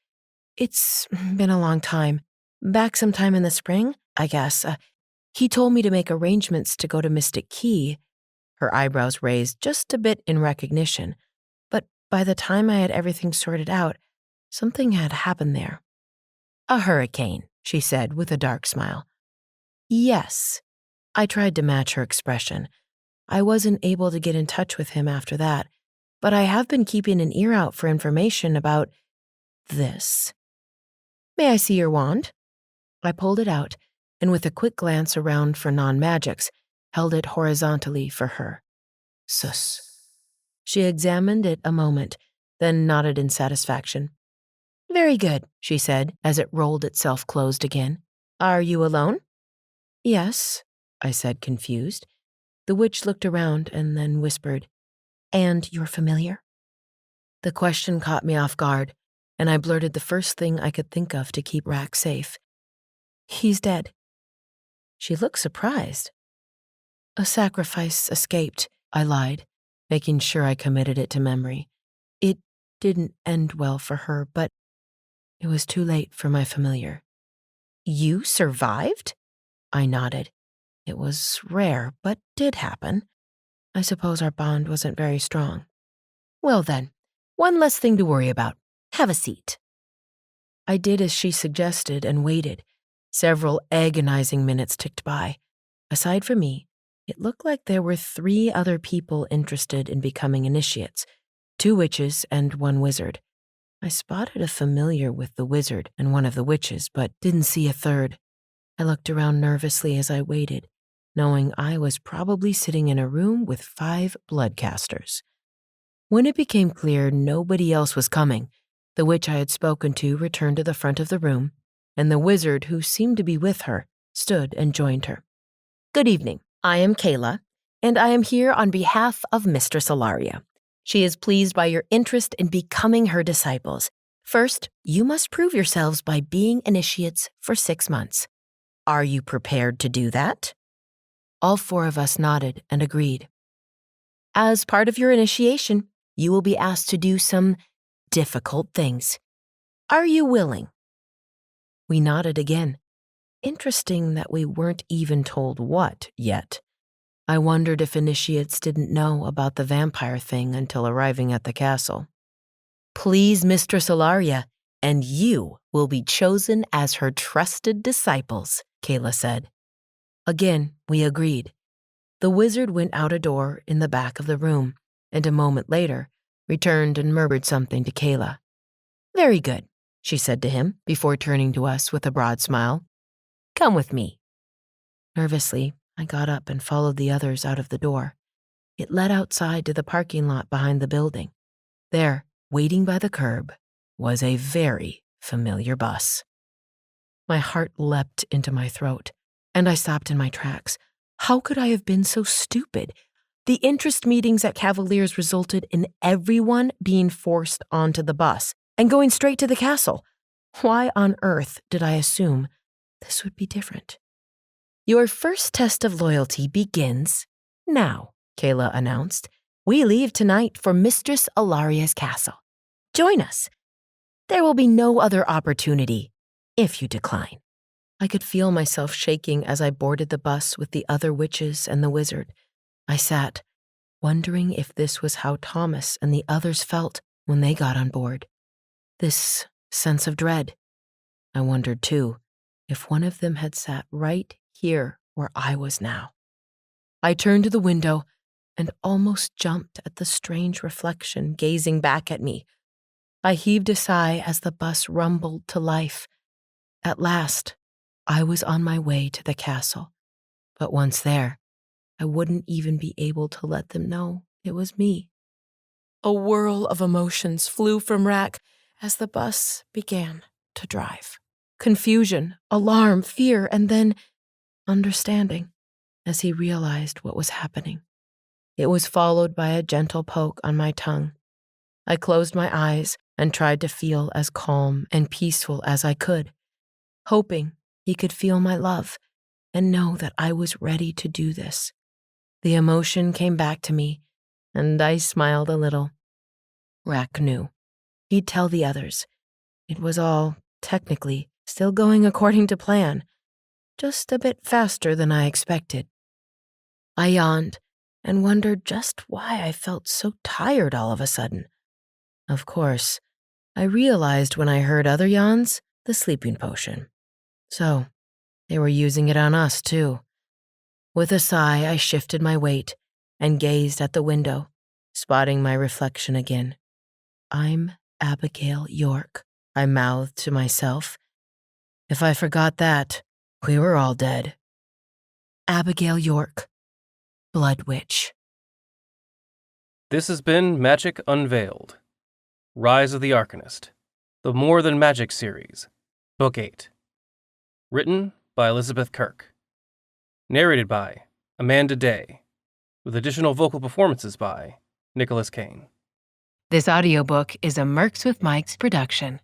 "It's been a long time. Back sometime in the spring, I guess. He told me to make arrangements to go to Mystic Key." Her eyebrows raised just a bit in recognition, but by the time I had everything sorted out, something had happened there. "A hurricane," she said with a dark smile. "Yes." I tried to match her expression. I wasn't able to get in touch with him after that, but I have been keeping an ear out for information about this. "May I see your wand?" I pulled it out, and with a quick glance around for non-magics, held it horizontally for her. "Sus." She examined it a moment, then nodded in satisfaction. "Very good," she said as it rolled itself closed again. "Are you alone?" "Yes," I said, confused. The witch looked around and then whispered, "And you're familiar?" The question caught me off guard, and I blurted the first thing I could think of to keep Rack safe. "He's dead." She looked surprised. "A sacrifice escaped," I lied, making sure I committed it to memory. "It didn't end well for her, but it was too late for my familiar." "You survived?" I nodded. It was rare, but did happen. I suppose our bond wasn't very strong. "Well then, one less thing to worry about. Have a seat." I did as she suggested and waited. Several agonizing minutes ticked by. Aside from me, it looked like there were 3 other people interested in becoming initiates, 2 witches and 1 wizard. I spotted a familiar with the wizard and one of the witches, but didn't see a third. I looked around nervously as I waited, knowing I was probably sitting in a room with 5 bloodcasters. When it became clear nobody else was coming, the witch I had spoken to returned to the front of the room, and the wizard, who seemed to be with her, stood and joined her. "Good evening. I am Kayla, and I am here on behalf of Mistress Alaria. She is pleased by your interest in becoming her disciples. First, you must prove yourselves by being initiates for 6 months. Are you prepared to do that?" All 4 of us nodded and agreed. "As part of your initiation, you will be asked to do some difficult things. Are you willing?" We nodded again. Interesting that we weren't even told what yet. I wondered if initiates didn't know about the vampire thing until arriving at the castle. "Please, Mistress Alaria, and you will be chosen as her trusted disciples," Kayla said. Again, we agreed. The wizard went out a door in the back of the room, and a moment later, returned and murmured something to Kayla. "Very good," she said to him before turning to us with a broad smile. "Come with me." Nervously, I got up and followed the others out of the door. It led outside to the parking lot behind the building. There, waiting by the curb, was a very familiar bus. My heart leapt into my throat, and I stopped in my tracks. How could I have been so stupid? The interest meetings at Cavaliers resulted in everyone being forced onto the bus and going straight to the castle. Why on earth did I assume this would be different? "Your first test of loyalty begins now," Kayla announced. "We leave tonight for Mistress Alaria's castle. Join us. There will be no other opportunity if you decline." I could feel myself shaking as I boarded the bus with the other witches and the wizard. I sat, wondering if this was how Thomas and the others felt when they got on board. This sense of dread. I wondered, too, if one of them had sat right here where I was now. I turned to the window and almost jumped at the strange reflection gazing back at me. I heaved a sigh as the bus rumbled to life. At last, I was on my way to the castle, but once there, I wouldn't even be able to let them know it was me. A whirl of emotions flew from Rack as the bus began to drive. Confusion, alarm, fear, and then understanding as he realized what was happening. It was followed by a gentle poke on my tongue. I closed my eyes and tried to feel as calm and peaceful as I could, hoping he could feel my love and know that I was ready to do this. The emotion came back to me, and I smiled a little. Rack knew. He'd tell the others. It was all, technically, still going according to plan, just a bit faster than I expected. I yawned and wondered just why I felt so tired all of a sudden. Of course, I realized when I heard other yawns, the sleeping potion. So, they were using it on us, too. With a sigh, I shifted my weight and gazed at the window, spotting my reflection again. I'm Abigail York, I mouthed to myself. If I forgot that, we were all dead. Abigail York, Blood Witch. This has been Magic Unveiled. Rise of the Arcanist. The More Than Magic series. Book 8. Written by Elizabeth Kirke. Narrated by Amanda Day. With additional vocal performances by Cain. This audiobook is a Mercs with Mics production.